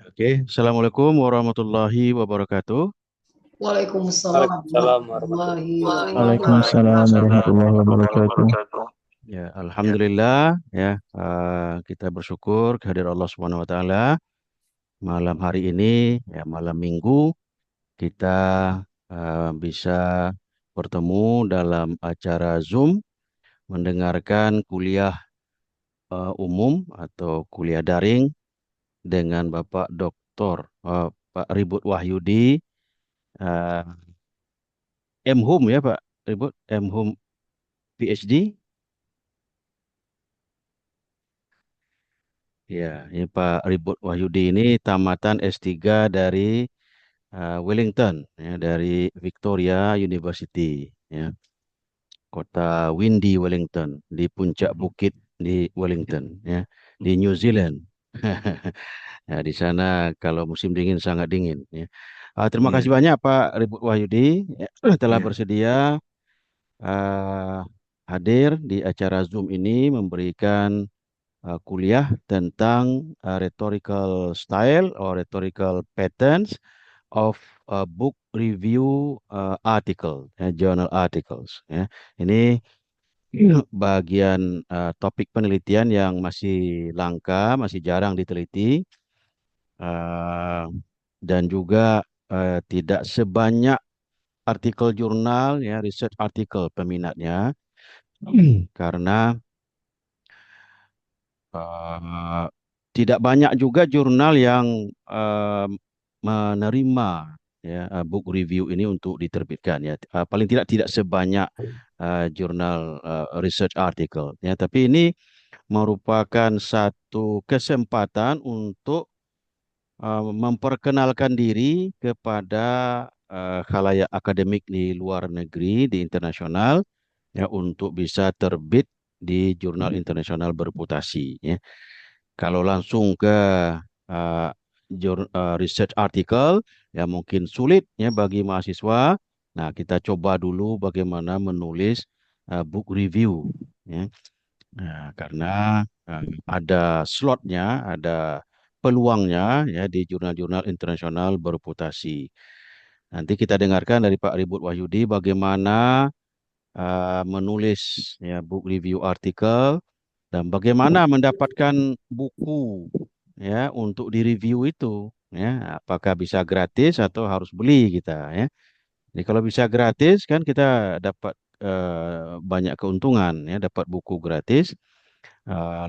Oke, Assalamualaikum warahmatullahi wabarakatuh. Waalaikumsalam Waalaikumsalam warahmatullahi warahmatullahi wabarakatuh. Waalaikumsalam warahmatullahi wabarakatuh. Ya, Alhamdulillah ya, kita bersyukur kehadirat Allah Subhanahu wa taala. Malam hari ini ya malam Minggu kita bisa bertemu dalam acara Zoom mendengarkan kuliah umum atau kuliah daring dengan Bapak Dr. Pak Ribut Wahyudi, uh, M.Hum ya Pak Ribut, M.Hum PhD. Ya, ini Pak Ribut Wahyudi ini tamatan S3 dari Wellington, ya, dari Victoria University, ya, kota Windy Wellington, di puncak bukit di Wellington, ya, di New Zealand. Ya, di sana kalau musim dingin sangat dingin. Ya. Terima Iya, kasih banyak Pak Ribut Wahyudi ya, telah iya. bersedia uh, hadir di acara Zoom ini memberikan kuliah tentang rhetorical style or rhetorical patterns of book review article, journal articles. Ya. Ini bagian topik penelitian yang masih langka, masih jarang diteliti, eh, dan juga tidak sebanyak artikel jurnal, ya, research article peminatnya, karena eh, tidak banyak juga jurnal yang menerima ya book review ini untuk diterbitkan ya. Paling tidak sebanyak jurnal research article ya. Tapi ini merupakan satu kesempatan untuk memperkenalkan diri kepada khalayak akademik di luar negeri, di internasional, ya untuk bisa terbit di jurnal internasional bereputasi. Ya. Kalau langsung ke uh, research article, ya mungkin sulit ya bagi mahasiswa. Nah, kita coba dulu bagaimana menulis book review. Ya. Nah, karena ada slotnya, ada peluangnya ya di jurnal-jurnal internasional bereputasi. Nanti kita dengarkan dari Pak Ribut Wahyudi bagaimana menulis ya book review artikel dan bagaimana mendapatkan buku ya untuk direview itu ya. Apakah bisa gratis atau harus beli kita ya. Jadi kalau bisa gratis kan kita dapat banyak keuntungan ya, dapat buku gratis.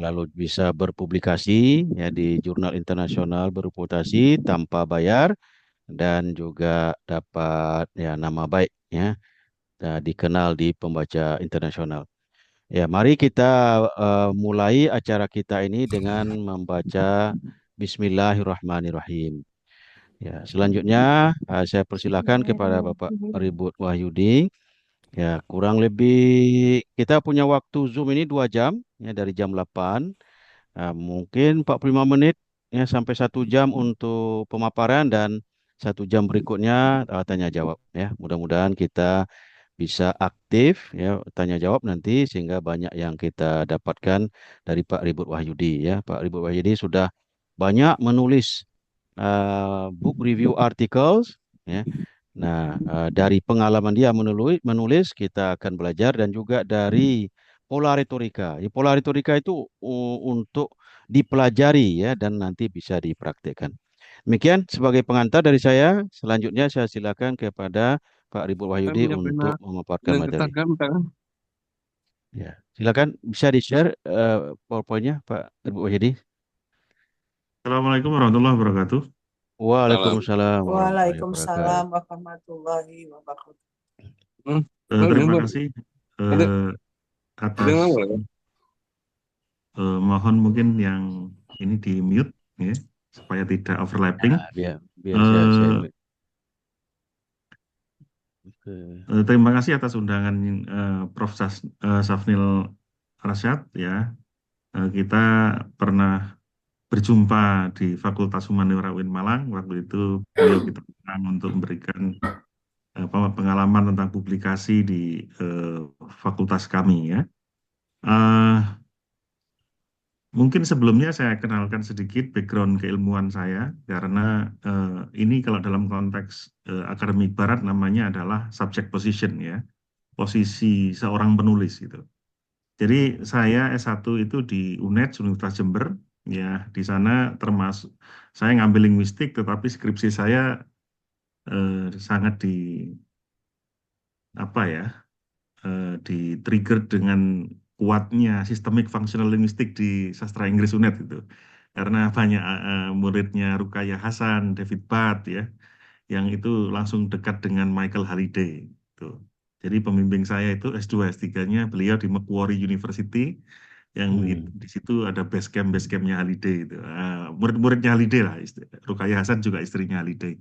Lalu bisa berpublikasi ya di jurnal internasional bereputasi tanpa bayar dan juga dapat ya nama baik ya, dikenal di pembaca internasional. Ya, mari kita mulai acara kita ini dengan membaca Bismillahirrahmanirrahim. Ya, selanjutnya saya persilakan kepada Bapak Ribut Wahyudi. Ya, kurang lebih kita punya waktu Zoom ini 2 jam ya dari jam 8. Mungkin 45 menit ya sampai 1 jam untuk pemaparan dan 1 jam berikutnya tanya jawab ya. Mudah-mudahan kita bisa aktif ya tanya jawab nanti sehingga banyak yang kita dapatkan dari Pak Ribut Wahyudi ya. Pak Ribut Wahyudi sudah banyak menulis book review articles ya. Nah, dari pengalaman dia menulis kita akan belajar dan juga dari pola retorika. Ya, pola retorika itu untuk dipelajari ya dan nanti bisa dipraktekkan. Demikian sebagai pengantar dari saya. Selanjutnya saya silakan kepada Pak Ribut Saya Wahyudi punya pena untuk memaparkan dan materi. kertas kan, kan? Ya, silakan bisa di-share PowerPoint-nya Pak Ribut Wahyudi. Assalamualaikum warahmatullahi wabarakatuh. Salam. Waalaikumsalam warahmatullahi Waalaikumsalam wabarakatuh. warahmatullahi wabarakatuh. Hmm, terima kasih Itu eh, itu atas ngomong ya? mohon mungkin yang ini di mute ya, supaya tidak overlapping. Nah, biar biar saya Eh, Oke. Terima kasih atas undangan Prof. Safnil Rasyad ya. Kita pernah berjumpa di Fakultas Humaniora UIN Malang. Waktu itu beliau kita undang untuk memberikan pengalaman tentang publikasi di fakultas kami ya. Eh, Mungkin sebelumnya saya kenalkan sedikit background keilmuan saya, karena ini kalau dalam konteks akademik barat namanya adalah subject position ya, posisi seorang penulis gitu. Jadi saya S1 itu di UNED, Universitas Jember, ya di sana termasuk saya ngambil linguistik, tetapi skripsi saya sangat apa ya, di trigger dengan kuatnya sistemik functional linguistik di sastra Inggris UNED itu. Karena banyak muridnya Rukaya Hasan, David Butt ya, yang itu langsung dekat dengan Michael Halliday. Tuh. Jadi pembimbing saya itu S2, S3-nya beliau di Macquarie University, yang di situ ada base campnya Halliday itu. Murid-muridnya Halliday lah, Rukaya Hasan juga istrinya Halliday.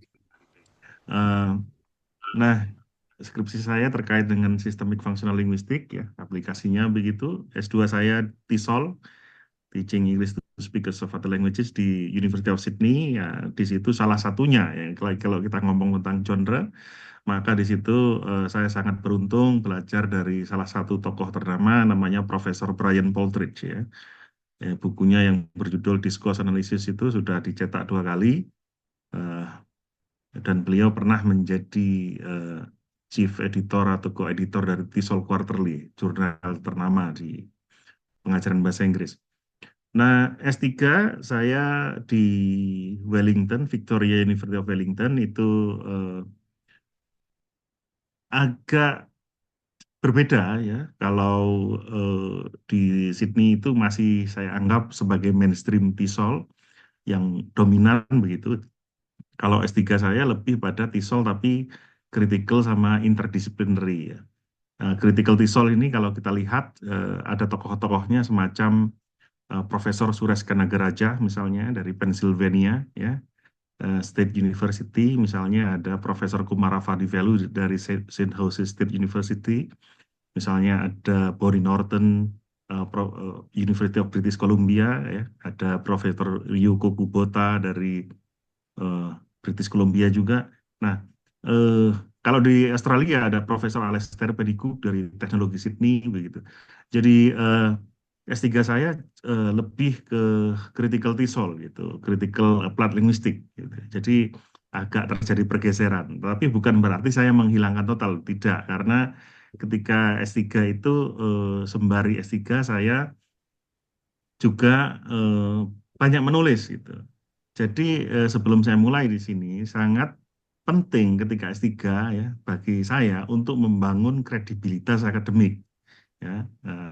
Eh, nah, skripsi saya terkait dengan Systemic Functional Linguistic ya, aplikasinya begitu. S2 saya TESOL, Teaching English to Speakers of Other Languages di University of Sydney. Ya, di situ salah satunya ya, kalau kita ngomong tentang genre, maka di situ saya sangat beruntung belajar dari salah satu tokoh ternama namanya Profesor Brian Poltridge ya. Bukunya yang berjudul Discourse Analysis itu sudah dicetak 2 kali. eh, dan beliau pernah menjadi eh, chief editor atau co-editor dari TESOL Quarterly, jurnal ternama di pengajaran bahasa Inggris. Nah, S3 saya di Wellington, Victoria University of Wellington itu eh, agak berbeda ya. Kalau eh, di Sydney itu masih saya anggap sebagai mainstream TESOL yang dominan begitu. Kalau S3 saya lebih pada TESOL tapi critical sama interdisciplinary ya. Critical TESOL ini kalau kita lihat ada tokoh-tokohnya semacam Profesor Suresh Kanagaraja misalnya dari Pennsylvania ya, State University, misalnya ada Profesor Kumara Vadivelu dari Saint Jose State University, misalnya ada Bonnie Norton University of British Columbia ya, ada Profesor Ryuko Kubota dari eh, British Columbia juga. Nah, eh, kalau di Australia ada Profesor Alastair Pedicook dari Teknologi Sydney begitu. Jadi S3 saya lebih ke critical TESOL gitu, critical applied linguistic gitu. Jadi agak terjadi pergeseran, tapi bukan berarti saya menghilangkan total, tidak, karena ketika S3 itu sembari S3 saya juga eh, banyak menulis gitu. Jadi sebelum saya mulai di sini sangat penting ketika S3 ya bagi saya untuk membangun kredibilitas akademik ya. Eh,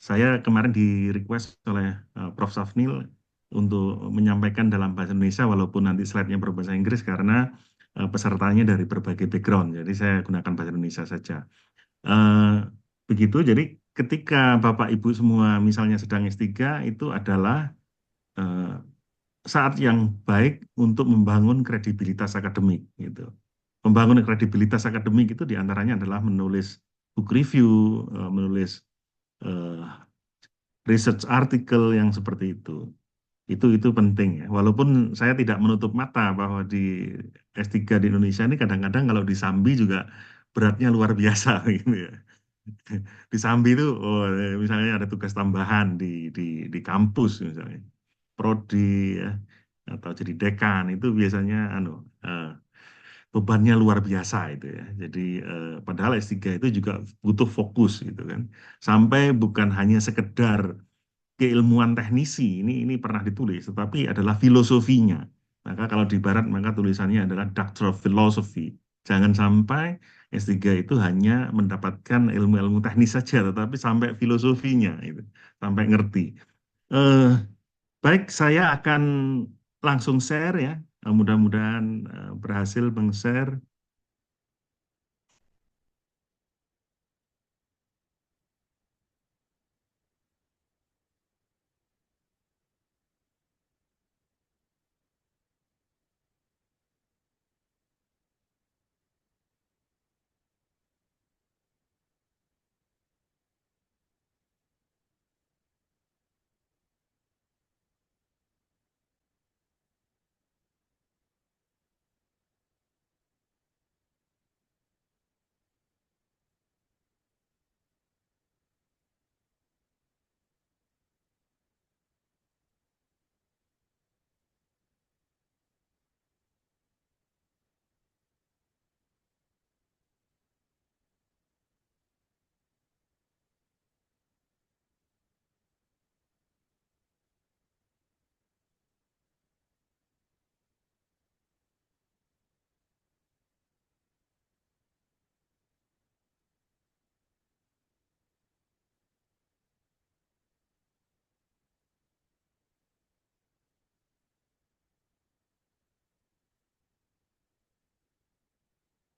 saya kemarin di request oleh Prof. Safnil untuk menyampaikan dalam bahasa Indonesia walaupun nanti slide-nya berbahasa Inggris karena pesertanya dari berbagai background. Jadi saya gunakan bahasa Indonesia saja. Eh, begitu. Jadi ketika Bapak Ibu semua misalnya sedang S3 itu adalah eh, saat yang baik untuk membangun kredibilitas akademik gitu. Membangun kredibilitas akademik itu diantaranya adalah menulis book review, menulis eh, research artikel yang seperti itu. Itu penting ya. Walaupun saya tidak menutup mata bahwa di S3 di Indonesia ini kadang-kadang kalau di Sambi juga beratnya luar biasa gitu ya. Di Sambi itu oh, misalnya ada tugas tambahan di di kampus misalnya prodi ya atau jadi dekan itu biasanya eh, bebannya luar biasa itu ya. Jadi padahal S3 itu juga butuh fokus gitu kan. Sampai bukan hanya sekedar keilmuan teknisi ini pernah ditulis tetapi adalah filosofinya. Maka kalau di barat maka tulisannya adalah Doctor of Philosophy. Jangan sampai S3 itu hanya mendapatkan ilmu-ilmu teknis saja tetapi sampai filosofinya itu, sampai ngerti. Eh, Baik, saya akan langsung share ya. Mudah-mudahan berhasil meng-share.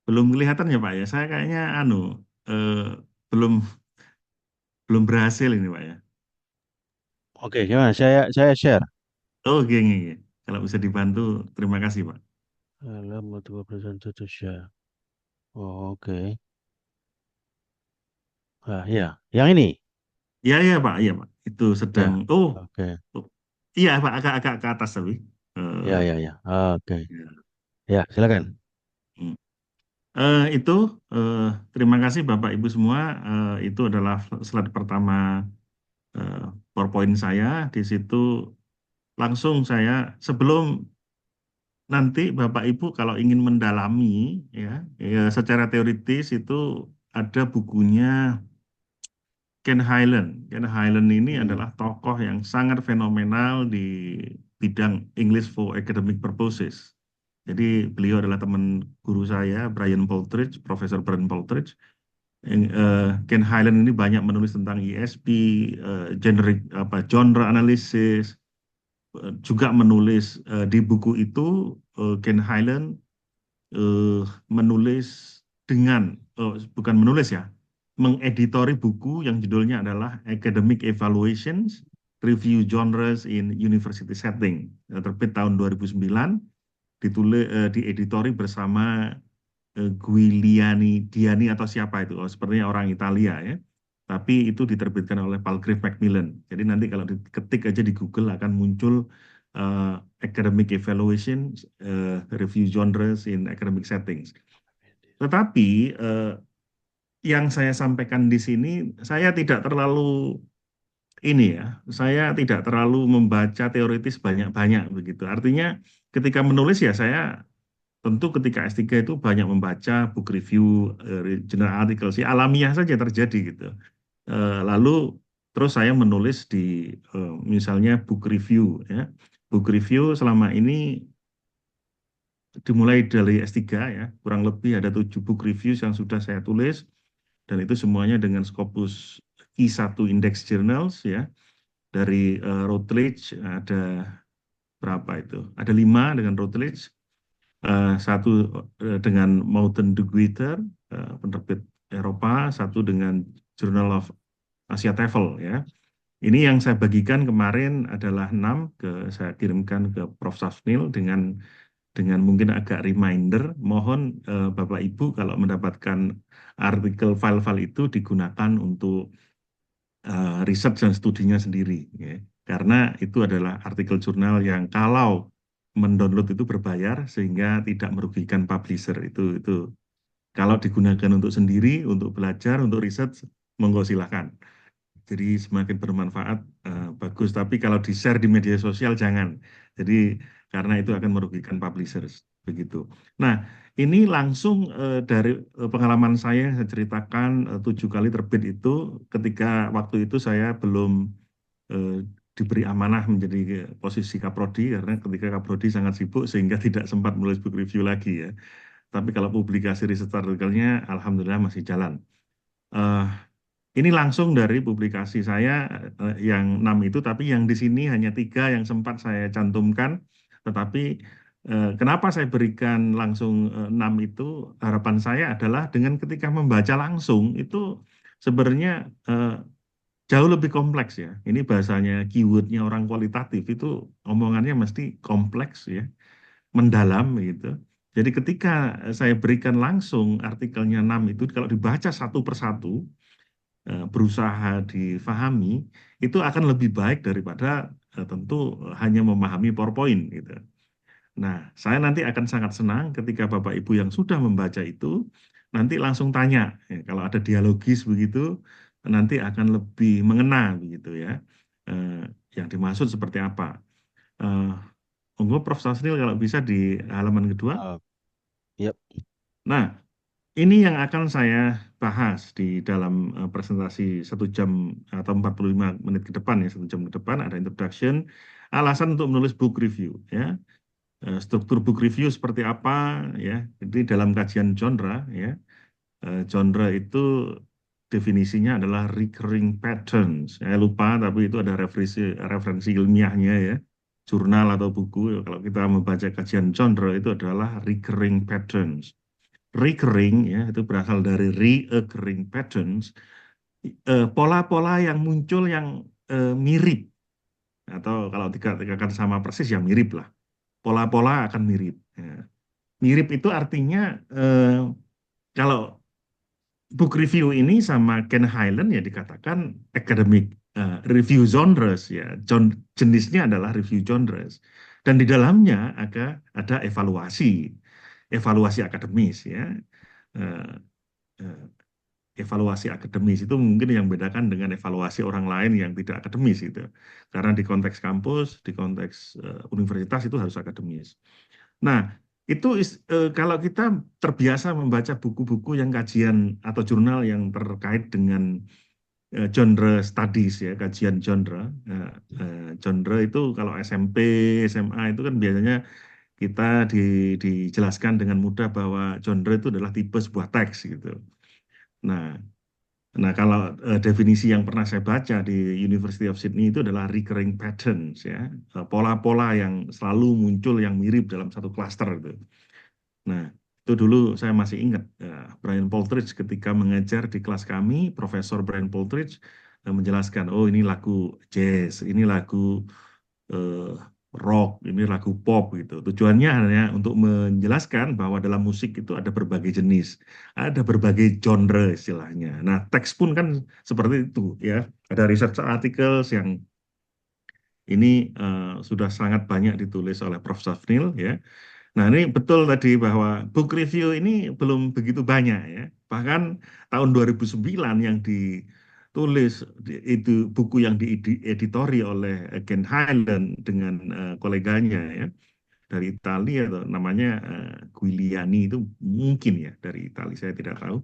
belum kelihatan ya Pak ya. Saya kayaknya eh, belum belum berhasil ini Pak ya. Oke, gimana? Saya share. Oh, gini. Kalau bisa dibantu, terima kasih Pak. Multiple presenter to share. Oh, oke. Ah, ya, yang ini. Iya Pak. Itu sedang. Ya, Oh, oke. oh. Iya Pak, agak-agak ke atas tapi. Eh, Ya. Oke. ya. Ya, silakan. Hmm. Itu eh, terima kasih Bapak Ibu semua. Itu adalah slide pertama eh, PowerPoint saya. Di situ langsung saya sebelum nanti Bapak Ibu kalau ingin mendalami ya, ya secara teoritis itu ada bukunya Ken Highland. Ken Highland ini Hmm. adalah tokoh yang sangat fenomenal di bidang English for Academic Purposes. Jadi beliau adalah teman guru saya, Brian Poltridge, Profesor Brian Poltridge. Ken Highland ini banyak menulis tentang ESP, generic apa genre analysis, juga menulis di buku itu Ken Highland eh, menulis dengan bukan menulis ya, mengeditori buku yang judulnya adalah Academic Evaluations Review Genres in University Setting. Terbit tahun 2009, dieditori bersama Giuliani Diani atau siapa itu, oh, sepertinya orang Italia ya. Tapi itu diterbitkan oleh Palgrave Macmillan. Jadi nanti kalau diketik aja di Google akan muncul eh, Academic Evaluation Review Genres in Academic Settings. Tetapi yang saya sampaikan di sini, saya tidak terlalu ini ya, saya tidak terlalu membaca teoritis banyak-banyak begitu. Artinya ketika menulis ya saya tentu ketika S3 itu banyak membaca book review, general article sih alamiah saja terjadi gitu. Lalu terus saya menulis di misalnya book review ya. Book review selama ini dimulai dari S3 ya, kurang lebih ada 7 book reviews yang sudah saya tulis dan itu semuanya dengan Scopus I1 Index Journals ya. Dari Routledge ada berapa itu? Ada 5 dengan Routledge, satu dengan Mountain Deguiter, penerbit Eropa, satu dengan Journal of Asia TOEFL ya. Ini yang saya bagikan kemarin adalah 6 saya kirimkan ke Prof. Safnil dengan mungkin agak reminder. Mohon Bapak Ibu kalau mendapatkan artikel file-file itu digunakan untuk riset dan studinya sendiri ya. Karena itu adalah artikel jurnal yang kalau mendownload itu berbayar sehingga tidak merugikan publisher. Itu kalau digunakan untuk sendiri, untuk belajar, untuk riset, monggo silahkan. Jadi semakin bermanfaat bagus. Tapi kalau di-share di media sosial jangan. Jadi karena itu akan merugikan publishers begitu. Nah, ini langsung dari pengalaman saya yang saya ceritakan 7 kali terbit itu ketika waktu itu saya belum eh, diberi amanah menjadi posisi kaprodi karena ketika kaprodi sangat sibuk sehingga tidak sempat menulis book review lagi ya. Tapi kalau publikasi riset artikelnya alhamdulillah masih jalan. Eh, ini langsung dari publikasi saya yang 6 itu, tapi yang di sini hanya 3 yang sempat saya cantumkan. Tetapi kenapa saya berikan langsung 6 itu, harapan saya adalah dengan ketika membaca langsung itu sebenarnya jauh lebih kompleks ya. Ini bahasanya keywordnya orang kualitatif itu omongannya mesti kompleks ya, mendalam gitu. Jadi ketika saya berikan langsung artikelnya 6 itu, kalau dibaca satu persatu, berusaha difahami itu akan lebih baik daripada tentu hanya memahami PowerPoint gitu. Nah, saya nanti akan sangat senang ketika Bapak Ibu yang sudah membaca itu nanti langsung tanya. Ya, kalau ada dialogis begitu nanti akan lebih mengena begitu ya. Eh, yang dimaksud seperti apa? Eh, Monggo Prof. Sasril kalau bisa di halaman kedua. Uh, yep. Nah, ini yang akan saya bahas di dalam presentasi 1 jam atau 45 menit ke depan ya, 1 jam ke depan ada introduction, alasan untuk menulis book review ya. Struktur book review seperti apa ya. Jadi dalam kajian genre ya, genre itu definisinya adalah recurring patterns. Saya lupa tapi itu ada referensi ilmiahnya ya. Jurnal atau buku kalau kita membaca kajian genre itu adalah recurring patterns. recurring ya, itu berasal dari reoccurring patterns, pola-pola yang muncul yang mirip, atau kalau dikatakan sama persis ya mirip lah. Pola-pola akan mirip. Ya. Mirip itu artinya kalau book review ini sama Ken Highland ya dikatakan academic review genres ya. Jenisnya adalah review genres. Dan di dalamnya ada evaluasi akademis ya. Eh, eh, Evaluasi akademis itu mungkin yang bedakan dengan evaluasi orang lain yang tidak akademis gitu. Karena di konteks kampus, di konteks universitas itu harus akademis. Nah, kalau kita terbiasa membaca buku-buku yang kajian atau jurnal yang terkait dengan genre studies ya, kajian genre. Genre itu kalau SMP, SMA itu kan biasanya kita dijelaskan dengan mudah bahwa genre itu adalah tipe sebuah teks gitu. Nah, kalau definisi yang pernah saya baca di University of Sydney itu adalah recurring patterns ya, pola-pola yang selalu muncul yang mirip dalam satu klaster itu. Nah, itu dulu saya masih ingat Brian Poltridge ketika mengajar di kelas kami, Profesor Brian Poltridge menjelaskan, oh ini lagu jazz, ini lagu eh, rock, ini lagu pop gitu. Tujuannya hanya untuk menjelaskan bahwa dalam musik itu ada berbagai jenis, ada berbagai genre istilahnya. Nah, teks pun kan seperti itu ya. Ada research articles yang ini sudah sangat banyak ditulis oleh Prof. Safnil ya. Nah, ini betul tadi bahwa book review ini belum begitu banyak ya. Bahkan tahun 2009 yang ditulis itu buku yang dieditori oleh Ken Highland dengan koleganya ya dari Italia atau namanya Guiliani itu mungkin ya dari Italia saya tidak tahu.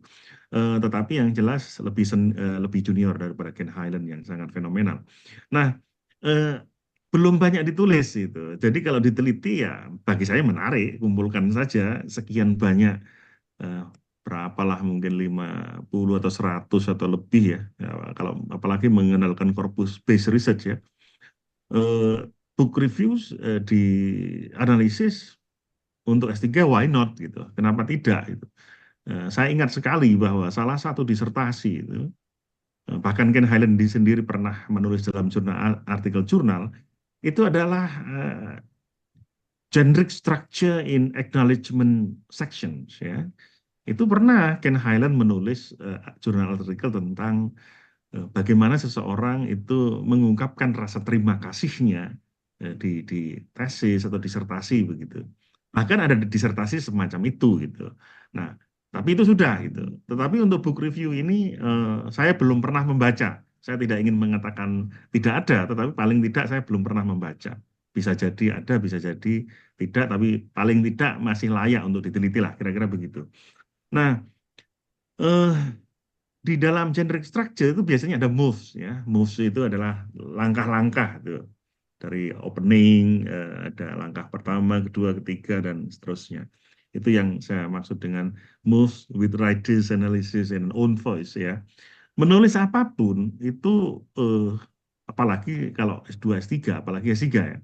Tetapi yang jelas lebih junior daripada Ken Highland yang sangat fenomenal. Nah, eh, belum banyak ditulis itu. Jadi kalau diteliti ya bagi saya menarik, kumpulkan saja sekian banyak eh, berapalah mungkin 50 atau 100 atau lebih ya. Ya, kalau apalagi mengenalkan corpus based research ya. Eh, Book reviews di analisis untuk S3 why not gitu. Kenapa tidak gitu. Saya ingat sekali bahwa salah satu disertasi itu bahkan Ken Highland sendiri pernah menulis dalam artikel jurnal itu adalah generic structure in acknowledgement sections ya. Itu pernah Ken Highland menulis jurnal artikel tentang bagaimana seseorang itu mengungkapkan rasa terima kasihnya di tesis atau disertasi begitu. Bahkan ada disertasi semacam itu gitu. Nah, tapi itu sudah gitu. Tetapi untuk book review ini saya belum pernah membaca. Saya tidak ingin mengatakan tidak ada, tetapi paling tidak saya belum pernah membaca. Bisa jadi ada, bisa jadi tidak, tapi paling tidak masih layak untuk diteliti lah, kira-kira begitu. Nah, eh, di dalam generic structure itu biasanya ada moves ya. Moves itu adalah langkah-langkah tuh. Dari opening ada langkah pertama, kedua, ketiga dan seterusnya. Itu yang saya maksud dengan moves with writers analysis and own voice ya. Menulis apapun itu apalagi kalau S2 S3 apalagi S3 ya.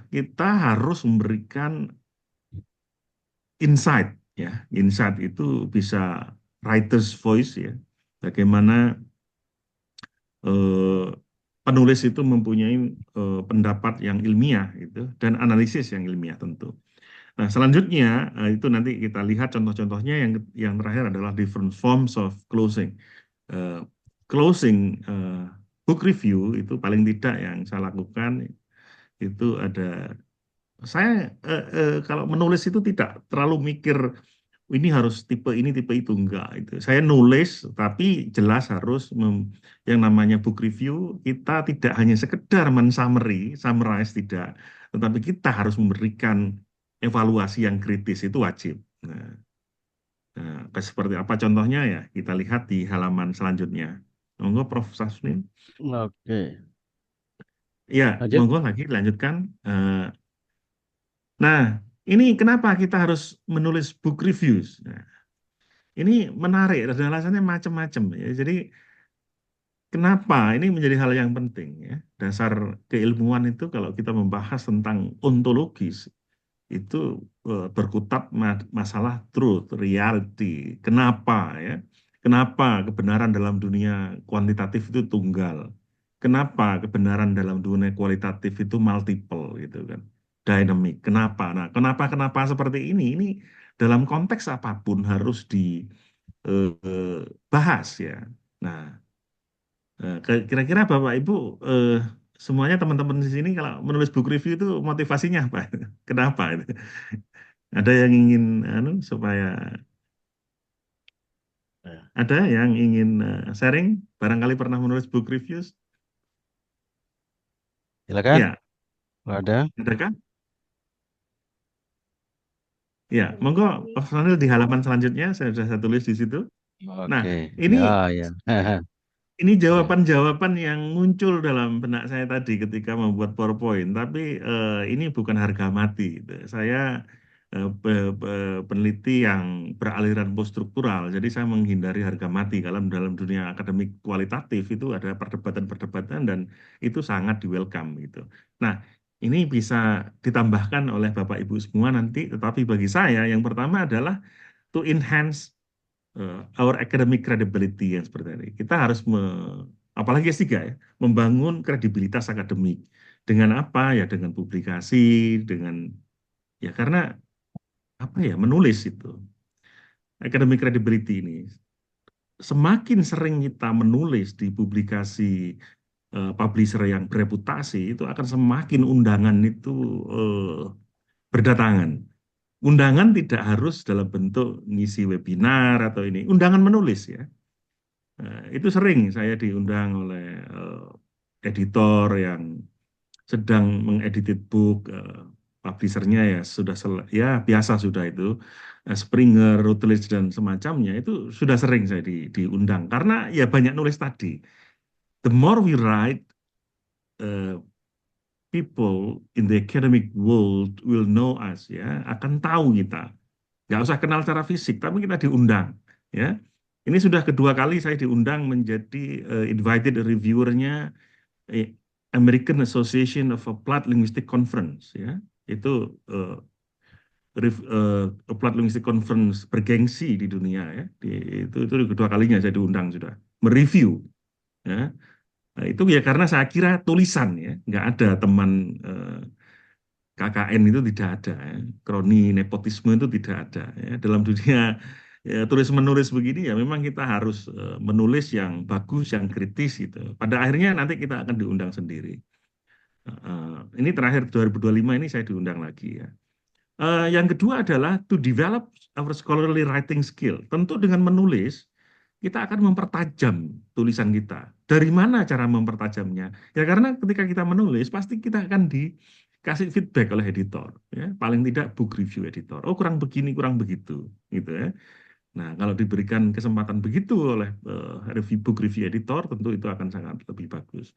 Kita harus memberikan insight ya. Insight itu bisa writer's voice ya. Bagaimana eh, penulis itu mempunyai pendapat yang ilmiah itu dan analisis yang ilmiah tentu. Nah, selanjutnya itu nanti kita lihat contoh-contohnya yang terakhir adalah different forms of closing. Eh, Closing book review itu paling tidak yang saya lakukan itu ada saya kalau menulis itu tidak terlalu mikir ini harus tipe ini tipe itu enggak itu. Saya nulis tapi jelas harus yang namanya book review kita tidak hanya sekedar summarize tidak, tetapi kita harus memberikan evaluasi yang kritis itu wajib. Nah, seperti apa contohnya ya kita lihat di halaman selanjutnya. Monggo Prof. Sasmin. Oke, Ya, lanjut. monggo lagi lanjutkan. Nah, ini kenapa kita harus menulis book reviews? Nah, ini menarik dan alasannya macam-macam ya. Jadi kenapa ini menjadi hal yang penting ya. Dasar keilmuan itu kalau kita membahas tentang ontologis itu berkutat masalah truth, reality. Kenapa ya? Kenapa kebenaran dalam dunia kuantitatif itu tunggal? Kenapa kebenaran dalam dunia kualitatif itu multiple gitu kan? Dynamic. Kenapa? Nah, kenapa seperti ini? Ini dalam konteks apapun harus dibahas ya. Nah, kira-kira Bapak Ibu semuanya teman-teman di sini kalau menulis buku review itu motivasinya apa? Kenapa itu? Ada yang ingin supaya ada yang ingin sharing? Barangkali pernah menulis book reviews? Silakan, Ya, kalau ada. adakah? Ya, monggo Prof. Sanil di halaman selanjutnya saya tulis di situ. Nah, Oke, ini ya, ya. Ini Ya. jawaban-jawaban yang muncul dalam benak saya tadi ketika membuat PowerPoint, tapi ini bukan harga mati, gitu. Saya peneliti yang beraliran poststruktural, jadi saya menghindari harga mati. Kalau dalam dunia akademik kualitatif itu ada perdebatan-perdebatan dan itu sangat di welcome gitu. Nah, ini bisa ditambahkan oleh Bapak Ibu semua nanti, tetapi bagi saya yang pertama adalah to enhance our academic credibility yang seperti ini. Kita harus apalagi S3 ya, membangun kredibilitas akademik. Dengan apa ya? Dengan publikasi, dengan ya karena apa ya? Menulis itu. Academic credibility ini semakin sering kita menulis di publikasi publisher yang bereputasi itu akan semakin undangan itu eh, berdatangan. Undangan tidak harus dalam bentuk ngisi webinar atau ini, undangan menulis ya. Itu sering saya diundang oleh editor yang sedang mengedited book, publishernya ya sudah ya biasa sudah itu, Springer, Routledge dan semacamnya itu sudah sering saya diundang karena ya banyak nulis tadi. The more we write, uh, people in the academic world will know us ya, akan tahu kita. Nggak usah kenal secara fisik, tapi kita diundang ya. Ini sudah kedua kali saya diundang menjadi invited reviewernya eh, American Association of Applied Linguistic Conference ya. Itu Applied Linguistic Conference bergengsi di dunia ya. Itu kedua kalinya saya diundang sudah mereview ya. Nah, itu ya karena saya kira tulisan ya, nggak ada teman KKN itu tidak ada, ya. Kroni nepotisme itu tidak ada. Ya. Dalam dunia ya, tulis menulis begini ya memang kita harus menulis yang bagus, yang kritis gitu. Pada akhirnya nanti kita akan diundang sendiri. Ini terakhir 2025 ini saya diundang lagi ya. Yang kedua adalah to develop our scholarly writing skill. Tentu dengan menulis kita akan mempertajam tulisan kita. Dari mana cara mempertajamnya? Ya karena ketika kita menulis pasti kita akan dikasih feedback oleh editor, ya. Paling tidak book review editor. Oh kurang begini, kurang begitu, gitu ya. Nah kalau diberikan kesempatan begitu oleh book review editor, tentu itu akan sangat lebih bagus.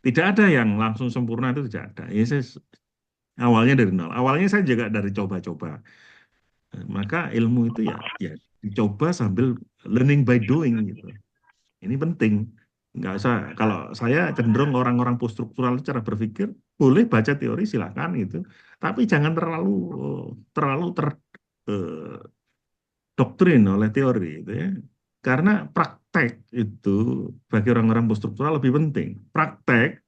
Tidak ada yang langsung sempurna itu tidak ada. Ya, awalnya dari nol. Awalnya saya juga dari coba-coba. Maka ilmu itu ya dicoba sambil learning by doing gitu. Ini penting. Nggak usah, kalau saya cenderung orang-orang poststruktural cara berpikir, boleh baca teori silakan gitu. Tapi jangan terlalu terdoktrin oleh teori gitu ya. Karena praktek itu bagi orang-orang poststruktural lebih penting. Praktek,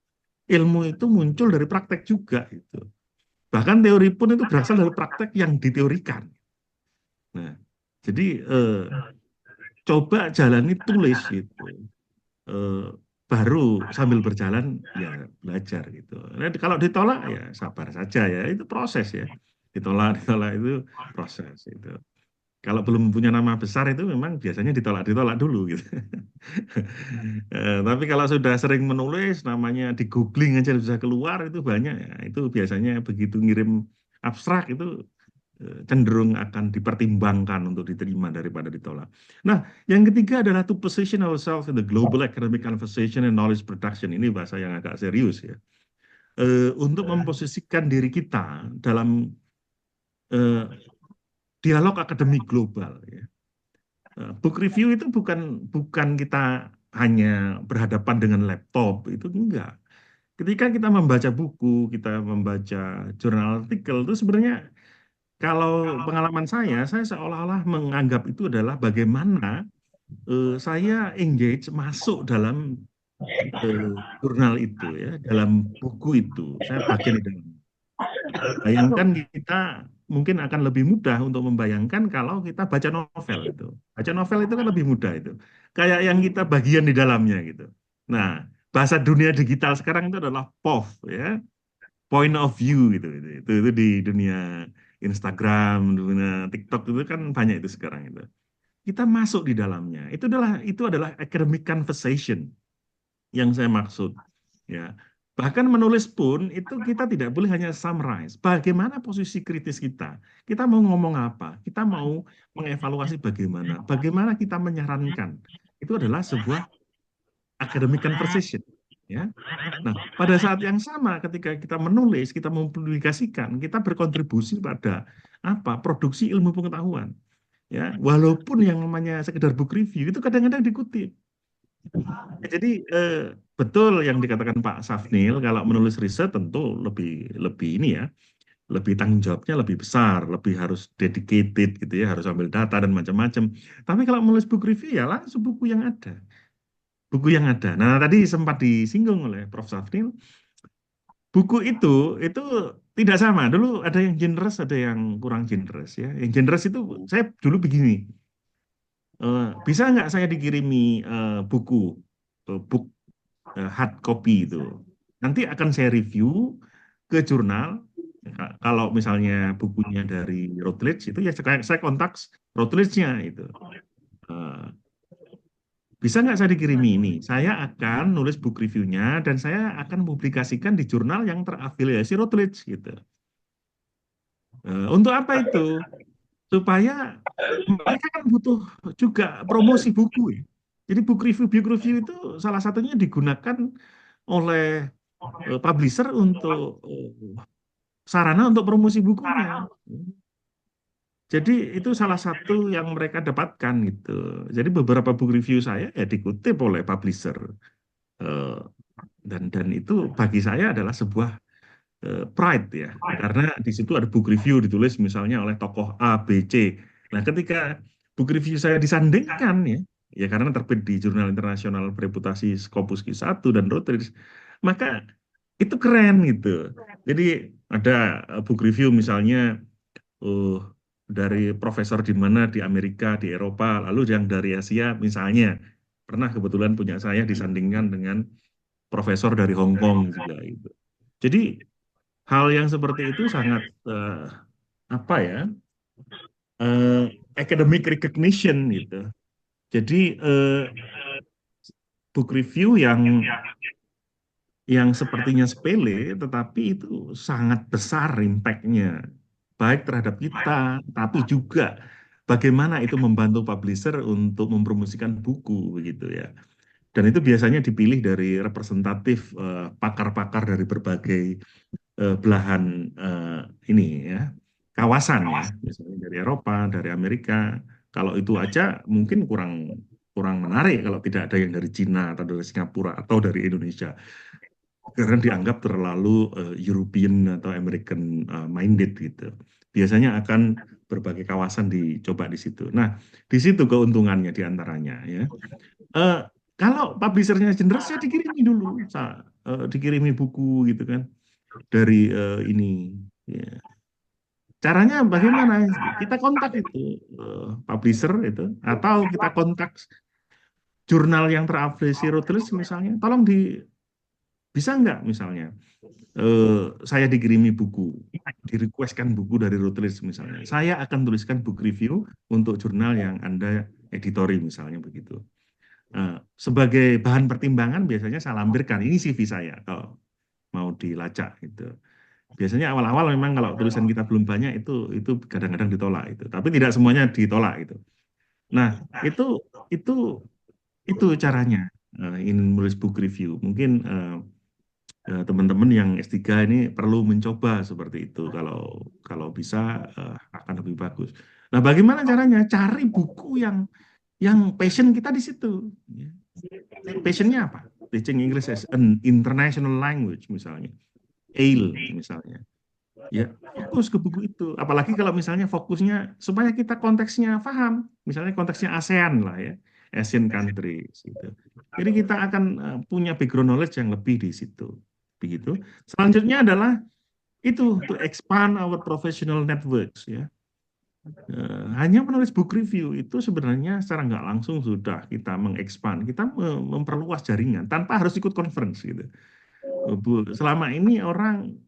ilmu itu muncul dari praktek juga gitu. Bahkan teori pun itu berasal dari praktek yang diteorikan. Nah, jadi coba jalani tulis gitu. Eh, Baru sambil berjalan ya belajar gitu. Nah, kalau ditolak ya sabar saja ya, itu proses ya. Ditolak ditolak itu proses itu. Kalau belum punya nama besar itu memang biasanya ditolak dulu gitu. Tapi kalau sudah sering menulis, namanya di googling aja bisa keluar itu banyak ya. Itu biasanya begitu ngirim abstrak itu cenderung akan dipertimbangkan untuk diterima daripada ditolak. Nah, yang ketiga adalah to position ourselves in the global academic conversation and knowledge production. Ini bahasa yang agak serius ya. Untuk memposisikan diri kita dalam eh, dialog akademik global ya. Book review itu bukan kita hanya berhadapan dengan laptop, itu enggak. Ketika kita membaca buku, kita membaca jurnal artikel itu sebenarnya kalau pengalaman saya seolah-olah menganggap itu adalah bagaimana saya engage masuk dalam jurnal itu ya, dalam buku itu. Saya bagian di dalam. Bayangkan kita mungkin akan lebih mudah untuk membayangkan kalau kita baca novel itu. Baca novel itu kan lebih mudah itu. Kayak yang kita bagian di dalamnya gitu. Nah, bahasa dunia digital sekarang itu adalah POV ya, point of view gitu. Itu di dunia Instagram, dunia TikTok itu kan banyak itu sekarang itu. Kita masuk di dalamnya. Itu adalah academic conversation yang saya maksud ya. Bahkan menulis pun itu kita tidak boleh hanya summarize bagaimana posisi kritis kita, kita mau ngomong apa, kita mau mengevaluasi bagaimana kita menyarankan. Itu adalah sebuah academic conversation ya. Nah, pada saat yang sama ketika kita menulis, kita mempublikasikan, kita berkontribusi pada apa, produksi ilmu pengetahuan ya, walaupun yang namanya sekedar book review itu kadang-kadang dikutip. Jadi betul yang dikatakan Pak Safnil, kalau menulis riset tentu lebih lebih ini ya, lebih tanggung jawabnya lebih besar, lebih harus dedicated gitu ya, harus ambil data dan macam-macam. Tapi kalau menulis buku review ya langsung buku yang ada, buku yang ada. Nah tadi sempat disinggung oleh Prof Safnil, buku itu tidak sama. Dulu ada yang generous, ada yang kurang generous ya. Yang generous itu saya dulu begini. Bisa nggak saya dikirimi buku book hard copy itu. Nanti akan saya review ke jurnal. Kalau misalnya bukunya dari Routledge itu ya saya kontak Routledge-nya itu. Eh, Bisa nggak saya dikirimi ini? Saya akan nulis book review-nya dan saya akan publikasikan di jurnal yang terafiliasi Routledge gitu. Untuk apa itu? Supaya mereka kan butuh juga promosi buku ya. Jadi book review itu salah satunya digunakan oleh publisher untuk sarana untuk promosi bukunya. Jadi itu salah satu yang mereka dapatkan gitu. Jadi beberapa book review saya ya dikutip oleh publisher. Eh, dan itu bagi saya adalah sebuah pride ya. Karena di situ ada book review ditulis misalnya oleh tokoh A, B, C. Nah, ketika book review saya disandingkan ya karena terbit di jurnal internasional bereputasi Scopus Q1 dan Routledge, maka itu keren gitu. Jadi ada book review misalnya uh, dari profesor di mana di Amerika, di Eropa, lalu yang dari Asia misalnya pernah kebetulan punya saya disandingkan dengan profesor dari Hong Kong juga gitu. Jadi hal yang seperti itu sangat apa ya academic recognition gitu. Jadi book review yang sepertinya sepele, tetapi itu sangat besar impact-nya, baik terhadap kita, tapi juga bagaimana itu membantu publisher untuk mempromosikan buku, begitu ya. Dan itu biasanya dipilih dari representatif pakar-pakar dari berbagai belahan ini ya, kawasan ya, misalnya dari Eropa, dari Amerika. Kalau itu aja mungkin kurang kurang menarik kalau tidak ada yang dari Cina atau dari Singapura atau dari Indonesia karena dianggap terlalu European atau American minded gitu. Biasanya akan berbagai kawasan dicoba di situ. Nah, di situ keuntungannya diantaranya ya. Eh, Kalau publishernya generous ya dikirimi dulu, dikirimi buku gitu kan dari ini. Ya. Caranya bagaimana? Kita kontak itu publisher itu, atau kita kontak jurnal yang terafiliasi Routledge misalnya. Tolong bisa nggak misalnya saya dikirimi buku, direquestkan buku dari Routledge misalnya. Saya akan tuliskan book review untuk jurnal yang Anda editori misalnya begitu. Sebagai bahan pertimbangan biasanya saya lampirkan ini CV saya kalau mau dilacak gitu. Biasanya awal-awal memang kalau tulisan kita belum banyak itu kadang-kadang ditolak itu. Tapi tidak semuanya ditolak itu. Nah, itu itu caranya ingin menulis book review. Mungkin teman-teman yang S3 ini perlu mencoba seperti itu. Kalau bisa akan lebih bagus. Nah, bagaimana caranya? Cari buku yang passion kita di situ. Ya. Passionnya apa? Teaching English as an international language misalnya. AIL misalnya. ya fokus ke buku itu. Apalagi kalau misalnya fokusnya supaya kita konteksnya paham, misalnya konteksnya ASEAN lah ya, Asian countries gitu. Jadi kita akan punya background knowledge yang lebih di situ. Begitu. Selanjutnya adalah itu to expand our professional networks ya. Hanya menulis book review itu sebenarnya secara nggak langsung sudah kita mengekspand, kita memperluas jaringan tanpa harus ikut conference gitu. Selama ini orang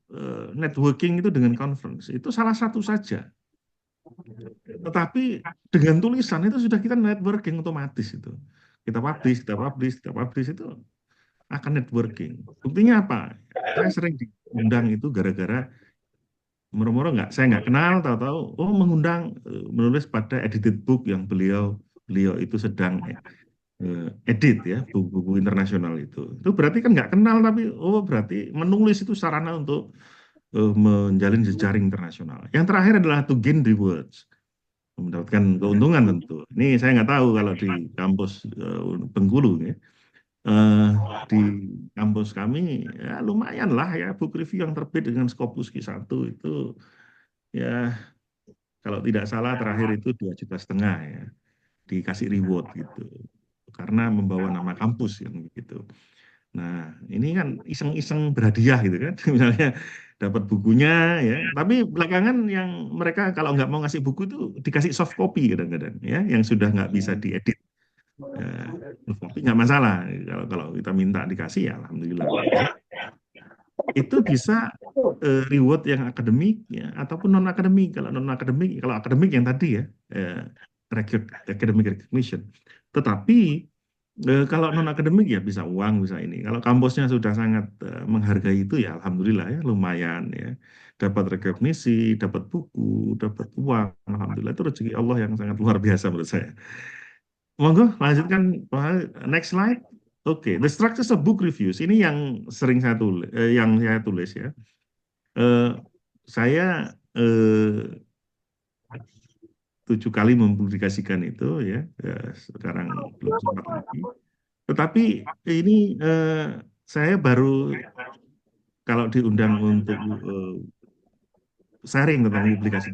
networking itu dengan conference itu salah satu saja. Tetapi dengan tulisan itu sudah kita networking otomatis itu. Kita publish, kita publish, kita publish itu akan networking. Buktinya apa? Saya sering diundang itu gara-gara moro-moro saya nggak kenal, tahu-tahu oh mengundang menulis pada edited book yang beliau beliau itu sedang edit ya buku-buku internasional itu. Itu berarti kan nggak kenal tapi oh berarti menulis itu sarana untuk menjalin jejaring internasional. Yang terakhir adalah to gain rewards, mendapatkan keuntungan tentu. Ini saya nggak tahu kalau di kampus Bengkulu ya. Di kampus kami ya lumayan lah ya book review yang terbit dengan Scopus Q1 itu ya kalau tidak salah terakhir itu 2,5 juta ya dikasih reward gitu karena membawa nama kampus yang begitu. Nah ini kan iseng-iseng berhadiah gitu kan misalnya dapat bukunya ya tapi belakangan yang mereka kalau nggak mau ngasih buku itu dikasih soft copy kadang-kadang ya yang sudah nggak bisa diedit. Tapi nggak masalah kalau kalau kita minta dikasih ya alhamdulillah itu bisa reward yang akademik ya ataupun non akademik. Kalau non akademik kalau akademik yang tadi ya academic recognition, tetapi kalau non akademik ya bisa uang bisa ini. Kalau kampusnya sudah sangat menghargai itu ya alhamdulillah ya lumayan ya dapat rekognisi, dapat buku, dapat uang, alhamdulillah itu rezeki Allah yang sangat luar biasa menurut saya. Monggo lanjutkan next slide. Oke, the structures of book reviews ini yang sering saya tulis ya. Saya 7 kali mempublikasikan itu ya, sekarang belum sempat lagi. Tetapi ini saya baru kalau diundang untuk sharing tentang publikasi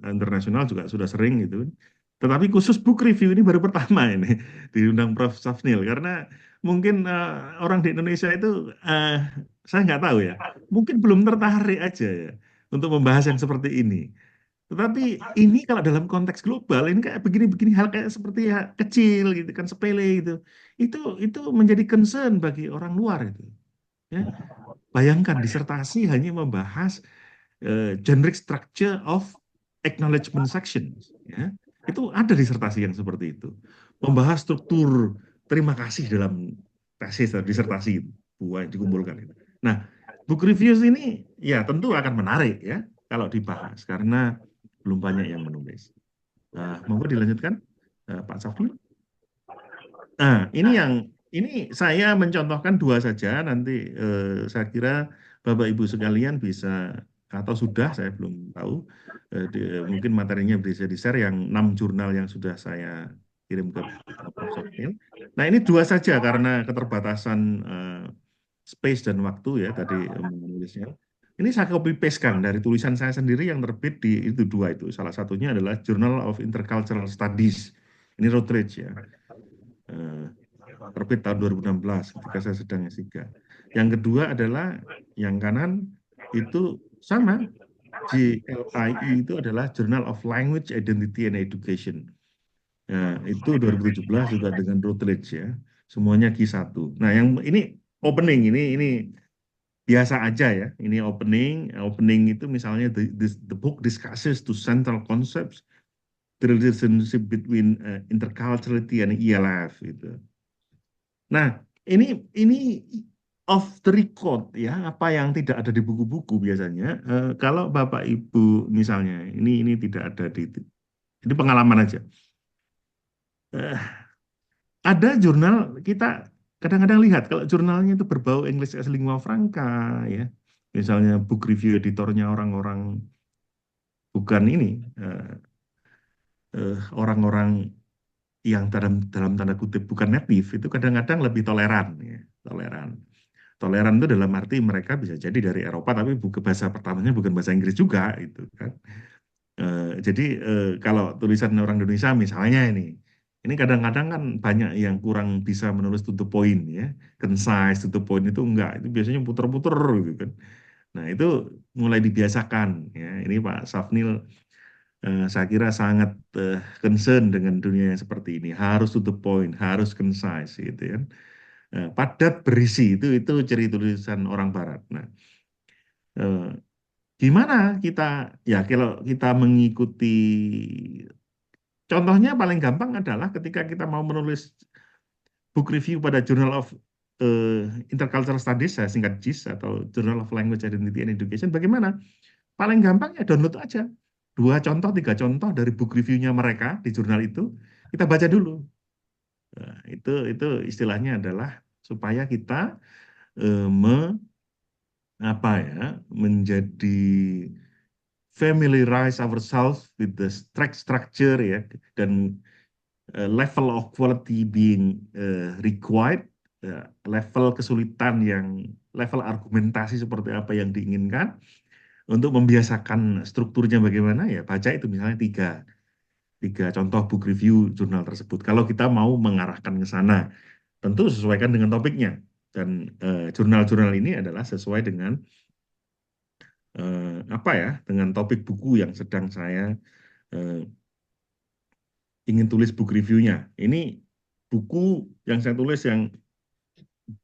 internasional juga sudah sering gitu. Tetapi khusus book review ini baru pertama ini diundang Prof. Safnil karena mungkin orang di Indonesia itu saya nggak tahu ya, mungkin belum tertarik aja ya untuk membahas yang seperti ini. Tetapi ini kalau dalam konteks global ini kayak begini-begini hal kayak seperti ya kecil gitu kan sepele gitu. Itu menjadi concern bagi orang luar itu. Ya. Bayangkan disertasi hanya membahas generic structure of acknowledgement sections. Ya. Itu ada disertasi yang seperti itu. Membahas struktur terima kasih dalam tesis dan disertasi itu buat dikumpulkan itu. Nah, book reviews ini ya tentu akan menarik ya kalau dibahas karena belum banyak yang menulis. Monggo dilanjutkan Pak Safri. Ini saya mencontohkan 2 saja nanti saya kira Bapak Ibu sekalian bisa atau sudah saya belum tahu mungkin materinya bisa di-share yang 6 jurnal yang sudah saya kirim ke Prof. Sofil. Nah ini 2 saja karena keterbatasan space dan waktu ya tadi menulisnya. Ini saya copy paste kan dari tulisan saya sendiri yang terbit di itu 2 itu. Salah satunya adalah Journal of Intercultural Studies. Ini Routledge ya. Terbit tahun 2016 ketika saya sedang S3. Yang kedua adalah yang kanan itu sama JLIE itu adalah Journal of Language Identity and Education. Itu 2017 juga dengan Routledge ya. Semuanya Q1. Nah, yang ini opening ini biasa aja ya. Ini opening itu misalnya the book discusses two central concepts the relationship between interculturality and ELF gitu. Nah, ini off the record ya, apa yang tidak ada di buku-buku biasanya. Kalau Bapak Ibu misalnya, ini tidak ada ini pengalaman aja. Ada jurnal kita kadang-kadang lihat kalau jurnalnya itu berbau English as lingua franca ya, misalnya book review editornya orang-orang bukan ini orang-orang yang dalam tanda kutip bukan native itu kadang-kadang lebih toleran ya, toleran. Toleran itu dalam arti mereka bisa jadi dari Eropa, tapi bukan bahasa pertamanya bukan bahasa Inggris juga, itu kan. Jadi kalau tulisan orang Indonesia misalnya ini kadang-kadang kan banyak yang kurang bisa menulis to the point ya, concise to the point itu enggak, itu biasanya puter-puter gitu kan. Nah itu mulai dibiasakan ya. Ini Pak Safnil saya kira sangat concern dengan dunia yang seperti ini, harus to the point, harus concise gitu kan. Padat berisi itu ciri tulisan orang Barat. Nah, eh, gimana kita ya kalau kita mengikuti contohnya paling gampang adalah ketika kita mau menulis book review pada Journal of Intercultural Studies, saya singkat JIS atau Journal of Language Identity and Education, bagaimana? Paling gampang ya download aja. 2 contoh, 3 contoh dari book reviewnya mereka di jurnal itu, kita baca dulu. Nah, itu istilahnya adalah supaya kita eh, me, apa ya menjadi familiarize ourselves with the structure ya dan level of quality being required, level kesulitan level argumentasi seperti apa yang diinginkan untuk membiasakan strukturnya bagaimana ya baca itu misalnya tiga contoh book review jurnal tersebut. Kalau kita mau mengarahkan ke sana, tentu sesuaikan dengan topiknya dan jurnal-jurnal ini adalah sesuai dengan apa ya dengan topik buku yang sedang saya eh, ingin tulis book reviewnya. Ini buku yang saya tulis yang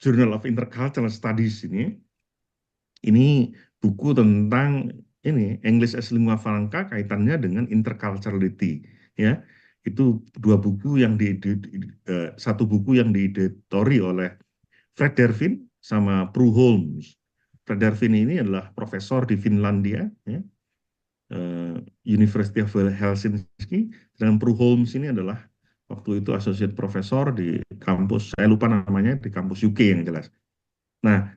Journal of Intercultural Studies ini buku tentang English as Lingua Franca kaitannya dengan interculturality ya. Itu 2 buku yang satu buku yang dieditori oleh Fred Dervin sama Prue Holmes. Fred Dervin ini adalah profesor di Finlandia ya. University of Helsinki, dan Prue Holmes ini adalah waktu itu associate profesor di kampus, saya lupa namanya, di kampus UK yang jelas. Nah,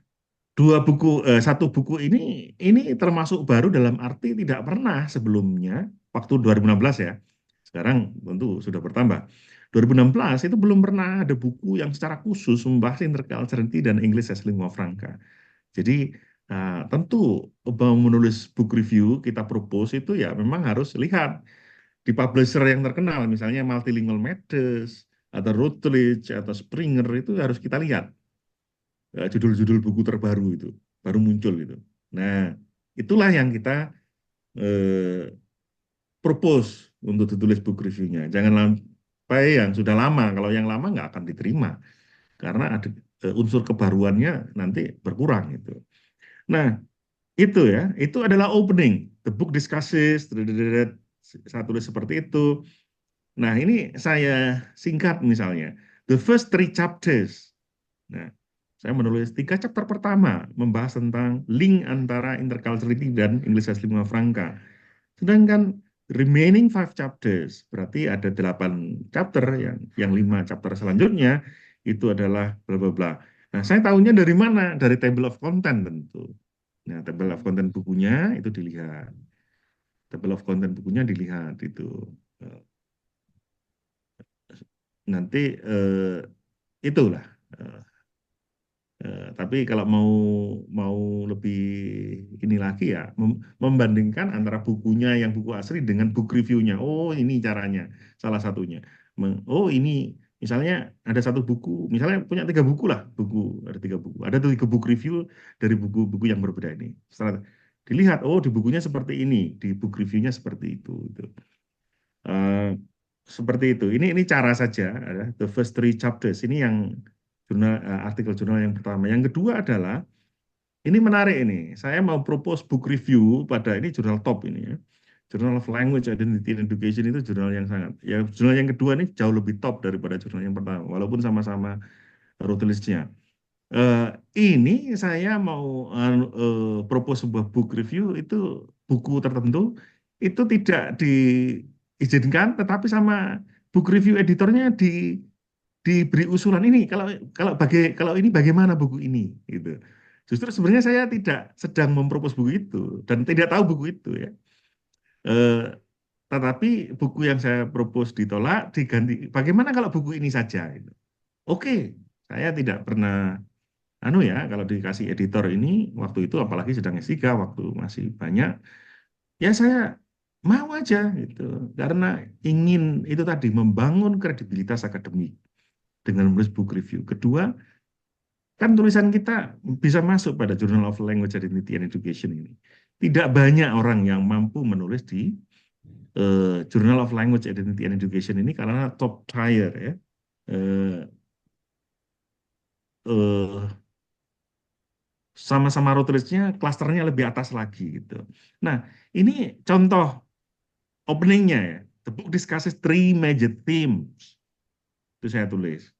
satu buku ini termasuk baru dalam arti tidak pernah sebelumnya waktu 2016 ya. Sekarang tentu sudah bertambah. 2016 itu belum pernah ada buku yang secara khusus membahas interculturality dan English as Lingua Franca. Jadi tentu mau menulis book review kita propose itu ya memang harus lihat di publisher yang terkenal, misalnya Multilingual Matters atau Routledge atau Springer, itu harus kita lihat judul-judul buku terbaru itu baru muncul gitu. Nah, itulah yang kita eh, propose untuk ditulis book review-nya. Jangan sampai yang sudah lama, kalau yang lama nggak akan diterima karena ada unsur kebaruannya nanti berkurang gitu. Nah, itu ya, itu adalah opening. The book discusses, saya tulis seperti itu. Nah, ini saya singkat misalnya. The first 3 chapters. Nah, saya menulis 3 chapter pertama membahas tentang link antara interculturality dan English as Lingua Franca. Sedangkan remaining 5 chapters, berarti ada 8 chapter, yang 5 chapter selanjutnya itu adalah bla bla bla. Nah, saya tahunya dari mana? Dari table of content tentu. Nah, table of content bukunya itu dilihat. Table of content bukunya dilihat itu. Nanti itulah. Tapi kalau mau lebih ini lagi ya membandingkan antara bukunya yang buku asli dengan book reviewnya. Oh ini caranya salah satunya. Oh ini misalnya ada satu buku, misalnya punya 3 buku lah ada 3 buku, ada 3 book review dari buku-buku yang berbeda ini. Setelah dilihat, oh di bukunya seperti ini, di book reviewnya seperti itu. Eh, Seperti itu. Ini cara saja, the first 3 chapters. Ini yang artikel jurnal yang pertama. Yang kedua adalah ini menarik ini. Saya mau propose book review pada ini jurnal top ini ya. Journal of Language Identity and Education itu jurnal yang sangat. Ya jurnal yang kedua ini jauh lebih top daripada jurnal yang pertama, walaupun sama-sama Routledge-nya. Ini saya mau propose sebuah book review itu buku tertentu itu tidak diizinkan, tetapi sama book review editornya diberi usulan ini kalau ini bagaimana buku ini gitu. Justru sebenarnya saya tidak sedang mempropos buku itu dan tidak tahu buku itu ya. Eh, tetapi buku yang saya propose ditolak diganti. Bagaimana kalau buku ini saja? Gitu. Oke, saya tidak pernah anu ya, kalau dikasih editor ini waktu itu apalagi sedang S3 waktu masih banyak, ya saya mau aja gitu. Karena ingin itu tadi membangun kredibilitas akademik dengan menulis book review. Kedua, kan tulisan kita bisa masuk pada Journal of Language Identity and Education ini. Tidak banyak orang yang mampu menulis di Journal of Language Identity and Education ini karena top tier ya. Eh, eh, Sama-sama road klasternya lebih atas lagi gitu. Nah, ini contoh openingnya ya. The book discusses three major themes. Itu saya tulis.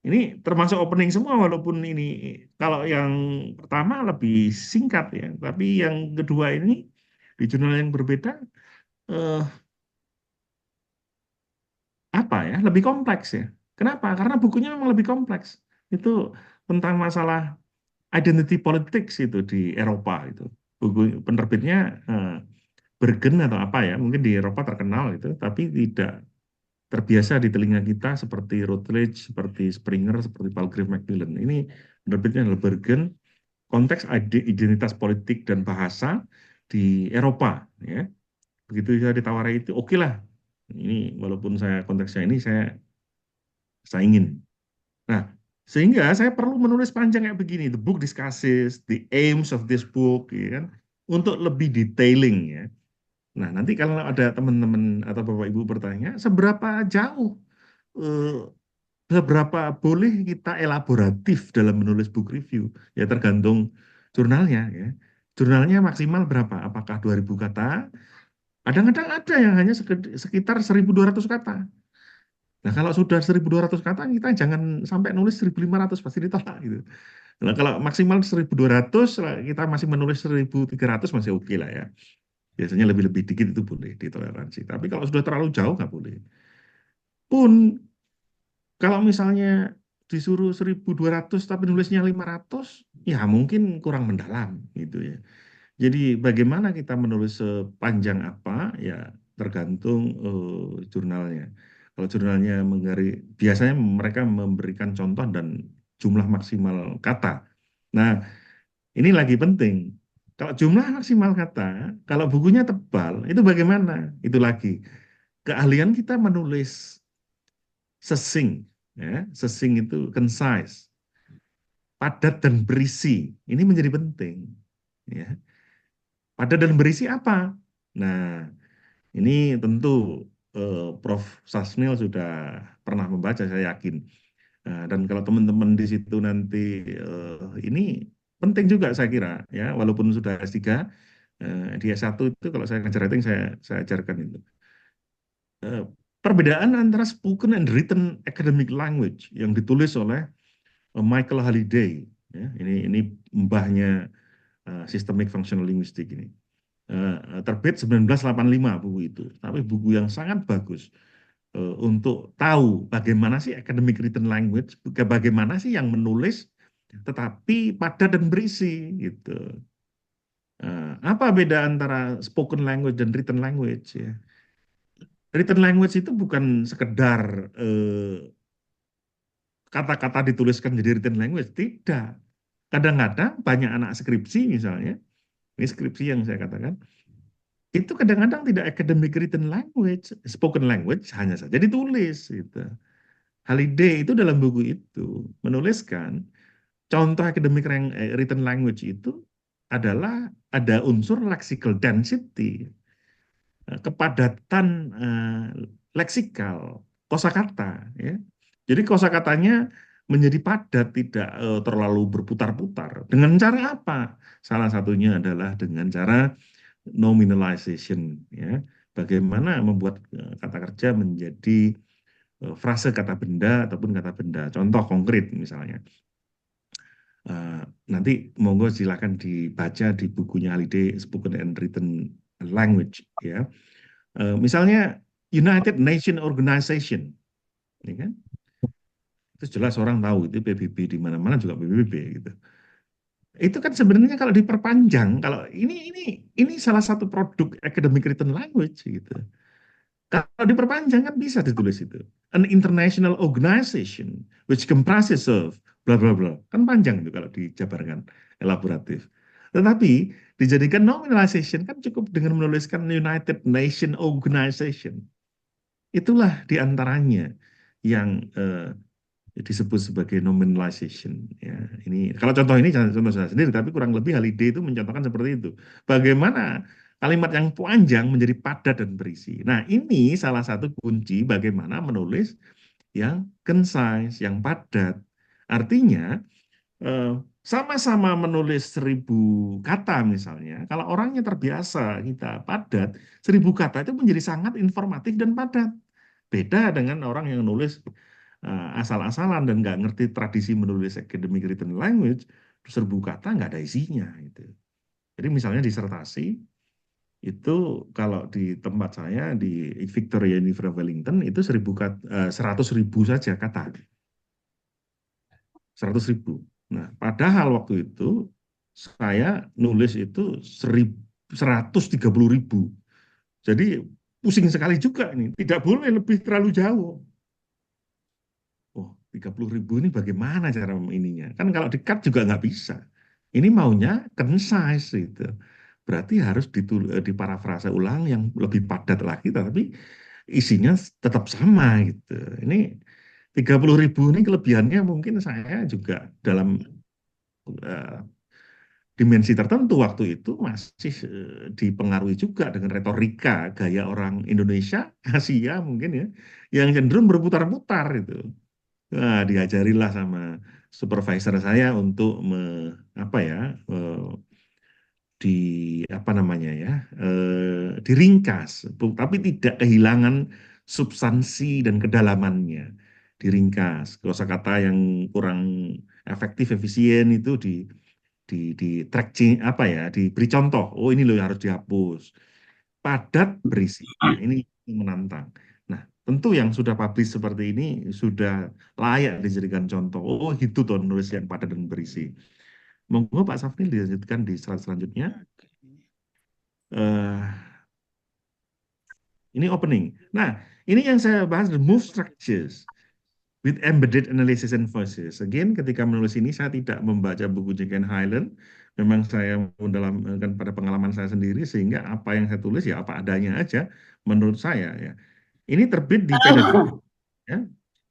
Ini termasuk opening semua walaupun ini kalau yang pertama lebih singkat ya, tapi yang kedua ini di jurnal yang berbeda eh, apa ya lebih kompleks ya. Kenapa? Karena bukunya memang lebih kompleks. Itu tentang masalah identity politics itu di Eropa itu. Buku penerbitnya Bergen atau apa ya, mungkin di Eropa terkenal itu, tapi tidak terbiasa di telinga kita seperti Routledge, seperti Springer, seperti Palgrave Macmillan. Ini penerbitnya adalah Bergen, konteks identitas politik dan bahasa di Eropa. Ya. Begitu saya ditawari itu, oke lah. Ini walaupun saya konteksnya ini saya ingin. Nah, sehingga saya perlu menulis panjang kayak begini. The book discusses the aims of this book, ya kan, untuk lebih detailing ya. Nah, nanti kalau ada teman-teman atau Bapak Ibu bertanya, seberapa jauh, eh, seberapa boleh kita elaboratif dalam menulis book review? Ya tergantung jurnalnya ya. Jurnalnya maksimal berapa? Apakah 2000 kata? Kadang-kadang ada yang hanya sekitar 1200 kata. Nah, kalau sudah 1200 kata, kita jangan sampai nulis 1500, pasti ditolak gitu. Nah, kalau maksimal 1200, kita masih menulis 1300 masih oke lah ya. Biasanya lebih-lebih dikit itu boleh ditoleransi. Tapi kalau sudah terlalu jauh nggak boleh. Pun kalau misalnya disuruh 1200 tapi nulisnya 500, ya mungkin kurang mendalam gitu ya. Jadi bagaimana kita menulis sepanjang apa ya tergantung jurnalnya. Kalau jurnalnya biasanya mereka memberikan contoh dan jumlah maksimal kata. Nah, ini lagi penting. Kalau jumlah maksimal kata, kalau bukunya tebal, itu bagaimana? Itu lagi. Keahlian kita menulis succinct, ya. Succinct itu concise, padat dan berisi. Ini menjadi penting. Ya. Padat dan berisi apa? Nah, ini tentu Prof. Sasmil sudah pernah membaca, saya yakin. Nah, dan kalau teman-teman di situ nanti ini penting juga saya kira ya walaupun sudah S3 di S1 itu kalau saya ngajar writing saya ajarkan itu. Eh, Perbedaan antara spoken and written academic language yang ditulis oleh Michael Halliday ya, ini mbahnya systemic functional linguistic ini. Terbit 1985 buku itu, tapi buku yang sangat bagus untuk tahu bagaimana sih academic written language, bagaimana sih yang menulis tetapi padat dan berisi gitu. Apa beda antara spoken language dan written language ya? Written language itu bukan sekedar kata-kata dituliskan jadi written language, tidak. Kadang-kadang banyak anak skripsi misalnya, ini skripsi yang saya katakan, itu kadang-kadang tidak academic written language, spoken language hanya saja ditulis gitu. Halliday itu dalam buku itu menuliskan contoh academic written language itu adalah ada unsur lexical density, kepadatan leksikal, kosakata ya. Jadi kosakatanya menjadi padat, tidak terlalu berputar-putar. Dengan cara apa? Salah satunya adalah dengan cara nominalization ya. Bagaimana membuat kata kerja menjadi frase kata benda ataupun kata benda. Contoh konkret misalnya. Nanti monggo silakan dibaca di bukunya Halliday Spoken and Written Language ya. Misalnya United Nations Organization, ya kan? Itu jelas orang tahu itu PBB di mana-mana juga PBB gitu. Itu kan sebenarnya kalau diperpanjang, kalau ini salah satu produk academic written language gitu. Kalau diperpanjang kan bisa ditulis itu. An international organization which comprises of bla bla bla. Kan panjang itu kalau dijabarkan elaboratif. Tetapi dijadikan nominalization kan cukup dengan menuliskan United Nations Organization. Itulah diantaranya yang disebut sebagai nominalization. Ya, ini kalau contoh ini jangan contoh saya sendiri, tapi kurang lebih Halide itu mencontohkan seperti itu. Bagaimana kalimat yang panjang menjadi padat dan berisi. Nah, ini salah satu kunci bagaimana menulis yang concise, yang padat. Artinya eh, sama-sama menulis 1.000 kata misalnya, kalau orangnya terbiasa kita padat, 1.000 kata itu menjadi sangat informatif dan padat. Beda dengan orang yang nulis asal-asalan dan nggak ngerti tradisi menulis academic written language, 1.000 kata nggak ada isinya itu. Jadi misalnya disertasi itu kalau di tempat saya di Victoria University Wellington itu 100.000 saja kata, 100.000. Nah, padahal waktu itu saya nulis itu 130.000. Jadi pusing sekali juga ini. Tidak boleh lebih terlalu jauh. Oh, 30.000 ini bagaimana cara ininya? Kan kalau di-cut juga nggak bisa. Ini maunya concise gitu. Berarti harus diparafrase ulang yang lebih padat lagi, tapi isinya tetap sama gitu. Ini 30.000 ini kelebihannya mungkin saya juga dalam eh, dimensi tertentu waktu itu masih dipengaruhi juga dengan retorika gaya orang Indonesia, Asia mungkin ya, yang cenderung berputar-putar itu. Nah, diajarilah sama supervisor saya untuk apa ya di apa namanya ya diringkas, tapi tidak kehilangan substansi dan kedalamannya. Diringkas, kosakata yang kurang efektif, efisien itu di track apa ya, diberi contoh. Oh ini loh yang harus dihapus. Padat berisi. Nah, ini menantang. Nah, tentu yang sudah publish seperti ini sudah layak dijadikan contoh. Oh, itu tuh nulis yang padat dan berisi. Monggo Pak Safril dilanjutkan di slide selanjutnya. Eh, ini opening. Nah, ini yang saya bahas, the move structures with embedded analysis and voices. Again, ketika menulis ini saya tidak membaca buku Jekyll and Highland. Memang saya mendalamkan pada pengalaman saya sendiri sehingga apa yang saya tulis ya apa adanya aja menurut saya ya. Ini terbit di Pedagogis. Ya.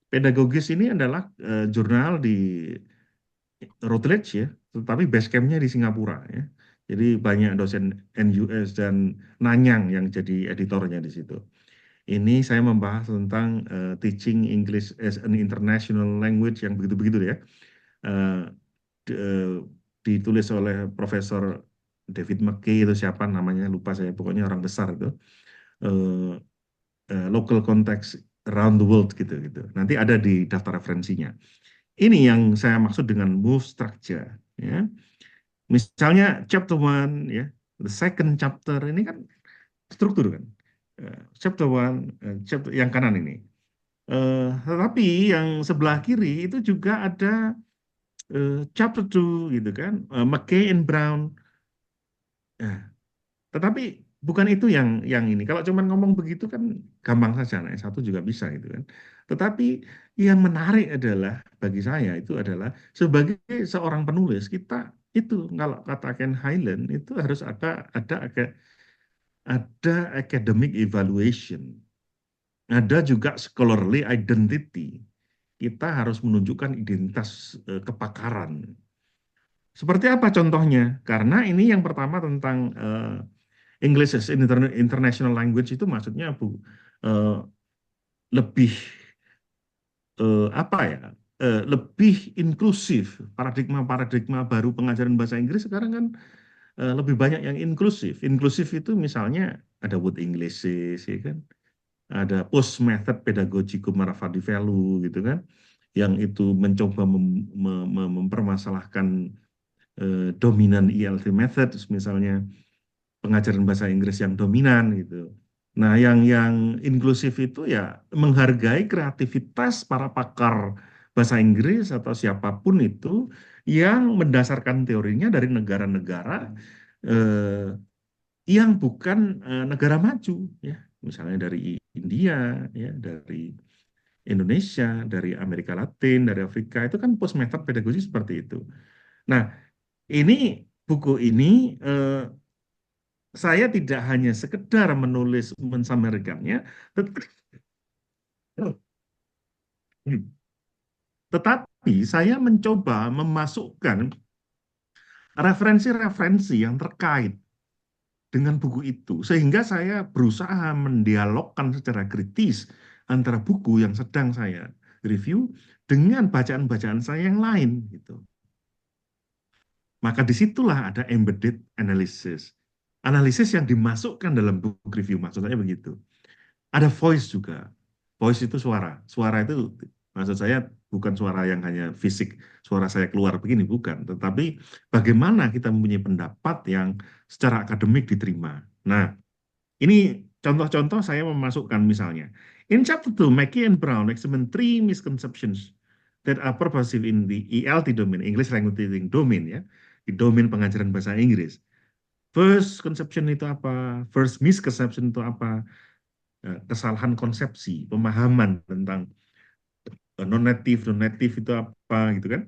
Pedagogis ini adalah jurnal di Routledge ya, tetapi base camp-nya di Singapura ya. Jadi banyak dosen NUS dan Nanyang yang jadi editornya di situ. Ini saya membahas tentang teaching English as an international language yang begitu-begitu ya. Eh, ditulis oleh Profesor David McKay itu siapa namanya lupa saya, pokoknya orang besar itu. Eh, local context around the world gitu gitu. Nanti ada di daftar referensinya. Ini yang saya maksud dengan move structure ya. Misalnya chapter one ya, the second chapter ini kan struktur kan. Chapter one, chapter yang kanan ini. Tetapi yang sebelah kiri itu juga ada chapter two gitu kan, McKay and Brown. Nah, tetapi bukan itu yang ini. Kalau cuma ngomong begitu kan gampang saja, nah, satu juga bisa gitu kan. Tetapi yang menarik adalah bagi saya itu adalah sebagai seorang penulis kita itu kalau kata Ken Highland itu harus ada academic evaluation, ada juga scholarly identity. Kita harus menunjukkan identitas kepakaran. Seperti apa contohnya? Karena ini yang pertama tentang English as an international language itu maksudnya eh, lebih apa ya? Lebih inklusif. Paradigma-paradigma baru pengajaran bahasa Inggris sekarang kan lebih banyak yang inklusif. Inklusif itu misalnya ada word Englishes, ya kan? Ada post method pedagogicum Maravadi value gitu kan? Yang itu mencoba mempermasalahkan dominan ELT method, misalnya pengajaran bahasa Inggris yang dominan gitu. Nah, yang inklusif itu ya menghargai kreativitas para pakar bahasa Inggris atau siapapun itu yang mendasarkan teorinya dari negara-negara eh, yang bukan negara maju, ya, misalnya dari India, ya, dari Indonesia, dari Amerika Latin, dari Afrika, itu kan post method pedagogi seperti itu. Nah, ini buku ini saya tidak hanya sekedar menulis mensamarkannya, tetapi saya mencoba memasukkan referensi-referensi yang terkait dengan buku itu, sehingga saya berusaha mendialogkan secara kritis antara buku yang sedang saya review dengan bacaan-bacaan saya yang lain gitu. Maka disitulah ada embedded analysis. Analisis yang dimasukkan dalam book review, maksudnya begitu. Ada voice juga. Voice itu suara. Suara itu maksud saya bukan suara yang hanya fisik, suara saya keluar begini, bukan. Tetapi bagaimana kita mempunyai pendapat yang secara akademik diterima. Nah, ini contoh-contoh saya memasukkan misalnya. In chapter 2, Mackey and Brown examine 3 misconceptions that are pervasive in the ELT domain, English Language Teaching domain ya, di domain pengajaran bahasa Inggris. First conception itu apa? First misconception itu apa? Kesalahan konsepsi, pemahaman tentang non-native itu apa gitu kan?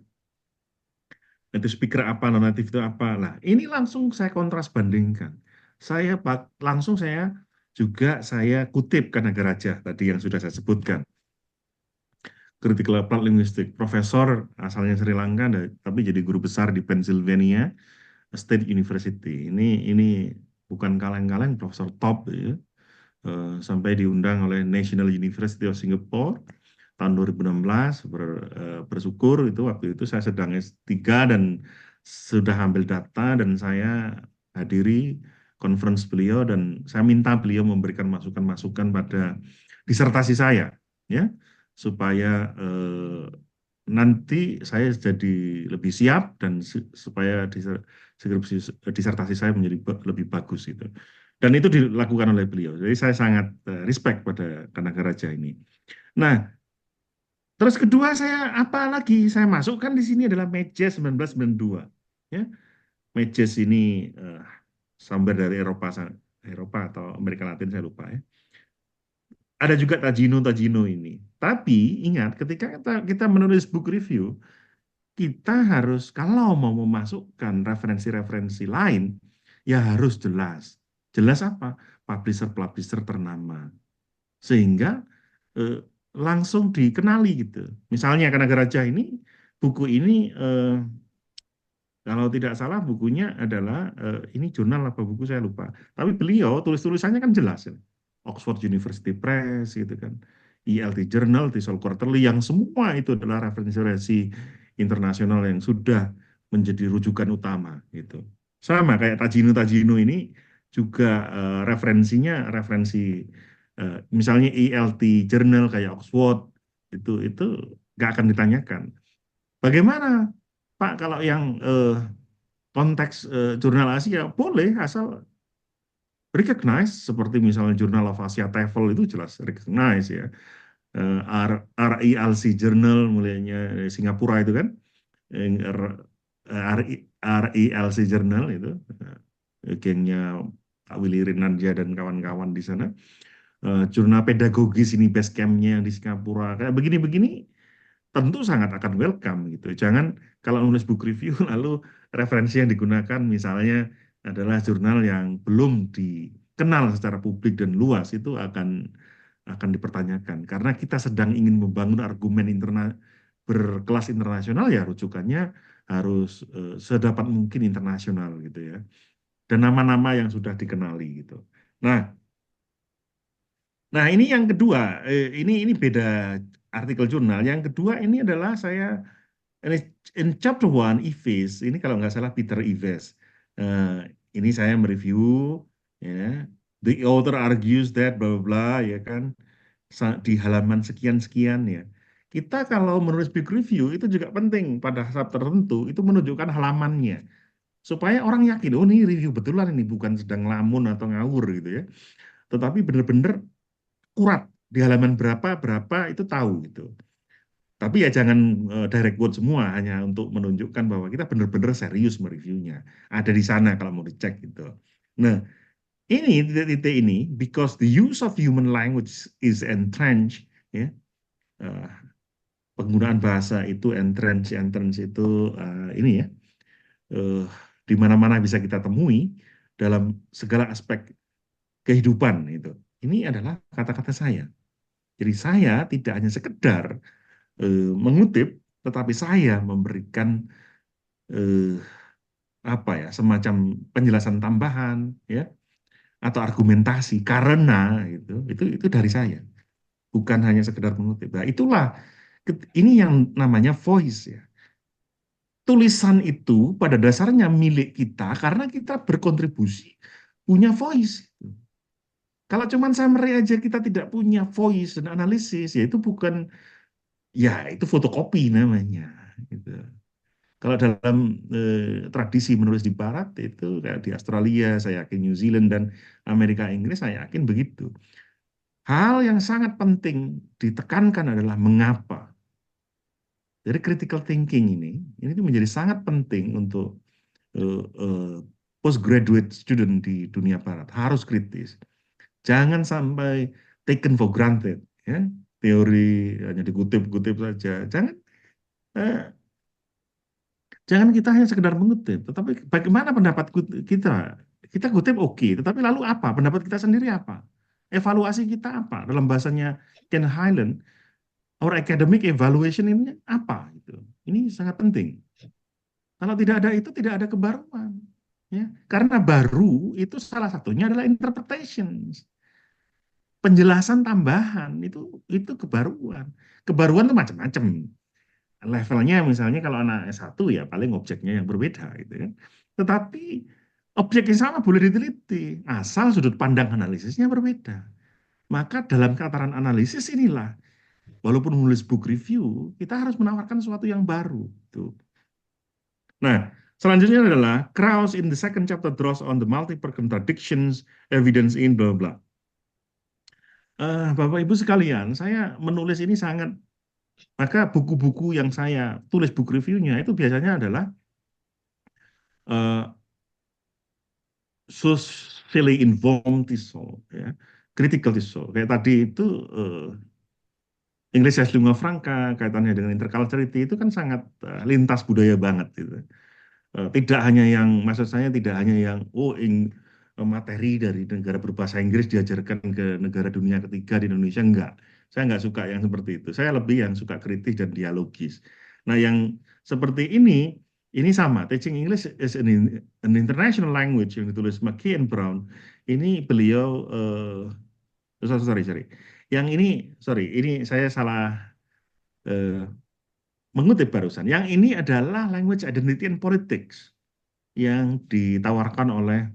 Native speaker apa, non-native itu apa. Nah, ini langsung saya kontras bandingkan. Langsung saya juga saya kutip Kanagaraja tadi yang sudah saya sebutkan. Critical applied linguistic, profesor asalnya Sri Lanka, tapi jadi guru besar di Pennsylvania State University. Ini bukan kaleng-kaleng, profesor top ya. Sampai diundang oleh National University of Singapore tahun 2016. Bersyukur itu waktu itu saya sedang S3 dan sudah ambil data dan saya hadiri conference beliau dan saya minta beliau memberikan masukan-masukan pada disertasi saya ya supaya nanti saya jadi lebih siap dan supaya disertasi saya menjadi lebih bagus gitu. Dan itu dilakukan oleh beliau. Jadi saya sangat respect pada Kanagaraja ini. Nah, terus kedua saya apa lagi? Saya masukkan di sini adalah Majes 1992. Ya, Majes ini sumber dari Eropa atau Amerika Latin saya lupa ya. Ada juga Tajino ini. Tapi ingat, ketika kita menulis book review, kita harus kalau mau memasukkan referensi-referensi lain, ya harus jelas. Jelas apa? Publisher-publisher ternama. Sehingga langsung dikenali gitu. Misalnya Kanagaraja ini, buku ini kalau tidak salah bukunya adalah ini jurnal apa buku saya lupa. Tapi beliau tulisannya kan jelas ya. Oxford University Press gitu kan. ELT Journal, Thistle Quarterly yang semua itu adalah referensi internasional yang sudah menjadi rujukan utama gitu. Sama kayak Tajino ini juga referensinya referensi misalnya ELT Journal kayak Oxford itu nggak akan ditanyakan. Bagaimana Pak kalau yang konteks jurnal Asia boleh asal recognize seperti misalnya Journal of Asia TEFL itu jelas recognize ya. RELC Journal mulainya Singapura itu kan. RELC Journal itu gengnya Pak Willy Rinandja dan kawan-kawan di sana. Jurnal pedagogis ini base camp-nya yang di Singapura kayak begini-begini tentu sangat akan welcome gitu. Jangan kalau nulis book review lalu referensi yang digunakan misalnya adalah jurnal yang belum dikenal secara publik dan luas itu akan dipertanyakan karena kita sedang ingin membangun argumen berkelas internasional ya rujukannya harus sedapat mungkin internasional gitu ya. Dan nama-nama yang sudah dikenali gitu. Nah, ini yang kedua, ini beda artikel jurnal. Yang kedua ini adalah saya in chapter 1 Ives, ini kalau nggak salah Peter Ives. Ini saya mereview ya. The author argues that bla bla ya kan di halaman sekian-sekian ya. Kita kalau menulis big review itu juga penting pada saat tertentu itu menunjukkan halamannya supaya orang yakin oh ini review betulan ini bukan sedang lamun atau ngawur gitu ya. Tetapi benar-benar akurat di halaman berapa itu tahu gitu. Tapi ya jangan direct quote semua hanya untuk menunjukkan bahwa kita benar-benar serius mereviewnya. Ada di sana kalau mau dicek gitu. Nah, ini titik-titik ini because the use of human language is entrenched ya. eh, penggunaan bahasa itu entrance itu ini ya, eh, di mana-mana bisa kita temui dalam segala aspek kehidupan itu. Ini adalah kata-kata saya. Jadi saya tidak hanya sekedar mengutip, tetapi saya memberikan eh, apa ya, semacam penjelasan tambahan ya, atau argumentasi karena itu dari saya, bukan hanya sekedar mengutip. Nah, itulah ini yang namanya voice ya. Tulisan itu pada dasarnya milik kita karena kita berkontribusi punya voice. Kalau cuman summary aja kita tidak punya voice dan analisis, ya itu bukan, ya itu fotokopi namanya. Gitu. Kalau dalam tradisi menulis di Barat itu kayak di Australia, saya yakin New Zealand dan Amerika Inggris, saya yakin begitu. Hal yang sangat penting ditekankan adalah mengapa. Jadi critical thinking ini tuh menjadi sangat penting untuk postgraduate student di dunia Barat. Harus kritis. Jangan sampai taken for granted, ya. Teori hanya dikutip-kutip saja. Eh, Jangan kita hanya sekedar mengutip, tetapi bagaimana pendapat kita? Kita kutip oke, tetapi lalu apa? Pendapat kita sendiri apa? Evaluasi kita apa? Dalam bahasanya Ken Highland, our academic evaluation ini apa? Gitu. Ini sangat penting. Kalau tidak ada itu, tidak ada kebaruan. Ya. Karena baru itu salah satunya adalah interpretation. Penjelasan tambahan itu kebaruan. Kebaruan itu macam-macam. Levelnya misalnya kalau anak S1 ya paling objeknya yang berbeda gitu kan. Tetapi objek yang sama boleh diteliti asal sudut pandang analisisnya berbeda. Maka dalam tataran analisis inilah, walaupun menulis book review, kita harus menawarkan sesuatu yang baru. Tuh. Nah, selanjutnya adalah Krauss in the second chapter draws on the multiple contradictions evidence in blah blah. Bapak Ibu sekalian, saya menulis ini sangat, maka buku-buku yang saya tulis book reviewnya itu biasanya adalah uh, socially informed thesis, ya, critical thesis. Kayak tadi itu English as lingua franca kaitannya dengan interculturality itu kan sangat lintas budaya banget gitu. Tidak hanya yang, maksud saya tidak hanya yang materi dari negara berbahasa Inggris diajarkan ke negara dunia ketiga di Indonesia, enggak. Saya enggak suka yang seperti itu. Saya lebih yang suka kritis dan dialogis. Nah, yang seperti ini sama. Teaching English is an international language yang ditulis McKee and Brown. Ini beliau, sorry. Yang ini, sorry, ini saya salah mengutip barusan. Yang ini adalah language identity and politics yang ditawarkan oleh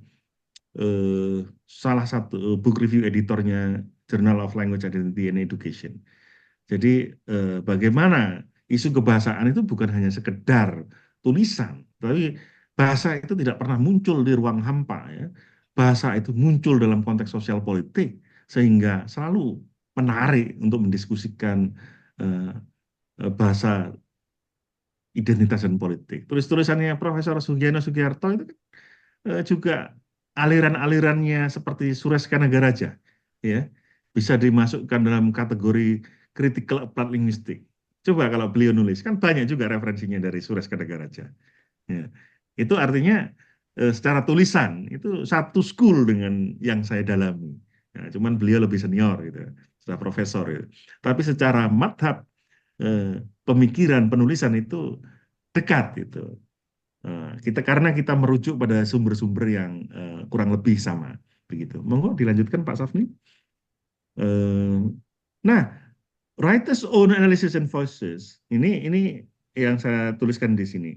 salah satu book review editornya Journal of Language Identity and Education. Jadi bagaimana isu kebahasaan itu bukan hanya sekedar tulisan, tapi bahasa itu tidak pernah muncul di ruang hampa ya. Bahasa itu muncul dalam konteks sosial politik sehingga selalu menarik untuk mendiskusikan bahasa identitas dan politik. Tulis-tulisannya Profesor Sugiono Sugiarto itu kan juga aliran-alirannya seperti Suresh Kanagaraja, ya, bisa dimasukkan dalam kategori critical applied linguistic. Coba kalau beliau nulis, kan banyak juga referensinya dari Suresh Kanagaraja. Ya. Itu artinya secara tulisan itu satu school dengan yang saya dalami. Ya, cuman beliau lebih senior gitu, secara profesor gitu. Tapi secara madhab pemikiran penulisan itu dekat gitu. Kita karena kita merujuk pada sumber-sumber yang kurang lebih sama begitu. Monggo dilanjutkan Pak Safni. Nah, writers own analysis and voices ini yang saya tuliskan di sini.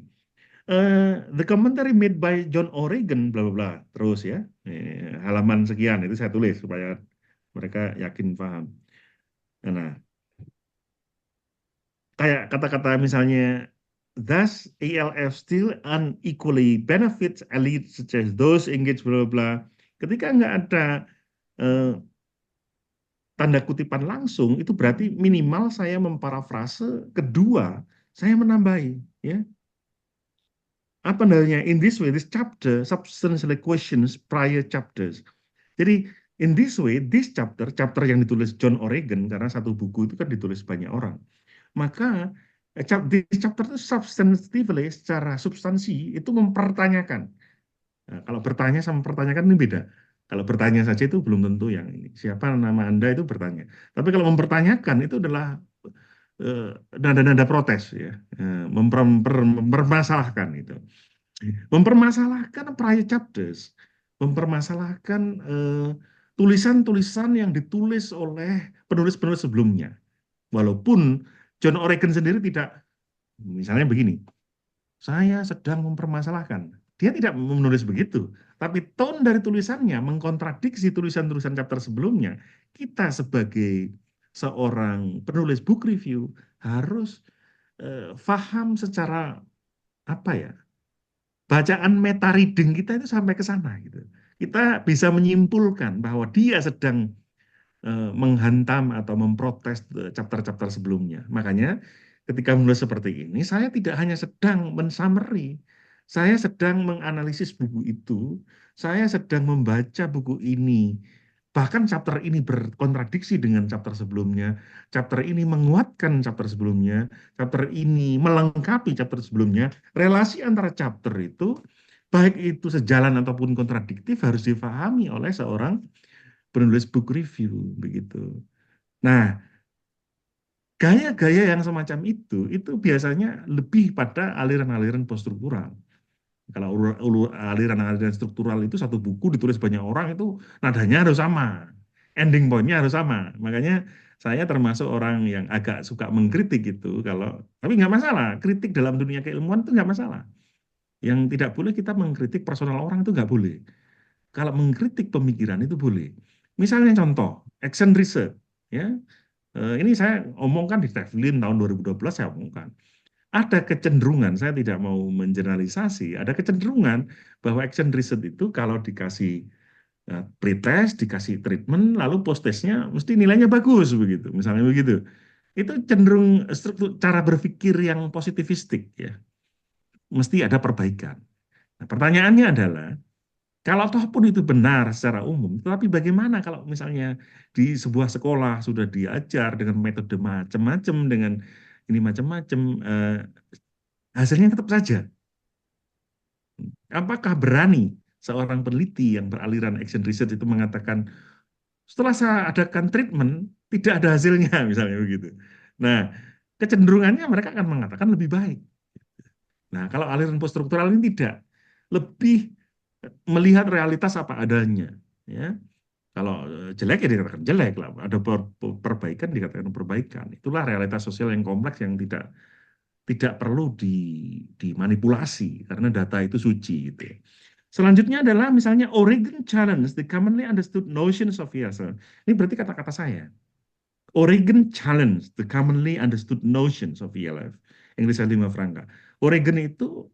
The commentary made by John O'Regan bla bla bla terus ya. Halaman sekian itu saya tulis supaya mereka yakin paham. Nah, kayak kata-kata misalnya thus ELF still unequally benefits elites such as those engaged bla bla. Ketika nggak ada tanda kutipan langsung, itu berarti minimal saya memparafrase, kedua saya menambahi ya. Apa namanya? In this way, this chapter substantially questions prior chapters. Jadi In this way, this chapter yang ditulis John O'Regan, karena satu buku itu kan ditulis banyak orang, maka this chapter itu substantively, secara substansi, itu mempertanyakan. Nah, kalau bertanya sama mempertanyakan ini beda. Kalau bertanya saja itu belum tentu yang ini. Siapa nama Anda itu bertanya. Tapi kalau mempertanyakan itu adalah nada-nada protes, ya, mempermasalahkan itu. Mempermasalahkan prior chapters, mempermasalahkan tulisan-tulisan yang ditulis oleh penulis-penulis sebelumnya. Walaupun John O'Regan sendiri tidak, misalnya begini, saya sedang mempermasalahkan. Dia tidak menulis begitu, tapi tone dari tulisannya mengkontradiksi tulisan-tulisan chapter sebelumnya. Kita sebagai seorang penulis book review harus paham secara apa ya, bacaan meta reading kita itu sampai ke sana gitu. Kita bisa menyimpulkan bahwa dia sedang menghantam atau memprotes chapter-chapter sebelumnya. Makanya ketika menulis seperti ini, saya tidak hanya sedang mensummary, saya sedang menganalisis buku itu, saya sedang membaca buku ini. Bahkan chapter ini berkontradiksi dengan chapter sebelumnya, chapter ini menguatkan chapter sebelumnya, chapter ini melengkapi chapter sebelumnya. Relasi antara chapter itu, baik itu sejalan ataupun kontradiktif, harus difahami oleh seorang penulis book review begitu. Nah, gaya-gaya yang semacam itu biasanya lebih pada aliran-aliran poststruktural. Kalau aliran-aliran struktural itu satu buku ditulis banyak orang itu nadanya harus sama, ending point-nya harus sama. Makanya saya termasuk orang yang agak suka mengkritik gitu. Tapi nggak masalah, kritik dalam dunia keilmuan itu nggak masalah. Yang tidak boleh kita mengkritik personal orang itu nggak boleh. Kalau mengkritik pemikiran itu boleh. Misalnya contoh, action research, ya. Ini saya omongkan di Tevlin tahun 2012 saya omongkan. Ada kecenderungan, saya tidak mau mengeneralisasi, ada kecenderungan bahwa action research itu kalau dikasih pretest, dikasih treatment, lalu post-testnya mesti nilainya bagus begitu, misalnya begitu. Itu cenderung struktur cara berpikir yang positivistik ya, mesti ada perbaikan. Nah, pertanyaannya adalah kalau toh pun itu benar secara umum, tetapi bagaimana kalau misalnya di sebuah sekolah sudah diajar dengan metode macam-macam, dengan ini macam-macam, hasilnya tetap saja. Apakah berani seorang peneliti yang beraliran action research itu mengatakan, setelah saya adakan treatment, tidak ada hasilnya, misalnya begitu. Nah, kecenderungannya mereka akan mengatakan lebih baik. Nah, kalau aliran poststruktural ini tidak. Lebih melihat realitas apa adanya, ya. Kalau jelek ya dikatakan jelek lah, ada perbaikan dikatakan perbaikan. Itulah realitas sosial yang kompleks yang tidak perlu dimanipulasi karena data itu suci gitu. Selanjutnya adalah misalnya O'Regan challenge the commonly understood notions of ELF. Ini berarti kata-kata saya. O'Regan challenge the commonly understood notions of ELF. Inggrisnya Lima Franca. O'Regan itu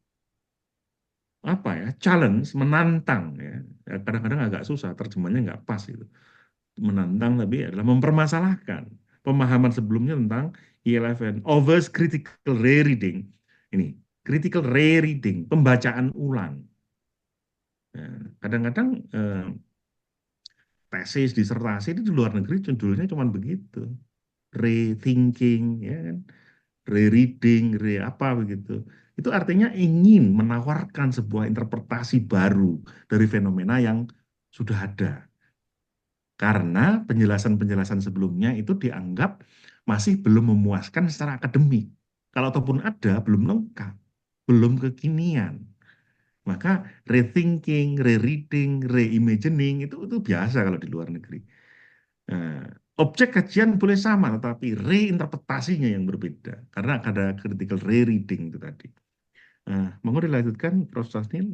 apa ya, challenge, menantang ya. Kadang-kadang agak susah terjemahnya, nggak pas itu, menantang, tapi adalah mempermasalahkan pemahaman sebelumnya tentang ELFN. Overs critical rereading, ini critical rereading, pembacaan ulang. Kadang-kadang tesis, disertasi di luar negeri judulnya cuma begitu, rethinking, ya kan, rereading, apa begitu. Itu artinya ingin menawarkan sebuah interpretasi baru dari fenomena yang sudah ada. Karena penjelasan-penjelasan sebelumnya itu dianggap masih belum memuaskan secara akademik. Kalau ataupun ada, belum lengkap, belum kekinian. Maka rethinking, rereading, reimagining itu biasa kalau di luar negeri. Nah, objek kajian boleh sama, tetapi reinterpretasinya yang berbeda. Karena ada critical rereading itu tadi. Mau dilanjutkan, Prof. Sasnil?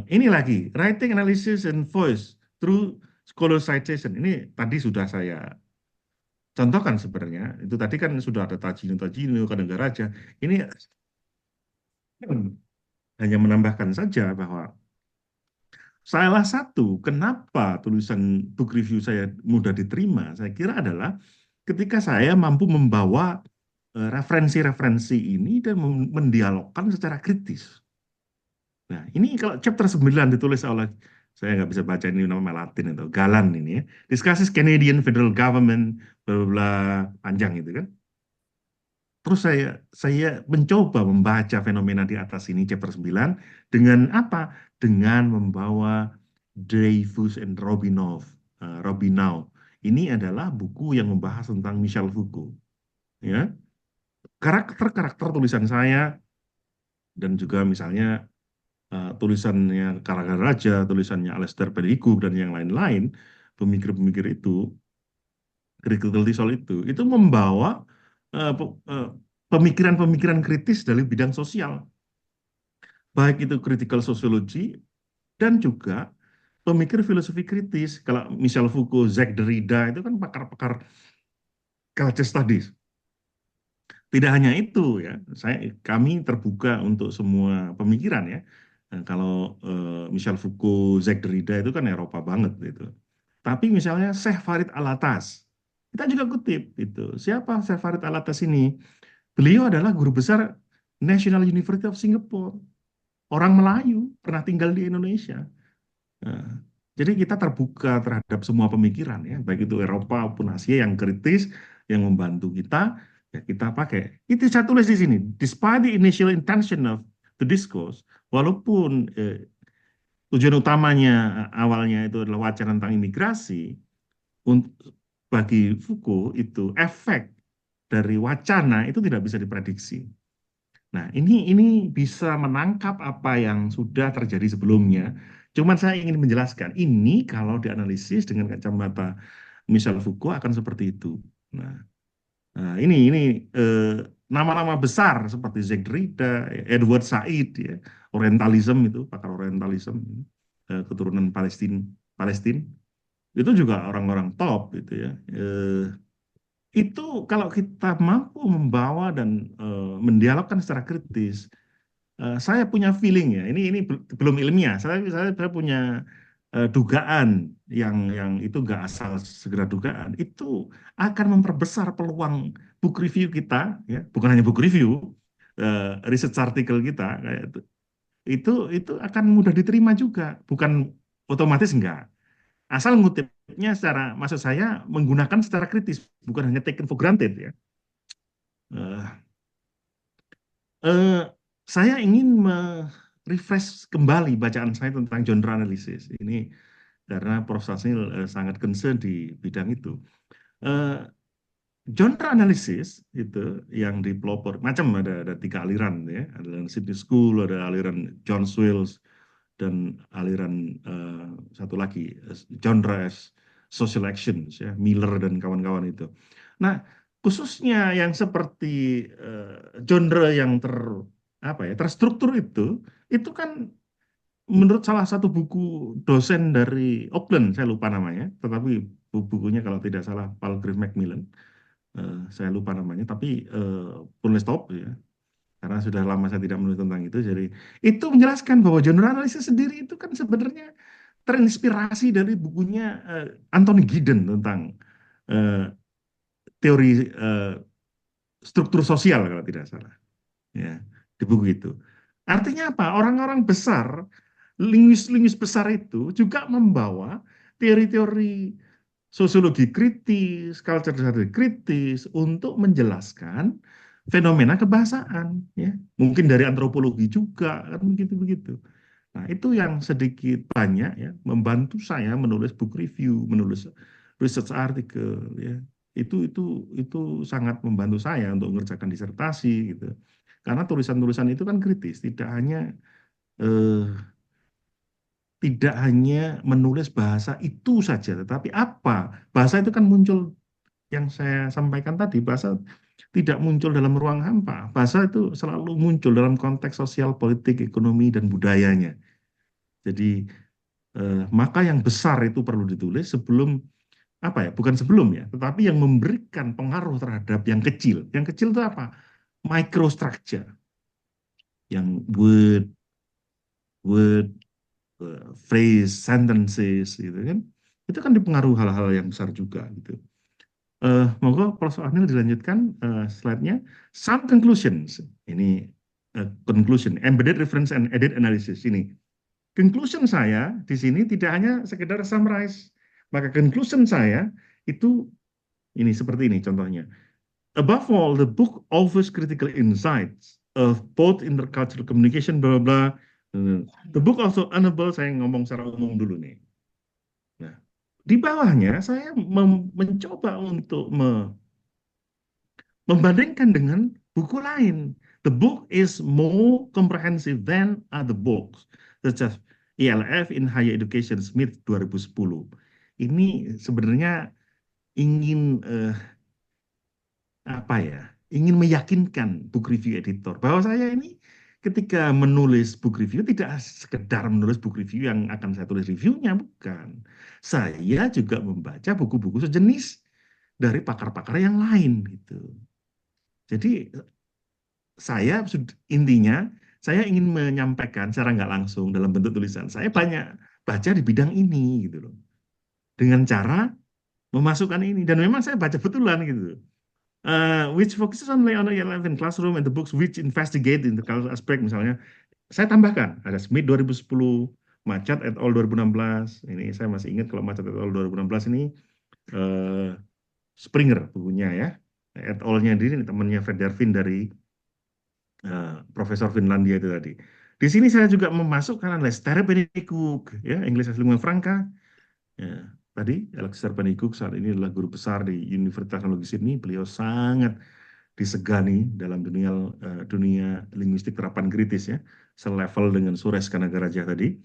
Ini lagi, writing analysis and voice through scholar citation. Ini tadi sudah saya contohkan sebenarnya. Itu tadi kan sudah ada Tajino, Kadangaraja. Ini hanya menambahkan saja bahwa salah satu kenapa tulisan book review saya mudah diterima, saya kira adalah ketika saya mampu membawa referensi-referensi ini dan mendialogkan secara kritis. Nah, ini kalau chapter 9 ditulis oleh Saya nggak bisa baca ini nama Latin atau Galan ini ya. Discusses Canadian federal government, bla bla bla, panjang itu kan. Terus saya mencoba membaca fenomena di atas ini chapter 9 dengan apa? Dengan membawa Dreyfus and Robinov. Robinow. Ini adalah buku yang membahas tentang Michel Foucault. Ya, karakter-karakter tulisan saya dan juga misalnya tulisannya Karangan Raja, tulisannya Alistair Pedigree dan yang lain-lain, pemikir-pemikir itu, critical soal itu membawa pemikiran-pemikiran kritis dari bidang sosial, baik itu critical sociology dan juga pemikir filosofi kritis. Kalau Michel Foucault, Jacques Derrida itu kan pakar-pakar culture studies. Tidak hanya itu ya, kami terbuka untuk semua pemikiran ya. Kalau Michel Foucault, Jacques Derrida itu kan Eropa banget gitu. Tapi misalnya Syekh Farid Alatas, kita juga kutip itu. Siapa Syekh Farid Alatas ini? Beliau adalah guru besar National University of Singapore. Orang Melayu, pernah tinggal di Indonesia. Nah, jadi kita terbuka terhadap semua pemikiran ya, baik itu Eropa maupun Asia yang kritis, yang membantu kita, ya kita pakai. Itu saya tulis di sini. Despite the initial intention of the discourse, walaupun tujuan utamanya awalnya itu adalah wacana tentang imigrasi, bagi Foucault itu efek dari wacana itu tidak bisa diprediksi. Nah, ini bisa menangkap apa yang sudah terjadi sebelumnya. Cuman saya ingin menjelaskan, ini kalau dianalisis dengan kacamata Michel Foucault akan seperti itu. Nah, ini nama-nama besar seperti Jacques Derrida, Edward Said, ya, Orientalism itu pakar Orientalism, keturunan Palestina, itu juga orang-orang top gitu ya. Itu kalau kita mampu membawa dan mendialogkan secara kritis, saya punya feeling ya, ini belum ilmiah. Saya punya dugaan yang itu nggak asal segera dugaan, itu akan memperbesar peluang book review kita, ya, bukan hanya book review, research artikel kita, kayak itu akan mudah diterima juga, bukan otomatis enggak. Asal ngutipnya secara, maksud saya menggunakan secara kritis, bukan hanya taken for granted ya. Eh, eh, saya ingin refresh kembali bacaan saya tentang genre analisis ini karena Prof. Sasnil sangat concern di bidang itu. Eh, Genre analisis itu yang dipelopor macam ada 3 aliran ya, ada aliran Sydney School, ada aliran John Swills, dan aliran satu lagi genre as social actions ya, Miller dan kawan-kawan itu. Nah, khususnya yang seperti genre yang terstruktur itu kan menurut salah satu buku dosen dari Auckland, saya lupa namanya, tetapi bukunya kalau tidak salah Palgrave Macmillan, saya lupa namanya, tapi penulis top ya, karena sudah lama saya tidak menulis tentang itu. Jadi itu menjelaskan bahwa genre analisis sendiri itu kan sebenarnya terinspirasi dari bukunya Anthony Giddens tentang eh, teori struktur sosial kalau tidak salah, ya, di buku itu. Artinya apa? Orang-orang besar, linguis-linguis besar itu juga membawa teori-teori sosiologi kritis, culture study kritis untuk menjelaskan fenomena kebahasaan, ya. Mungkin dari antropologi juga kan begitu-begitu. Nah, itu yang sedikit banyak ya membantu saya menulis book review, menulis research artikel ya. Itu sangat membantu saya untuk mengerjakan disertasi gitu. Karena tulisan-tulisan itu kan kritis, eh, tidak hanya menulis bahasa itu saja, tetapi apa? Bahasa itu kan muncul, yang saya sampaikan tadi, bahasa tidak muncul dalam ruang hampa. Bahasa itu selalu muncul dalam konteks sosial, politik, ekonomi, dan budayanya. Jadi, maka yang besar itu perlu ditulis sebelum, bukan sebelum ya, tetapi yang memberikan pengaruh terhadap yang kecil. Yang kecil itu apa? Microstructure. Yang word, phrase, sentences, gitu kan. Itu kan dipengaruhi hal-hal yang besar juga gitu. Monggo Prof. Anil dilanjutkan slide-nya. Some conclusions. Ini conclusion, embedded reference and edit analysis ini. conclusion saya di sini tidak hanya sekedar summarize. Maka conclusion saya itu ini seperti ini contohnya. Above all, the book offers critical insights of both intercultural communication, blah, blah, blah. The book also enable, saya ngomong secara umum dulu nih. Nah, di bawahnya saya mencoba untuk membandingkan dengan buku lain. The book is more comprehensive than other books, such as ELF in Higher Education Smith 2010. Ini sebenarnya ingin apa ya? Ingin meyakinkan book review editor bahwa saya ini ketika menulis book review tidak sekedar menulis book review yang akan saya tulis reviewnya, bukan. Saya juga membaca buku-buku sejenis dari pakar-pakar yang lain gitu. Jadi intinya saya ingin menyampaikan secara nggak langsung dalam bentuk tulisan. Saya banyak baca di bidang ini gitu loh. Dengan cara memasukkan ini, dan memang saya baca betulan gitu. Which focuses only on the 11 classroom and the books which investigate in the cultural aspect, misalnya saya tambahkan ada Smith 2010, Machat et al 2016. Ini saya masih ingat kalau Machat et al 2016 ini Springer bukunya ya, et al-nya ini temannya Fred Darwin dari Profesor Finlandia itu tadi. Di sini saya juga memasukkan Lester Pennycook, ya, English as Lingua Franca. Ya, tadi Lester Pennycook saat ini adalah guru besar di Universitas Teknologi Sydney. Beliau sangat disegani dalam dunia linguistik terapan kritis ya, selevel dengan Suresh Kanagaraja tadi.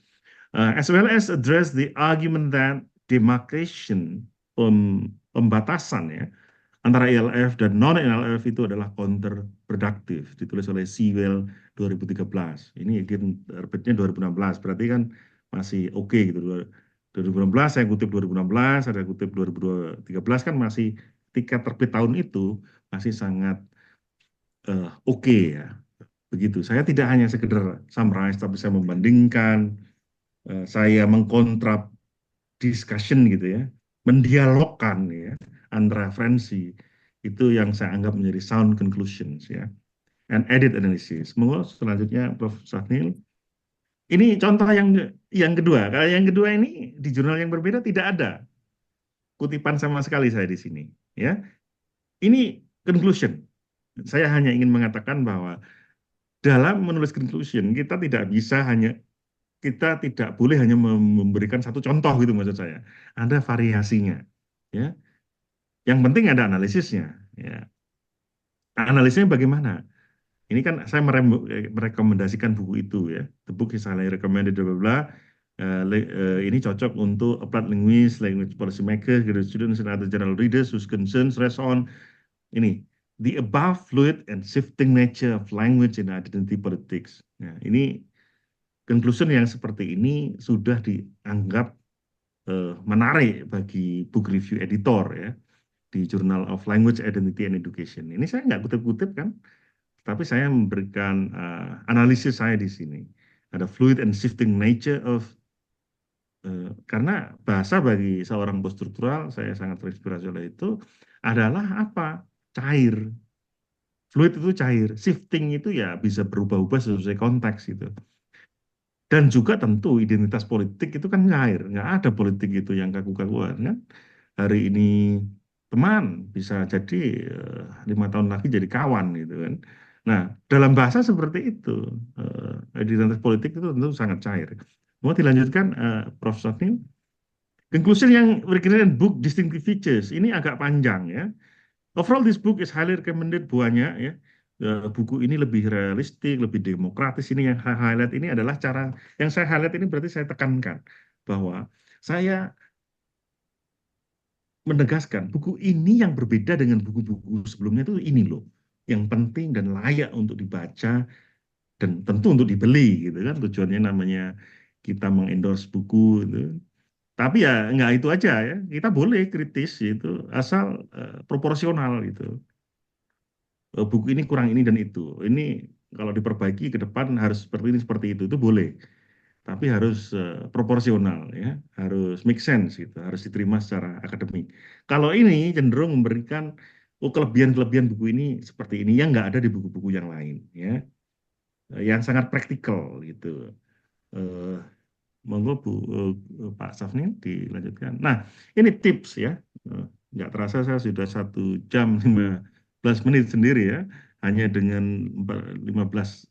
As well as address the argument that demarcation, pembatasan ya, antara ELF dan non-ELF itu adalah counterproductive, ditulis oleh Sewell 2013. Ini terbitnya 2016, berarti kan masih oke gitu. 2016 saya kutip 2016, ada kutip 2013 kan masih ketika terbit tahun itu masih sangat oke ya. Begitu. Saya tidak hanya sekedar summarize, tapi saya membandingkan, saya mengkontra discussion gitu ya, mendialogkan ya antara referensi, itu yang saya anggap menjadi sound conclusions ya, and edit analysis. Monggo selanjutnya Prof. Safnil. Ini contoh yang kedua. Kalau yang kedua ini di jurnal yang berbeda tidak ada kutipan sama sekali saya di sini ya. Ini conclusion. Saya hanya ingin mengatakan bahwa dalam menulis conclusion kita tidak boleh hanya memberikan satu contoh gitu maksud saya. Ada variasinya ya. Yang penting ada analisisnya ya. Analisisnya bagaimana? Ini kan saya merekomendasikan buku itu ya. The book is highly recommended bla bla bla. Ini cocok untuk applied linguist, language policy maker, graduate students and other general readers whose concerns rest on ini the above fluid and shifting nature of language and identity politics. Nah, ini conclusion yang seperti ini sudah dianggap menarik bagi book review editor ya di Journal of Language, Identity and Education. Ini saya nggak kutip-kutip kan, tapi saya memberikan analisis saya di sini. Ada fluid and shifting nature of karena bahasa bagi seorang poststruktural, saya sangat terinspirasi oleh itu, adalah apa? Cair. Fluid itu cair, shifting itu ya bisa berubah-ubah sesuai konteks gitu. Dan juga tentu identitas politik itu kan cair, nggak ada politik itu yang kaku-kakuan kan. Hari ini teman bisa jadi 5 tahun lagi jadi kawan gitu kan. Nah dalam bahasa seperti itu identitas politik itu tentu sangat cair. Mau dilanjutkan Prof. Safnil? Conclusion yang berkaitan book distinctive features ini agak panjang ya. Overall this book is highly recommended buahnya ya. Buku ini lebih realistik, lebih demokratis. Ini yang highlight ini adalah cara yang saya highlight ini berarti saya tekankan bahwa saya menegaskan buku ini yang berbeda dengan buku-buku sebelumnya itu ini loh yang penting dan layak untuk dibaca dan tentu untuk dibeli gitu kan, tujuannya namanya kita mengendorse buku gitu. Tapi ya nggak itu aja ya, kita boleh kritis itu asal proporsional gitu. Buku ini kurang ini dan itu, ini kalau diperbaiki ke depan harus seperti itu boleh, tapi harus proporsional ya, harus make sense gitu, harus diterima secara akademik. Kalau ini cenderung memberikan kelebihan-kelebihan buku ini seperti ini yang nggak ada di buku-buku yang lain ya, yang sangat praktikal gitu. Monggo Pak Safni dilanjutkan. Nah, ini tips ya. Nggak terasa saya sudah 1 jam 15 menit sendiri ya, hanya dengan 14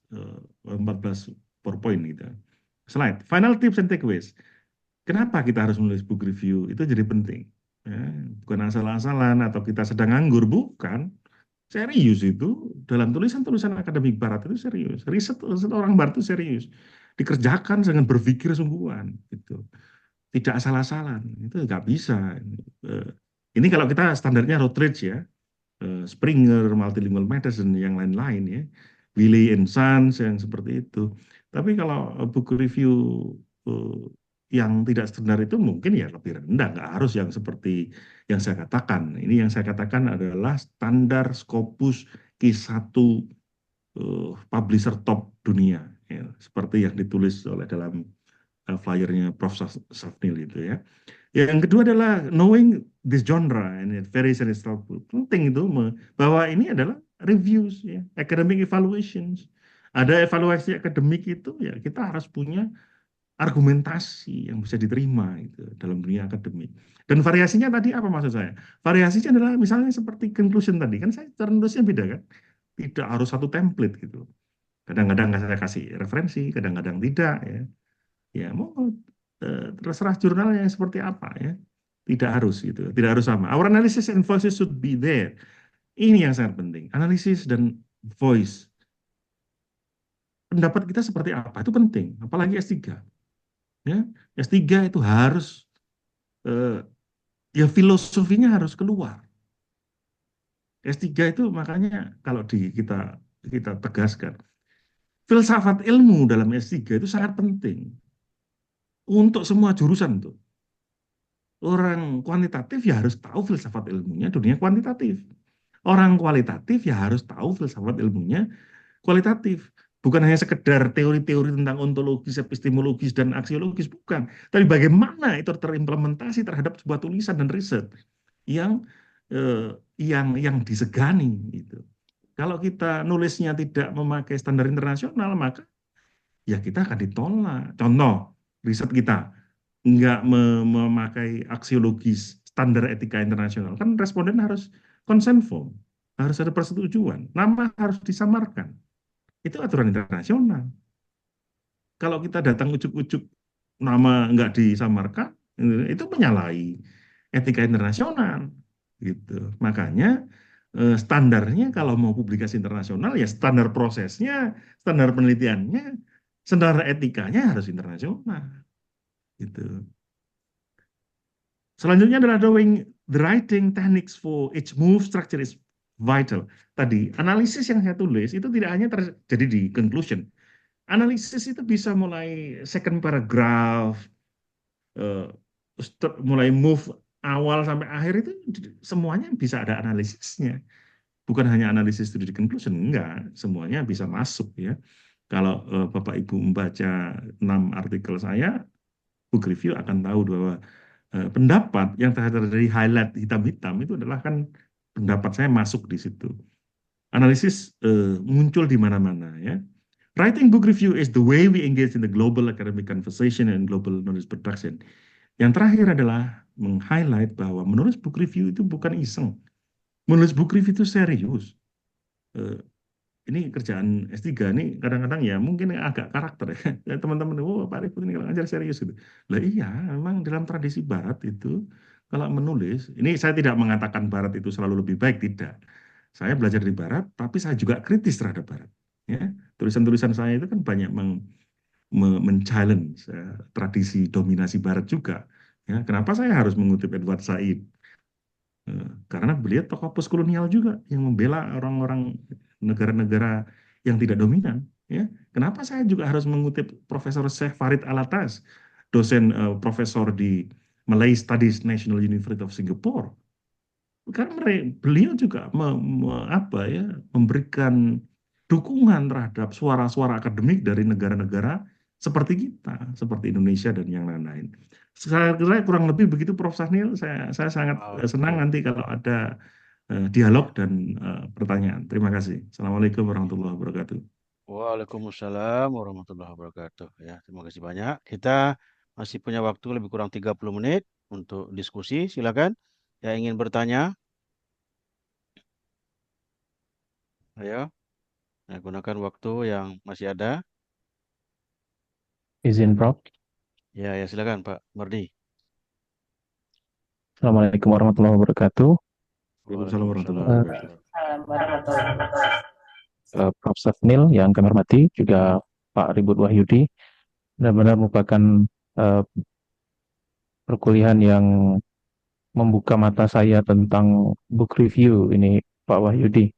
PowerPoint gitu. Slide. Final tips and takeaways. Kenapa kita harus menulis book review? Itu jadi penting. Ya, bukan asal-asalan atau kita sedang nganggur, bukan. Serius itu dalam tulisan-tulisan akademik barat itu serius. Riset orang barat itu serius. Dikerjakan dengan berpikir sungguhan gitu. Tidak asal-asalan. Itu nggak bisa. Eh, Ini kalau kita standarnya Routledge ya, Springer, Multilingual Medicine, yang lain-lain ya, Wiley and Sons yang seperti itu. Tapi kalau buku review eh, yang tidak standar itu mungkin ya lebih rendah, nggak harus yang seperti yang saya katakan. Ini yang saya katakan adalah standar Scopus Q1 publisher top dunia, ya, seperti yang ditulis oleh dalam flyernya Prof. Safnil itu ya. Yang kedua adalah knowing this genre and it varies and it's helpful. Penting itu bahwa ini adalah reviews ya, academic evaluations. Ada evaluasi akademik itu ya kita harus punya argumentasi yang bisa diterima itu dalam dunia akademik. Dan variasinya tadi apa maksud saya? Variasinya adalah misalnya seperti conclusion tadi kan saya cara nulisnya beda kan. Tidak harus satu template gitu. Kadang-kadang saya kasih referensi, kadang-kadang tidak ya. Ya mau terserah jurnalnya seperti apa ya. Tidak harus gitu, tidak harus sama. Our analysis and voices should be there. Ini yang sangat penting. Analisis dan voice. Pendapat kita seperti apa itu penting, apalagi S3. Ya, S3 itu harus ya filosofinya harus keluar. S3 itu makanya kalau kita kita tegaskan, filsafat ilmu dalam S3 itu sangat penting untuk semua jurusan tuh. Orang kuantitatif ya harus tahu filsafat ilmunya dunia kuantitatif. Orang kualitatif ya harus tahu filsafat ilmunya kualitatif. Bukan hanya sekedar teori-teori tentang ontologis, epistemologis, dan aksiologis, bukan. Tapi bagaimana itu terimplementasi terhadap sebuah tulisan dan riset yang yang disegani. Gitu. Kalau kita nulisnya tidak memakai standar internasional, maka ya kita akan ditolak. Contoh, riset kita nggak memakai aksiologis standar etika internasional, kan responden harus consent form, harus ada persetujuan, nama harus disamarkan. Itu aturan internasional. Kalau kita datang ujuk-ujuk nama nggak disamarkan, itu menyalahi etika internasional. Gitu. Makanya standarnya kalau mau publikasi internasional ya standar prosesnya, standar penelitiannya, standar etikanya harus internasional. Gitu. Selanjutnya adalah knowing the writing techniques for each move structure is vital. Tadi, analisis yang saya tulis itu tidak hanya terjadi di conclusion. Analisis itu bisa mulai second paragraph, eh, mulai move awal sampai akhir itu semuanya bisa ada analisisnya. Bukan hanya analisis itu di conclusion, enggak. Semuanya bisa masuk ya. Kalau Bapak Ibu membaca 6 artikel saya, book review akan tahu bahwa pendapat yang terjadi highlight hitam-hitam itu adalah kan pendapat saya masuk di situ. Analisis muncul di mana-mana ya. Writing book review is the way we engage in the global academic conversation and global knowledge production. Yang terakhir adalah meng-highlight bahwa menulis book review itu bukan iseng. Menulis book review itu serius. Ini kerjaan S3 ini kadang-kadang ya mungkin agak karakter ya. Teman-teman, oh Pak Rifut ini kalau ngajar serius gitu. Lah iya, memang dalam tradisi Barat itu kalau menulis, ini saya tidak mengatakan Barat itu selalu lebih baik, tidak. Saya belajar di Barat, tapi saya juga kritis terhadap Barat. Ya, tulisan-tulisan saya itu kan banyak men-challenge tradisi dominasi Barat juga. Ya, kenapa saya harus mengutip Edward Said? Karena beliau tokoh postkolonial juga yang membela orang-orang negara-negara yang tidak dominan. Ya, kenapa saya juga harus mengutip Profesor Syekh Farid Alatas, dosen profesor di Malay Studies National University of Singapore? Karena beliau juga memberikan dukungan terhadap suara-suara akademik dari negara-negara seperti kita, seperti Indonesia dan yang lain-lain. Saya kira kurang lebih begitu, Prof. Sahnil. Saya sangat senang nanti kalau ada dialog dan pertanyaan. Terima kasih. Assalamualaikum warahmatullahi wabarakatuh. Waalaikumsalam warahmatullahi wabarakatuh. Ya, terima kasih banyak. Kita Masih punya waktu lebih kurang 30 menit untuk diskusi. Silakan. Yang ingin bertanya, ayo. Nah, gunakan waktu yang masih ada. Izin Prof. Ya, ya silakan Pak Mardi. Assalamualaikum warahmatullahi wabarakatuh. Waalaikumsalam warahmatullahi Eh, wabarakatuh. Prof. Safnil yang kami hormati, juga Pak Ribut Wahyudi, benar-benar merupakan eh, perkuliahan yang membuka mata saya tentang book review ini, Pak Wahyudi.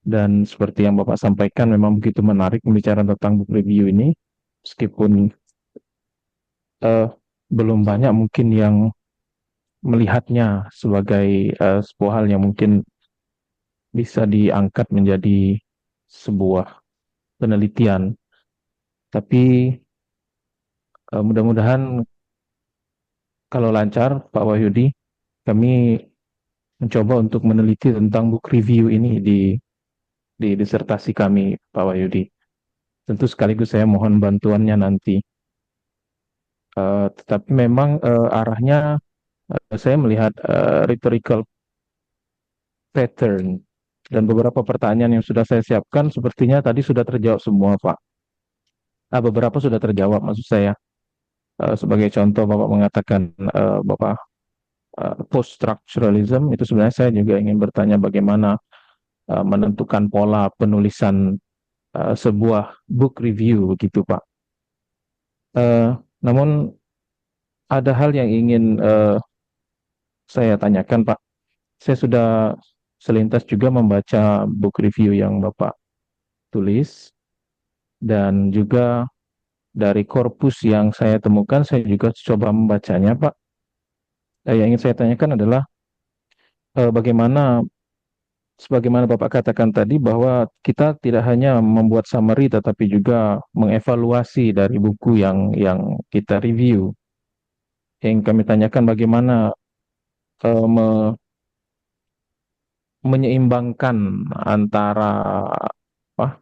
Dan seperti yang Bapak sampaikan, memang begitu menarik membicarakan tentang book review ini, meskipun eh, belum banyak mungkin yang melihatnya sebagai sebuah hal yang mungkin bisa diangkat menjadi sebuah penelitian. Tapi mudah-mudahan kalau lancar, Pak Wahyudi, kami mencoba untuk meneliti tentang book review ini di disertasi kami, Pak Wahyudi. Tentu sekaligus saya mohon bantuannya nanti. Tetapi memang arahnya saya melihat rhetorical pattern dan beberapa pertanyaan yang sudah saya siapkan sepertinya tadi sudah terjawab semua, Pak. Beberapa sudah terjawab, maksud saya. Sebagai contoh, Bapak mengatakan Bapak post-structuralism, itu sebenarnya saya juga ingin bertanya bagaimana menentukan pola penulisan sebuah book review, begitu Pak. Namun ada hal yang ingin saya tanyakan, Pak. Saya sudah selintas juga membaca book review yang Bapak tulis, dan juga dari korpus yang saya temukan, saya juga coba membacanya, Pak. Yang ingin saya tanyakan adalah bagaimana, sebagaimana Bapak katakan tadi, bahwa kita tidak hanya membuat summary, tetapi juga mengevaluasi dari buku yang kita review. Yang kami tanyakan bagaimana menyeimbangkan antara apa,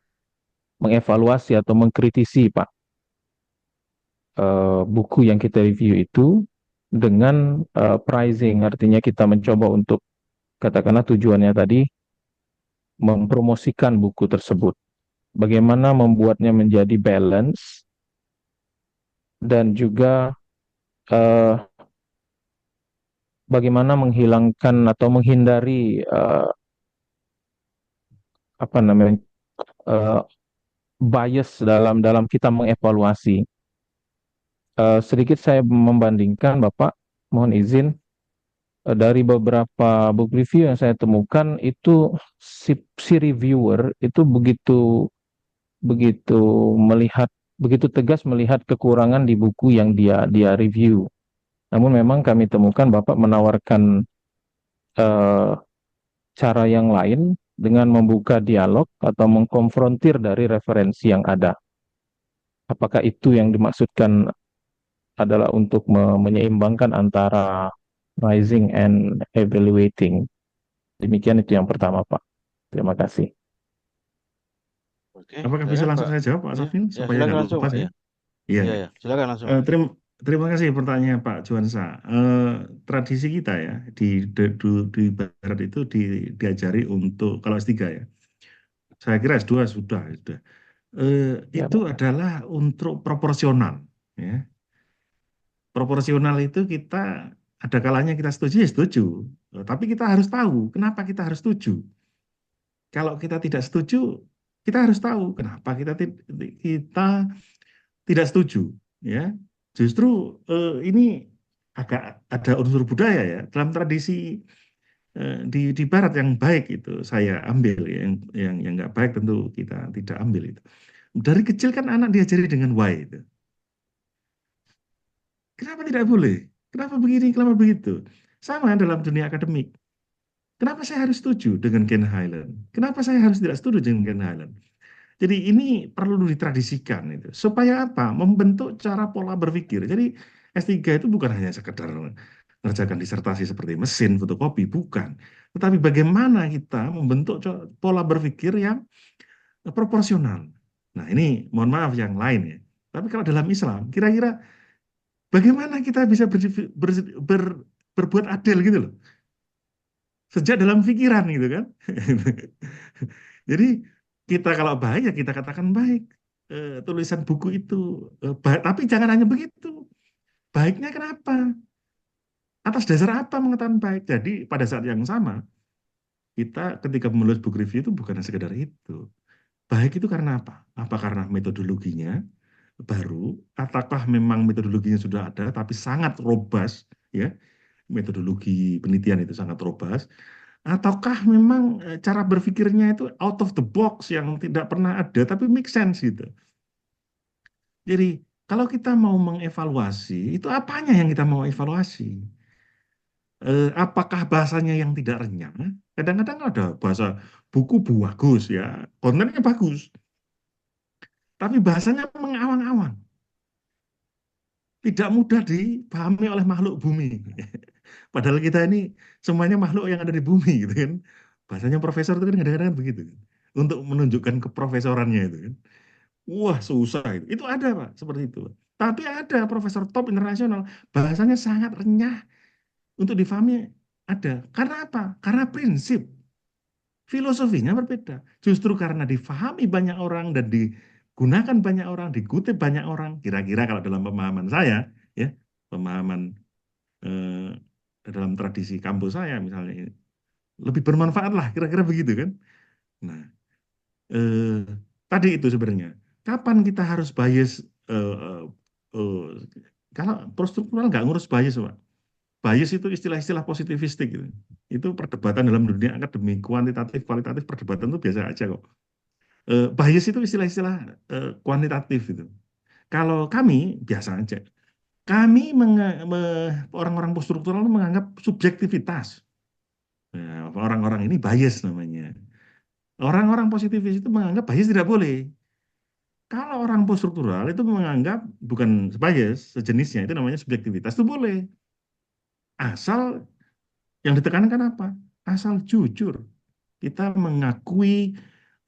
mengevaluasi atau mengkritisi, Pak, buku yang kita review itu dengan pricing, artinya kita mencoba untuk, katakanlah tujuannya tadi, mempromosikan buku tersebut. Bagaimana membuatnya menjadi balance dan juga eh, bagaimana menghilangkan atau menghindari apa namanya eh, bias dalam dalam kita mengevaluasi. Sedikit saya membandingkan, Bapak, mohon izin, dari beberapa book review yang saya temukan itu si reviewer itu begitu begitu melihat begitu tegas melihat kekurangan di buku yang dia review. Namun memang kami temukan Bapak menawarkan eh, cara yang lain dengan membuka dialog atau mengkonfrontir dari referensi yang ada. Apakah itu yang dimaksudkan adalah untuk menyeimbangkan antara rising and evaluating? Demikian, itu yang pertama, Pak. Terima kasih. Oke, Apakah bisa silakan langsung Pak. saya jawab, Pak Ya, Safin, ya supaya silakan nggak langsung lupa Pak saya? ya. Iya. Ya, ya, silakan langsung Pak. Terima kasih pertanyaannya Pak Juansa. Tradisi kita ya di Barat itu diajari untuk kalau S3 ya. Saya kira S2 sudah. Ya, Itu Pak. adalah untuk proporsional, ya. Proporsional itu kita ada kalanya kita setuju ya setuju. Tapi kita harus tahu kenapa kita harus setuju. Kalau kita tidak setuju, kita harus tahu kenapa kita tidak setuju, ya. Justru ini agak ada unsur budaya ya dalam tradisi di Barat yang baik itu saya ambil ya. Yang nggak baik tentu kita tidak ambil itu. Dari kecil kan anak diajari dengan why itu. Kenapa tidak boleh? Kenapa begini? Kenapa begitu? Sama dalam dunia akademik. Kenapa saya harus setuju dengan Ken Highland? Kenapa saya harus tidak setuju dengan Ken Highland? Jadi ini perlu ditradisikan itu. Supaya apa? Membentuk cara pola berpikir. Jadi S3 itu bukan hanya sekedar mengerjakan disertasi seperti mesin fotokopi, bukan. Tetapi bagaimana kita membentuk pola berpikir yang proporsional. Nah ini mohon maaf yang lain ya. Tapi kalau dalam Islam, kira-kira Bagaimana kita bisa berbuat adil gitu loh. Sejak dalam pikiran gitu kan. Jadi kita kalau baik ya kita katakan baik. Tulisan buku itu baik, tapi jangan hanya begitu. Baiknya kenapa? Atas dasar apa mengatakan baik? Jadi pada saat yang sama kita ketika menulis book review itu bukan sekedar itu. Baik itu karena apa? Apa karena metodologinya baru, ataukah memang metodologinya sudah ada tapi sangat robust, ya, metodologi penelitian itu sangat robust, ataukah memang cara berpikirnya itu out of the box yang tidak pernah ada tapi make sense gitu. Jadi kalau kita mau mengevaluasi, itu apanya yang kita mau evaluasi? Apakah bahasanya yang tidak renyah? Kadang-kadang ada bahasa buku bagus ya, kontennya bagus, tapi bahasanya mengawang-awang, tidak mudah dipahami oleh makhluk bumi. Padahal kita ini semuanya makhluk yang ada di bumi gitu kan. Bahasanya profesor itu kan kadang-kadang begitu kan. Untuk menunjukkan keprofesorannya itu kan. Wah susah itu. Itu ada Pak, seperti itu. Tapi ada profesor top internasional, bahasanya sangat renyah untuk difahami ada. Karena apa? Karena prinsip. Filosofinya berbeda. Justru karena difahami banyak orang dan digunakan banyak orang, dikutip banyak orang, kira-kira kalau dalam pemahaman saya, ya, pemahaman dalam tradisi kampus saya misalnya, lebih bermanfaat lah, kira-kira begitu kan. Nah, eh, tadi itu sebenarnya, kapan kita harus bias, eh, eh, eh, kalau prostruktural nggak ngurus bias, Pak. Bias itu istilah-istilah positivistik gitu. Itu perdebatan dalam dunia akademik, kuantitatif, kualitatif, perdebatan itu biasa aja kok. Bias itu istilah-istilah kuantitatif itu. Kalau kami biasa aja. Kami orang-orang poststruktural itu menganggap subjektivitas. Nah, orang-orang ini bias namanya. Orang-orang positivis itu menganggap bias tidak boleh. Kalau orang poststruktural itu menganggap bukan bias, sejenisnya itu namanya subjektivitas itu boleh. Asal yang ditekankan apa? Asal jujur. Kita mengakui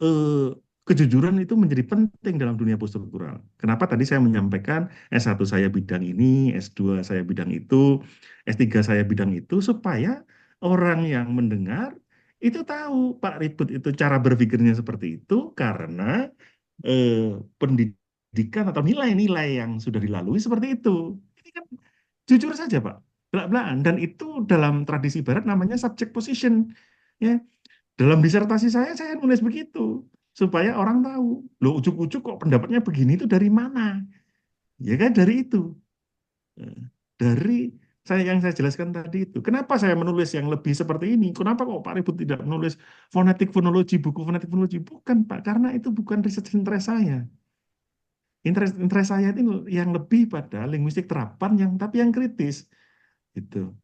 eh, kejujuran itu menjadi penting dalam dunia poststruktural. Kenapa tadi saya menyampaikan S1 saya bidang ini, S2 saya bidang itu, S3 saya bidang itu, supaya orang yang mendengar itu tahu Pak Ribut itu cara berpikirnya seperti itu karena eh, pendidikan atau nilai-nilai yang sudah dilalui seperti itu. Ini kan jujur saja Pak, belak-belakan. Dan itu dalam tradisi Barat namanya subject position. Ya, dalam disertasi saya nulis begitu supaya orang tahu. Loh, ujuk-ujuk kok pendapatnya begini itu dari mana? Ya kan dari itu. Eh, Dari yang saya jelaskan tadi itu. Kenapa saya menulis yang lebih seperti ini? Kenapa kok Pak Ribut tidak menulis fonetik fonologi, buku fonetik fonologi? Bukan, Pak, karena itu bukan research interest saya. Interest saya itu yang lebih pada linguistik terapan yang tapi yang kritis. Gitu.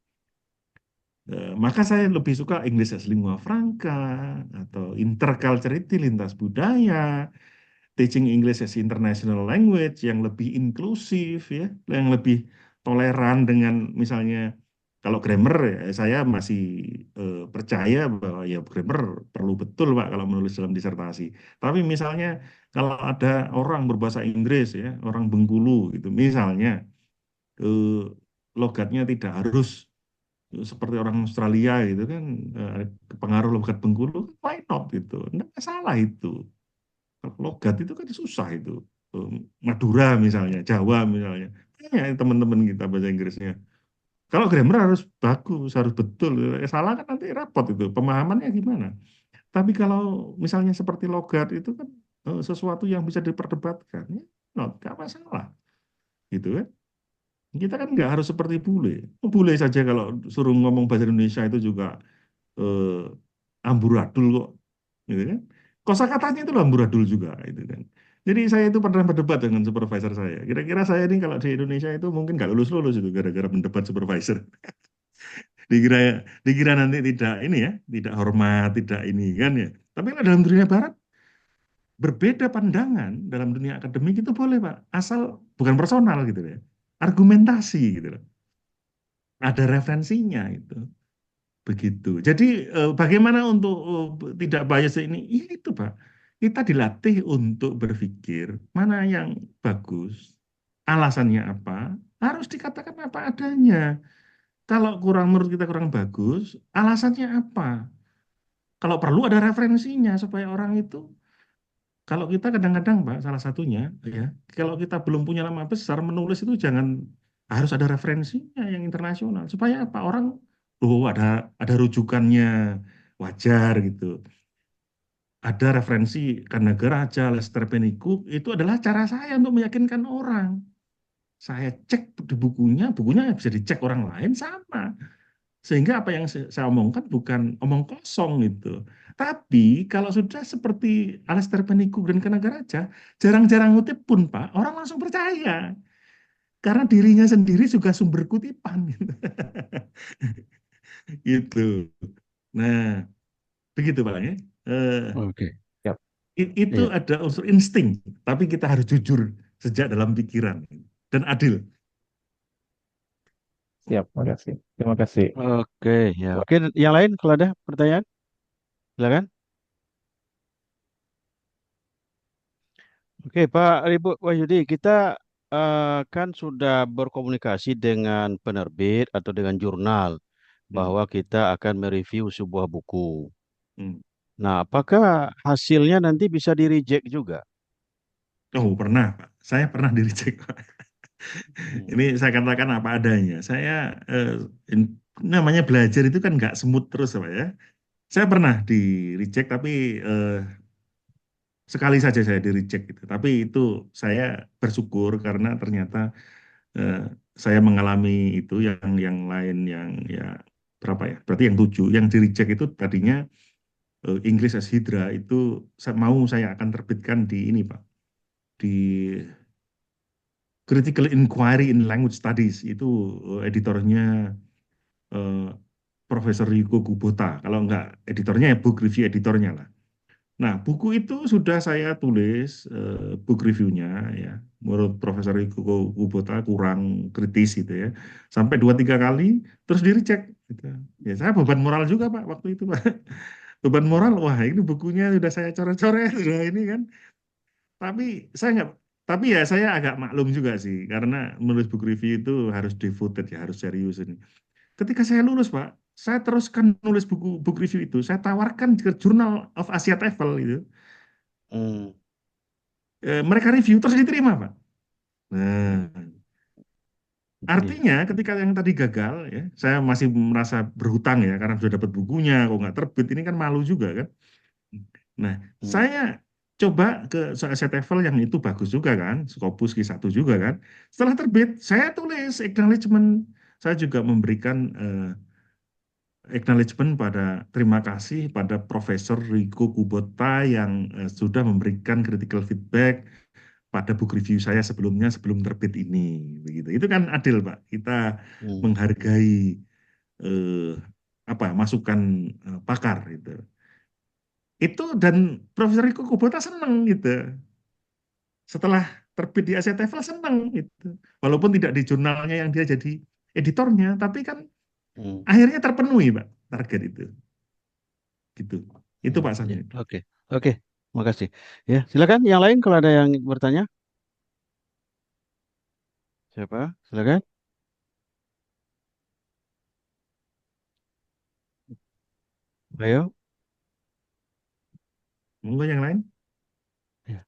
Maka saya lebih suka English as lingua franca atau interculturality lintas budaya, teaching English as international language yang lebih inklusif ya, yang lebih toleran dengan misalnya kalau grammar ya, saya masih percaya bahwa ya grammar perlu betul Pak kalau menulis dalam disertasi. Tapi misalnya kalau ada orang berbahasa Inggris ya, orang Bengkulu gitu, misalnya eh, logatnya tidak harus seperti orang Australia gitu kan, pengaruh logat Bengkulu, why not gitu, nggak masalah itu. Logat itu kan susah itu. Eh, Madura misalnya, Jawa misalnya, ya teman-teman kita bahasa Inggrisnya. Kalau grammar harus bagus, harus betul. Salah kan nanti repot itu, pemahamannya gimana. Tapi kalau misalnya seperti logat itu kan sesuatu yang bisa diperdebatkan, ya, nggak masalah, gitu kan. Kita kan nggak harus seperti bule. Bule saja kalau suruh ngomong bahasa Indonesia itu juga amburadul kok, gitu kan. Kosakatanya itu amburadul juga, itu kan. Jadi saya itu pernah berdebat dengan supervisor saya. Kira-kira saya ini kalau di Indonesia itu mungkin nggak lulus-lulus itu gara-gara mendebat supervisor. Dikira dikira nanti tidak ini ya, tidak hormat, tidak ini kan ya. Tapi kalau dalam dunia Barat berbeda pandangan dalam dunia akademik itu boleh Pak, asal bukan personal gitu ya, argumentasi gitu loh. Ada referensinya itu. Begitu. Jadi bagaimana untuk tidak bias ini? Ya itu Pak. Kita dilatih untuk berpikir mana yang bagus, alasannya apa, harus dikatakan apa adanya. Kalau menurut kita kurang bagus, alasannya apa? Kalau perlu ada referensinya supaya orang itu, kalau kita kadang-kadang Pak, salah satunya ya, kalau kita belum punya nama besar menulis itu jangan, harus ada referensinya yang internasional supaya apa, orang oh ada rujukannya, wajar gitu. Ada referensi Kanagara Raja, Lester Pennycook, itu adalah cara saya untuk meyakinkan orang. Saya cek di bukunya bisa dicek orang lain sama. Sehingga apa yang saya omongkan bukan omong kosong gitu. Tapi kalau sudah seperti Alistair Pennycook dan Kanagaraja, jarang-jarang ngutip pun Pak, orang langsung percaya. Karena dirinya sendiri juga sumber kutipan. Gitu. Nah, begitu Pak ya. Eh, Oke. Siap. itu Iya. ada unsur insting, tapi kita harus jujur sejak dalam pikiran dan adil. Siap, makasih. Terima kasih. Oke, ya. Oke, yang lain kalau ada pertanyaan, silakan. Oke, Pak Ibu Wahyudi, kita kan sudah berkomunikasi dengan penerbit atau dengan jurnal Hmm, bahwa kita akan mereview sebuah buku. hmm. Nah, apakah hasilnya nanti bisa di-reject juga? Oh, pernah, Pak. Saya pernah di-reject, Pak. Hmm. Ini saya katakan apa adanya. Saya namanya belajar itu kan nggak smooth terus, Pak ya. Saya pernah di-reject, tapi sekali saja saya di-reject gitu. Tapi itu saya bersyukur karena ternyata eh, saya mengalami itu yang lain yang ya berapa ya? Berarti yang 7, yang di-reject itu tadinya English as Hydra itu mau saya akan terbitkan di ini, Pak. Di Critical Inquiry in Language Studies itu editornya eh, Profesor Yuko Kubota. Kalau enggak editornya ya book review editornya lah. Nah, buku itu sudah saya tulis book reviewnya ya. Menurut Profesor Yuko Kubota kurang kritis gitu ya. Sampai 2-3 kali terus di-recheck gitu. Ya, saya beban moral juga Pak waktu itu Pak. Beban moral, wah ini bukunya sudah saya coret-coret sudah ini kan. Tapi saya nggak, tapi ya saya agak maklum juga sih, karena menulis buku review itu harus devoted ya, harus serius ini. Ketika saya lulus, Pak, saya teruskan nulis buku book review itu, saya tawarkan ke Journal of Asia TOEFL itu. Hmm. Mereka review terus diterima, Pak. Nah, Iya. artinya ketika yang tadi gagal ya, saya masih merasa berhutang ya, karena sudah dapat bukunya, kok nggak terbit, ini kan malu juga kan. Nah, Hmm. saya coba ke Asia TOEFL yang itu bagus juga kan, Scopus Q1 juga kan. Setelah terbit, saya tulis acknowledgement. Saya juga memberikan acknowledgement terima kasih pada Profesor Riko Kubota yang sudah memberikan critical feedback pada book review saya sebelumnya sebelum terbit ini. Begitu. Itu kan adil, Pak. Kita Hmm. menghargai eh, apa masukan pakar itu. Itu dan Profesor Riko Kubota senang gitu. Setelah terbit di Asia TOEFL senang gitu. Walaupun tidak di jurnalnya yang dia jadi editornya, tapi kan Hmm. akhirnya terpenuhi, Pak, target itu. Gitu. Itu Hmm. Pak Ya. Safni. Oke. Oke. Makasih. Ya, silakan yang lain kalau ada yang bertanya. Siapa? Silakan. Ayo. Monggo yang lain. Ya.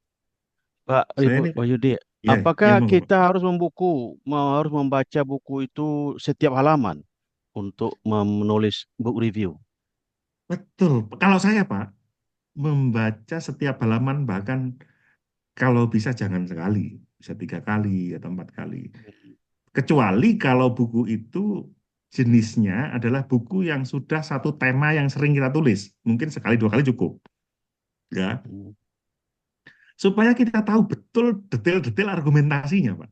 Pak Saya Ibu ini, Wahyudi, ya, apakah ya monggo Pak. kita harus harus membaca buku itu setiap halaman untuk menulis book review? Betul. Kalau saya Pak, membaca setiap halaman bahkan kalau bisa jangan sekali, bisa 3 kali atau 4 kali. Kecuali kalau buku itu jenisnya adalah buku yang sudah satu tema yang sering kita tulis, mungkin sekali 2 kali cukup, ya. Hmm. Supaya kita tahu betul detail-detail argumentasinya, Pak.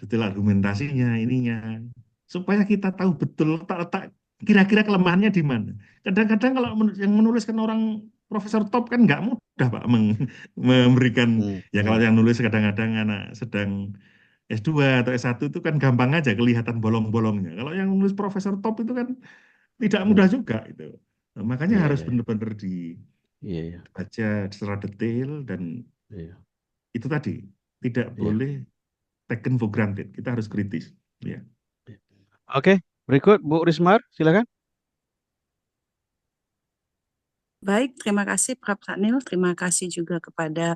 Detail argumentasinya, ininya. Supaya kita tahu betul letak-letak kira-kira kelemahannya di mana. Kadang-kadang kalau yang menuliskan orang profesor top kan nggak mudah, Pak, memberikan, Hmm. ya kalau Hmm. yang nulis kadang-kadang anak sedang S2 atau S1 itu kan gampang aja kelihatan bolong-bolongnya. Kalau yang nulis profesor top itu kan tidak mudah Hmm. juga itu. Nah, makanya Iya, harus iya, benar-benar iya, iya, dibaca secara detail dan iya. itu tadi tidak Iya. boleh taken for granted. Kita harus kritis. Ya. Oke, berikut Bu Rismar, silakan. Baik, terima kasih Prof. Saknil. Terima kasih juga kepada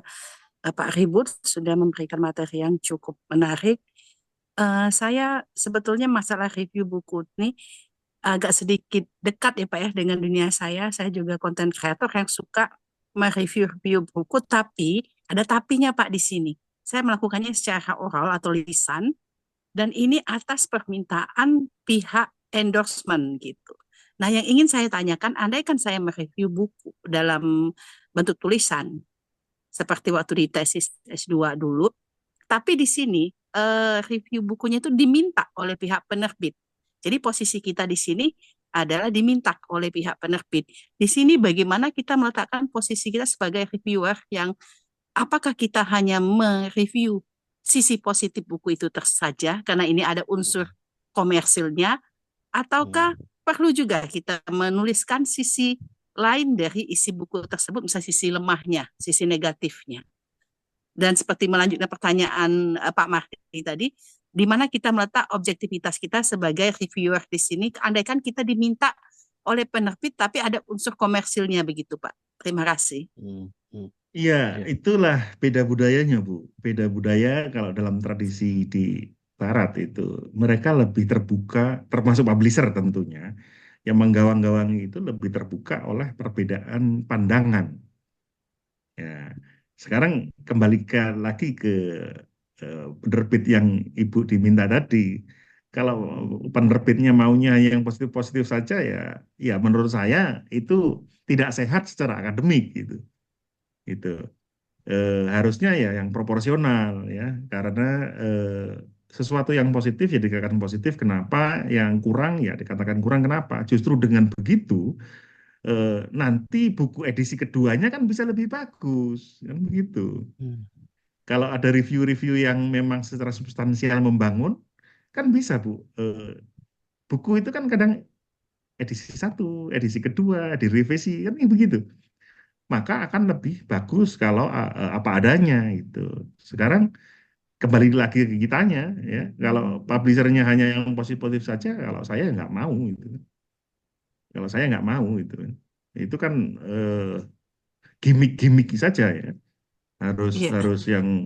Pak Ribut sudah memberikan materi yang cukup menarik. Saya sebetulnya masalah review buku ini agak sedikit dekat ya Pak ya dengan dunia saya. Saya juga konten kreator yang suka mereview buku, tapi ada tapinya Pak di sini. Saya melakukannya secara oral atau lisan, dan ini atas permintaan pihak endorsement gitu. Nah, yang ingin saya tanyakan, andaikan saya mereview buku dalam bentuk tulisan, seperti waktu di tesis S2 dulu, tapi di sini review bukunya itu diminta oleh pihak penerbit. Jadi posisi kita di sini adalah diminta oleh pihak penerbit. Di sini bagaimana kita meletakkan posisi kita sebagai reviewer yang apakah kita hanya mereview sisi positif buku itu saja karena ini ada unsur komersilnya, ataukah perlu juga kita menuliskan sisi lain dari isi buku tersebut, misalnya sisi lemahnya, sisi negatifnya. Dan seperti melanjutkan pertanyaan Pak Marti tadi, di mana kita meletak objektivitas kita sebagai reviewer di sini, andaikan kita diminta oleh penerbit, tapi ada unsur komersilnya begitu Pak. Terima kasih. Iya, itulah beda budayanya, Bu. Beda budaya kalau dalam tradisi di Barat itu, mereka lebih terbuka, termasuk publisher tentunya, yang menggawang-gawangi itu lebih terbuka oleh perbedaan pandangan. Ya, sekarang kembalikan lagi ke penerbit yang Ibu diminta tadi. Kalau penerbitnya maunya yang positif-positif saja, ya menurut saya itu tidak sehat secara akademik gitu. Itu harusnya ya yang proporsional ya, karena sesuatu yang positif ya dikatakan positif, kenapa yang kurang ya dikatakan kurang, kenapa. Justru dengan begitu nanti buku edisi keduanya kan bisa lebih bagus kan begitu. Kalau ada review-review yang memang secara substansial membangun kan bisa Bu. Buku itu kan kadang edisi satu, edisi kedua, direvisi kan begitu, maka akan lebih bagus kalau apa adanya itu. Sekarang kembali lagi ke kitanya ya. Kalau publishernya hanya yang positif saja, kalau saya nggak mau itu. Kalau saya nggak mau itu kan gimmick-gimmick saja ya. Harus yang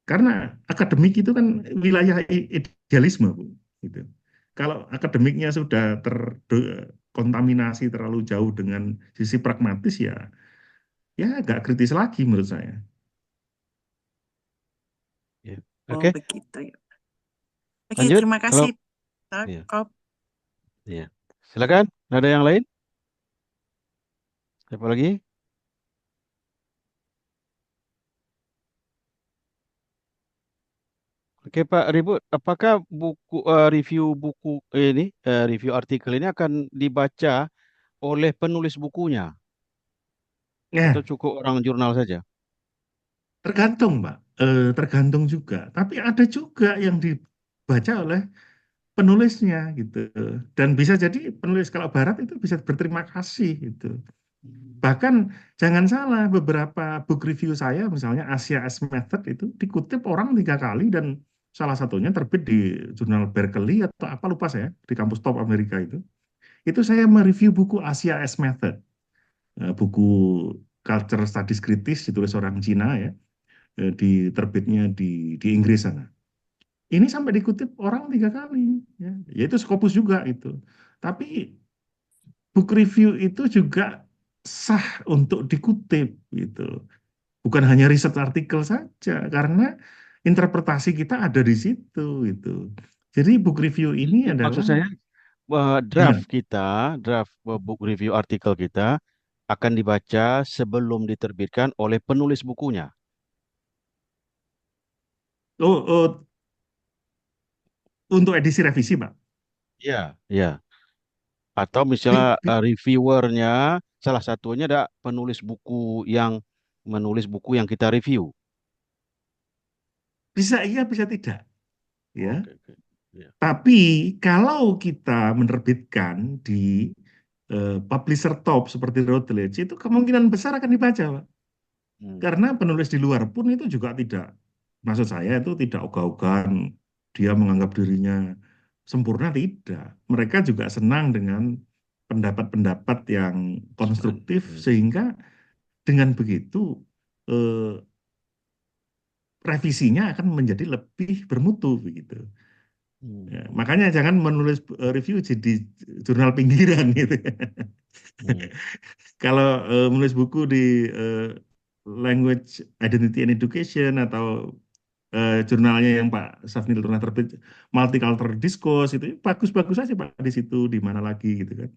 karena akademik itu kan wilayah idealisme Bu. Gitu. Kalau akademiknya sudah terkontaminasi terlalu jauh dengan sisi pragmatis ya agak kritis lagi menurut saya. Oke. Begitu ya. Oke, Lanjut. terima kasih. Prof. Iya. Silakan. Ada yang lain? Siapa lagi? Oke Pak Ribut, apakah review buku ini, review artikel ini akan dibaca oleh penulis bukunya? Atau cukup orang jurnal saja? Tergantung, Pak. Tergantung juga. Tapi ada juga yang dibaca oleh penulisnya gitu. Dan bisa jadi penulis kalau Barat itu bisa berterima kasih gitu. Bahkan jangan salah, beberapa book review saya, misalnya Asia as Method itu dikutip orang 3 kali dan salah satunya terbit di jurnal Berkeley atau apa lupa saya, di kampus top Amerika itu. Itu saya mereview buku Asia as Method. Buku Culture Studies kritis ditulis orang Cina ya. Terbitnya di Inggris sana. Ini sampai dikutip orang 3 kali, ya, yaitu Scopus juga itu. Tapi book review itu juga sah untuk dikutip, gitu. Bukan hanya riset artikel saja, karena interpretasi kita ada di situ, gitu. Jadi book review ini adalah maksud saya draft book review artikel kita akan dibaca sebelum diterbitkan oleh penulis bukunya. Untuk edisi revisi, Pak. Iya, iya. Atau misalnya reviewernya, salah satunya ada penulis buku yang menulis buku yang kita review. Bisa iya, bisa tidak. Ya. Ya. Tapi kalau kita menerbitkan di publisher top seperti Routledge, itu kemungkinan besar akan dibaca, Pak. Karena penulis di luar pun itu juga tidak maksud saya itu tidak ogah-ogahan dia menganggap dirinya sempurna, tidak. Mereka juga senang dengan pendapat-pendapat yang konstruktif sehingga dengan begitu eh, revisinya akan menjadi lebih bermutu begitu. Ya, makanya jangan menulis review jadi jurnal pinggiran gitu. Kalau menulis buku di Language Identity and Education atau jurnalnya yang Pak Safnil pernah terbit Multicultural Discourse itu bagus-bagus aja Pak di situ, di mana lagi gitu kan.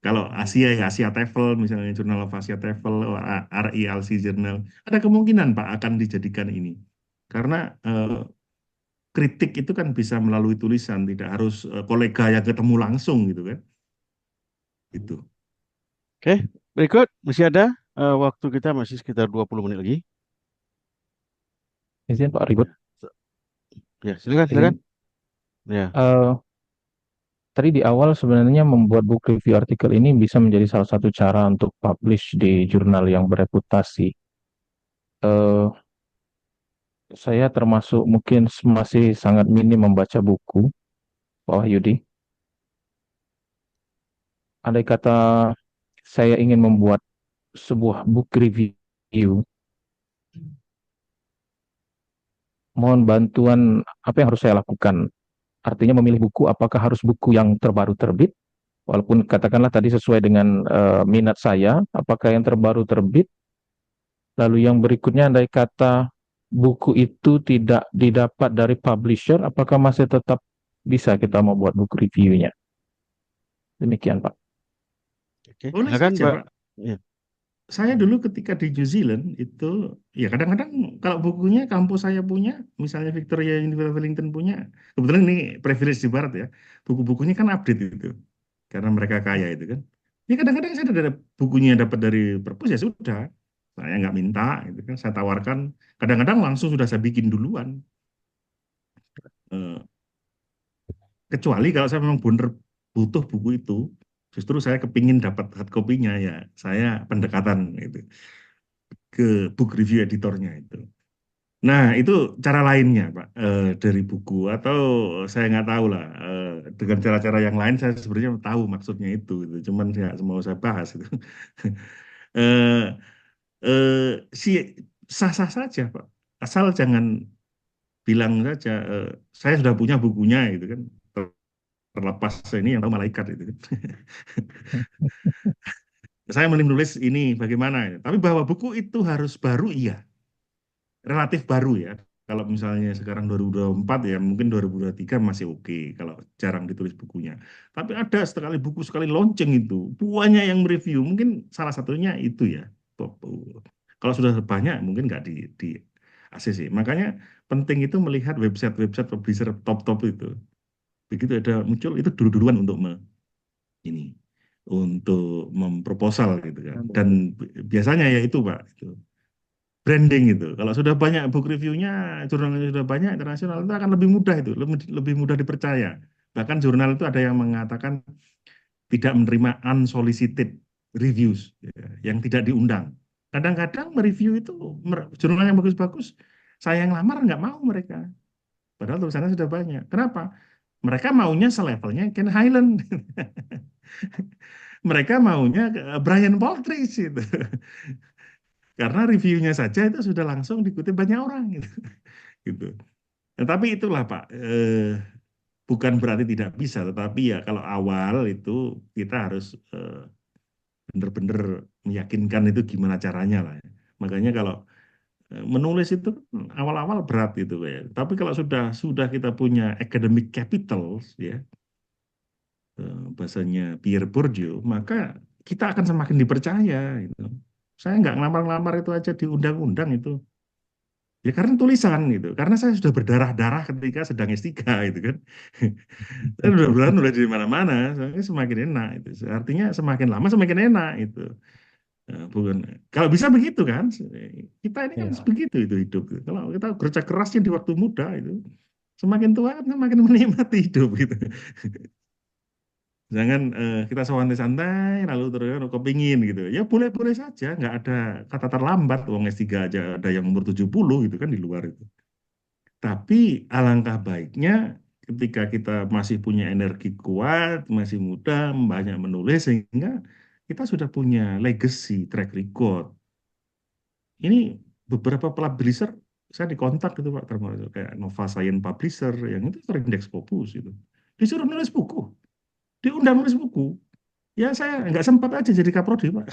Kalau Asia ya Asia TEFL misalnya Journal of Asia TEFL RELC Journal ada kemungkinan Pak akan dijadikan ini karena kritik itu kan bisa melalui tulisan, tidak harus kolega yang ketemu langsung gitu kan. Itu. Oke, berikut masih ada waktu kita masih sekitar 20 menit lagi. Izin Pak Ribut. Ya, silakan, silakan. Ya. Tadi di awal sebenarnya membuat book review artikel ini bisa menjadi salah satu cara untuk publish di jurnal yang bereputasi. Saya termasuk mungkin masih sangat minim membaca buku, Pak Wahyudi. Andai kata saya ingin membuat sebuah book review, mohon bantuan apa yang harus saya lakukan? Artinya memilih buku, apakah harus buku yang terbaru terbit? Walaupun katakanlah tadi sesuai dengan minat saya, apakah yang terbaru terbit? Lalu yang berikutnya, andai kata buku itu tidak didapat dari publisher, apakah masih tetap bisa kita membuat buku reviewnya? Demikian, Pak. Oke, Boleh silakan, saja, Pak. Pak. Ya. Saya dulu ketika di New Zealand itu, ya kadang-kadang kalau bukunya kampus saya punya, misalnya Victoria University Wellington punya, kebetulan ini privilege di Barat ya, buku-bukunya kan update itu, karena mereka kaya itu kan. Ya kadang-kadang saya ada bukunya dapat dari perpus ya sudah, saya nggak minta, gitu kan, saya tawarkan. Kadang-kadang langsung sudah saya bikin duluan. Eh, kecuali kalau saya memang benar butuh buku itu, justru saya kepingin dapat hard copy-nya ya, saya pendekatan itu ke book review editornya itu. Nah, itu cara lainnya, Pak, dari buku. Atau saya nggak tahu lah, dengan cara-cara yang lain saya sebenarnya tahu maksudnya itu. Gitu. Cuman nggak mau saya bahas itu. eh, si sah-sah saja, Pak. Asal jangan bilang saja, saya sudah punya bukunya, gitu kan. Terlepas ini yang tahu malaikat itu kan. Saya menulis ini bagaimana ya. Tapi bahwa buku itu harus baru, iya. Relatif baru ya. Kalau misalnya sekarang 2024 ya mungkin 2023 masih oke kalau jarang ditulis bukunya. Tapi ada sekali buku sekali launching itu banyak yang mereview. Mungkin salah satunya itu ya. Kalau sudah banyak mungkin nggak di ACC. Makanya penting itu melihat website-website publisher top-top itu. Begitu ada muncul itu dulu-duluan untuk ini untuk memproposal gitu kan. Dan biasanya ya itu Pak itu branding itu. Kalau sudah banyak book reviewnya, jurnalnya sudah banyak internasional itu akan lebih mudah itu, lebih mudah dipercaya. Bahkan jurnal itu ada yang mengatakan tidak menerima unsolicited reviews ya, yang tidak diundang. Kadang-kadang mereview itu jurnal yang bagus-bagus, saya yang lamar nggak mau mereka. Padahal tulisannya sudah banyak. Kenapa? Mereka maunya selevelnya Ken Highland. Mereka maunya Brian Baltridge itu. Karena reviewnya saja itu sudah langsung dikutip banyak orang gitu. Gitu. Nah, tapi itulah Pak, bukan berarti tidak bisa, tetapi ya kalau awal itu kita harus benar-benar meyakinkan itu gimana caranya lah. Ya. Makanya kalau menulis itu awal-awal berat itu ya. Tapi kalau sudah kita punya academic capital ya, bahasanya Pierre Bourdieu, maka kita akan semakin dipercaya. Gitu. Saya nggak ngelamar-ngelamar itu aja di undang-undang itu. Ya karena tulisan gitu. Karena saya sudah berdarah-darah ketika sedang S3 gitu kan. Saya udah bulan udah di mana-mana, semakin enak itu. Artinya semakin lama semakin enak itu. Bukan kalau bisa begitu kan. Kita ini kan begitu itu hidup. Kalau kita kerja kerasnya di waktu muda itu semakin tua kan semakin menikmati hidup gitu. Jangan kita santai-santai lalu terus kepingin gitu. Ya boleh-boleh saja, nggak ada kata terlambat. Wong S3 aja ada yang umur 70 gitu kan di luar itu. Tapi alangkah baiknya ketika kita masih punya energi kuat, masih muda, banyak menulis, sehingga kita sudah punya legacy, track record. Ini beberapa publisher, saya dikontak gitu Pak, termasuk kayak Nova Science Publisher, yang itu terindeks Scopus itu. Disuruh nulis buku, diundang nulis buku. Ya saya nggak sempat aja jadi kaprodi Pak.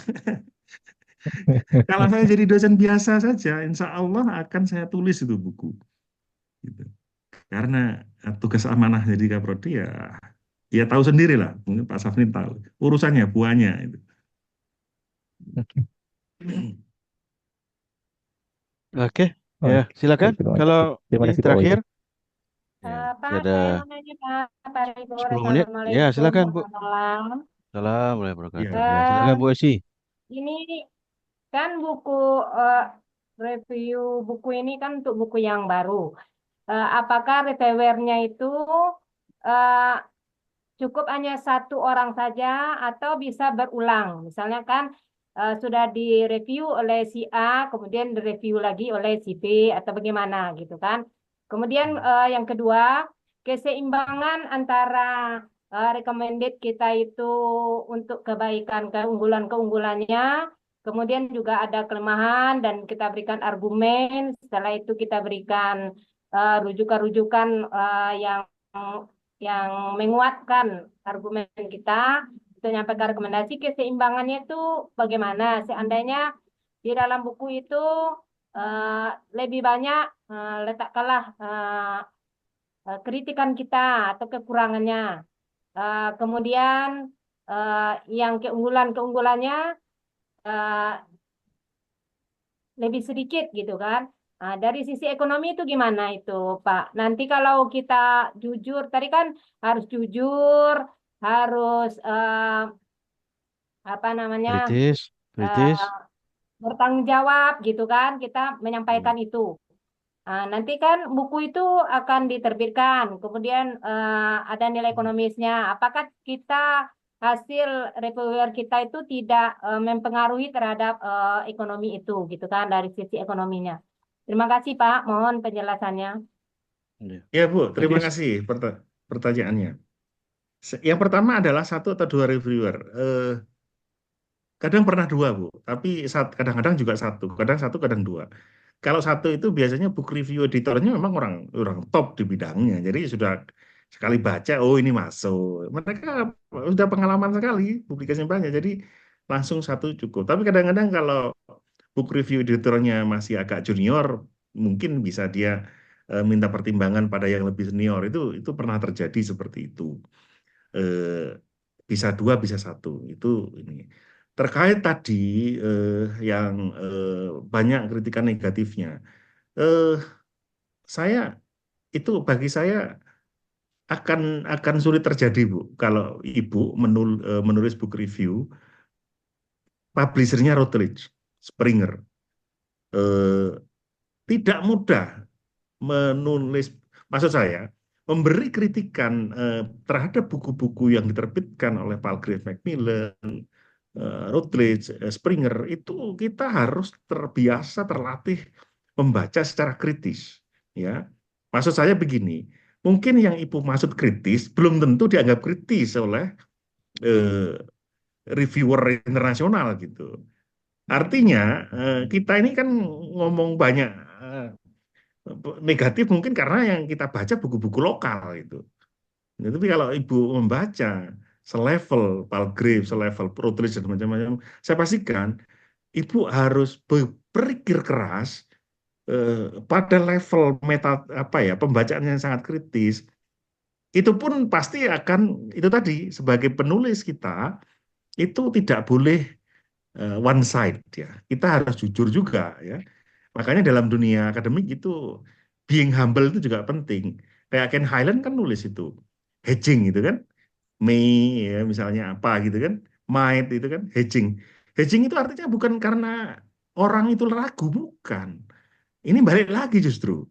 Kalau saya jadi dosen biasa saja, insya Allah akan saya tulis itu buku. Gitu. Karena tugas amanah jadi kaprodi ya tahu sendiri lah, mungkin Pak Safni tahu urusannya buahnya itu. Oke, Oh, ya silakan. terima kasih. Kalau Terima ini kasih Pak terakhir, Wahyu. ya, Pak, ada saya mau nanya Pak Ridho. 10 menit. Ya, Assalamualaikum, silakan Bu. selamat malam. Assalamualaikum warahmatullahi Ya, wabarakatuh. Ya, silakan Bu Esi. Ini kan buku review buku ini kan untuk buku yang baru. Apakah reviewernya itu eh, cukup hanya satu orang saja atau bisa berulang? Misalnya kan sudah direview oleh si A, kemudian direview lagi oleh si B atau bagaimana gitu kan? Kemudian yang kedua, keseimbangan antara recommended kita itu untuk kebaikan, keunggulan-keunggulannya, kemudian juga ada kelemahan dan kita berikan argumen, setelah itu kita berikan rujukan-rujukan yang menguatkan argumen kita, itu nyampaikan rekomendasi. Keseimbangannya itu bagaimana? Seandainya di dalam buku itu lebih banyak letakkanlah kritikan kita atau kekurangannya. Kemudian yang keunggulannya lebih sedikit gitu kan. Nah, dari sisi ekonomi itu gimana itu Pak? Nanti kalau kita jujur, tadi kan harus jujur, harus apa namanya Kritis, kritis. bertanggung jawab gitu kan, kita menyampaikan itu. Nanti kan buku itu akan diterbitkan, kemudian ada nilai ekonomisnya. Apakah kita hasil reviewer kita itu tidak mempengaruhi terhadap ekonomi itu, gitu kan, dari sisi ekonominya. Terima kasih Pak, mohon penjelasannya. Ya. ya Bu, terima Kritis. kasih pertanyaannya. Yang pertama adalah satu atau dua reviewer. Kadang pernah dua Bu, tapi kadang-kadang juga satu, kadang dua. Kalau satu itu biasanya book review editornya memang orang top di bidangnya, jadi sudah sekali baca, oh ini masuk. Mereka sudah pengalaman sekali, publikasinya banyak, jadi langsung satu cukup. Tapi kadang-kadang kalau book review editornya masih agak junior, mungkin bisa dia minta pertimbangan pada yang lebih senior. Itu pernah terjadi seperti itu. Bisa dua, bisa satu. Itu ini. Terkait tadi yang banyak kritikan negatifnya, bagi saya akan sulit terjadi Bu, kalau Ibu menulis book review, publishernya Routledge, Springer, tidak mudah menulis, maksud saya memberi kritikan terhadap buku-buku yang diterbitkan oleh Palgrave Macmillan, Routledge, Springer, itu kita harus terbiasa, terlatih membaca secara kritis. Ya, maksud saya begini, mungkin yang Ibu maksud kritis belum tentu dianggap kritis oleh reviewer internasional gitu. Artinya kita ini kan ngomong banyak negatif mungkin karena yang kita baca buku-buku lokal itu. Nah, tapi kalau Ibu membaca selevel Palgrave, selevel Routledge dan macam-macam, saya pastikan Ibu harus berpikir keras pada level pembacaan yang sangat kritis. Itu pun pasti akan, itu tadi, sebagai penulis kita itu tidak boleh one side ya. Kita harus jujur juga ya. Makanya dalam dunia akademik itu being humble itu juga penting. Kayak Ken Highland kan nulis itu hedging itu kan, May ya misalnya apa gitu kan, might itu kan hedging. Hedging itu artinya bukan karena orang itu ragu, bukan. Ini balik lagi justru.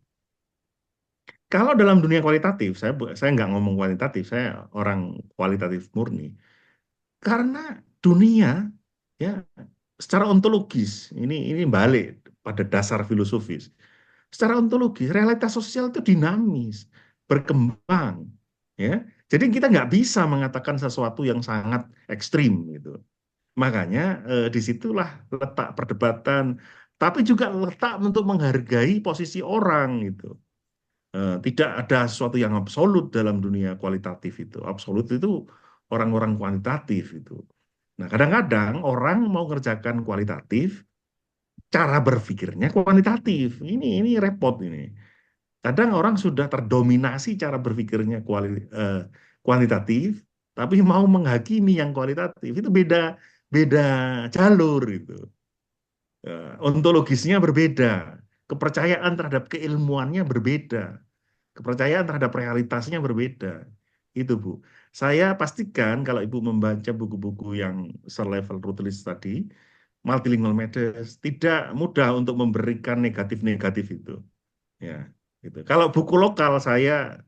Kalau dalam dunia kualitatif, saya nggak ngomong kualitatif, saya orang kualitatif murni. Karena dunia ya secara ontologis ini balik pada dasar filosofis. secara ontologis realitas sosial itu dinamis, berkembang, ya. Jadi kita nggak bisa mengatakan sesuatu yang sangat ekstrim gitu. Makanya disitulah letak perdebatan, tapi juga letak untuk menghargai posisi orang gitu. Tidak ada sesuatu yang absolut dalam dunia kualitatif itu. Absolut itu orang-orang kuantitatif itu. Nah, kadang-kadang orang mau ngerjakan kualitatif, cara berpikirnya kuantitatif. Ini repot ini. Kadang orang sudah terdominasi cara berpikirnya kuantitatif, tapi mau menghakimi yang kualitatif. Itu beda beda jalur itu. Ontologisnya berbeda, kepercayaan terhadap keilmuannya berbeda, kepercayaan terhadap realitasnya berbeda. Itu, Bu. Saya pastikan kalau Ibu membaca buku-buku yang selevel Routledge tadi, multilingual methods, tidak mudah untuk memberikan negatif-negatif itu. Ya, gitu. Kalau buku lokal saya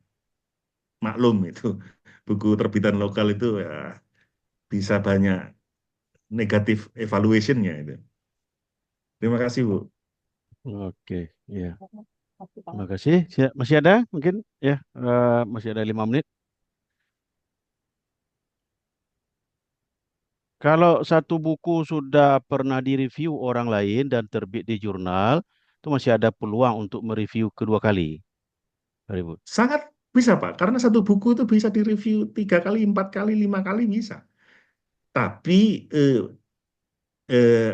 maklum itu, buku terbitan lokal itu ya bisa banyak negatif evaluation-nya itu. Terima kasih, Bu. Oke, ya. Terima kasih. Masih ada mungkin ya, masih ada 5 menit. Kalau satu buku sudah pernah direview orang lain dan terbit di jurnal, itu masih ada peluang untuk mereview kedua kali. Ribut. Sangat bisa, Pak. Karena satu buku itu bisa direview 3 kali, 4 kali, 5 kali bisa. Tapi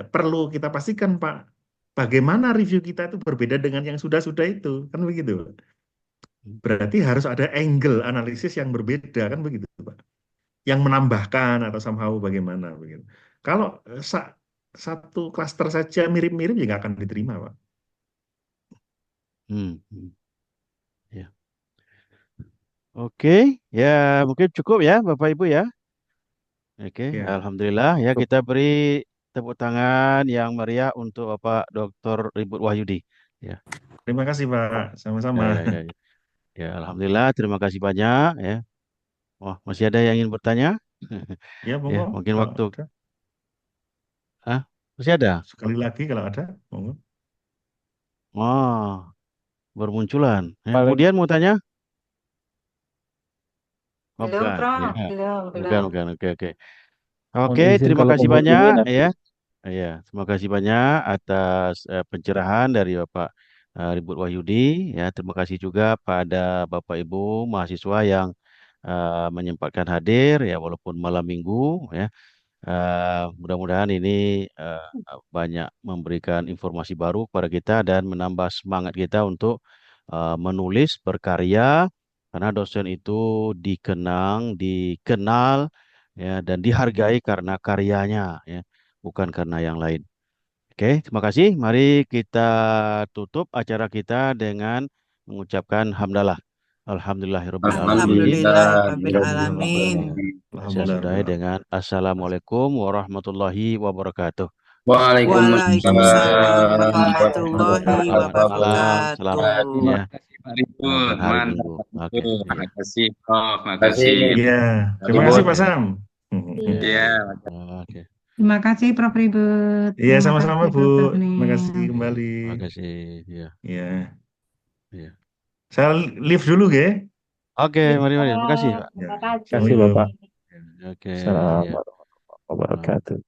perlu kita pastikan, Pak, bagaimana review kita itu berbeda dengan yang sudah-sudah itu. Kan begitu. Berarti harus ada angle analisis yang berbeda, kan begitu, Pak. Yang menambahkan atau somehow bagaimana begitu. Kalau satu klaster saja mirip-mirip ya nggak akan diterima, Pak. Ya. Oke, ya mungkin cukup ya Bapak Ibu ya. Oke, Ya. Alhamdulillah ya kita beri tepuk tangan yang meriah untuk Bapak Dr. Ribut Wahyudi. Ya. Terima kasih, Pak. Sama-sama. Ya, Alhamdulillah, terima kasih banyak ya. Wah, masih ada yang ingin bertanya? Ya, Ya, monggo. mungkin Kalau waktu. ada. Hah? Masih ada? Sekali lagi kalau ada, monggo. Oh, bermunculan. Ya, Paling kemudian mau tanya? Oh, Belum, bukan. Prof. Ya, Belum, bukan, belum. bukan. Oke. mohon Oke, izin terima kalau kasih ini banyak nanti ya. Ya, terima kasih banyak atas pencerahan dari Bapak Ribut Wahyudi. Ya, terima kasih juga pada Bapak Ibu mahasiswa yang menyempatkan hadir ya walaupun malam minggu ya. Mudah-mudahan ini banyak memberikan informasi baru kepada kita dan menambah semangat kita untuk menulis, berkarya, karena dosen itu dikenal, ya, dan dihargai karena karyanya, ya, bukan karena yang lain. Oke, terima kasih. Mari kita tutup acara kita dengan mengucapkan hamdalah. Alhamdulillahirabbil alamin. Alhamdulillahirrabbilalamin. Saya sudahi dengan Assalamualaikum warahmatullahi wabarakatuh. Waalaikumsalam warahmatullahi Selamat malam, selamat wabarakatuh. ya, Pak Ribut, dan hari mantap. Minggu. Oke, Terima ya, kasih, Prof. Makasih. Iya. Terima kasih, Pak oke, Sam. Iya. oke, Terima kasih Prof. Ribut. Iya, Terima sama-sama, kasih Bu. Dr. Terima kasih Neil. kembali. terima kasih, ya, Iya. ya. Saya live dulu, ya. Oke, mari, terima kasih, Pak. Terima Ya. kasih. kasih Bapak. Oke, ya. Assalamualaikum warahmatullahi wabarakatuh.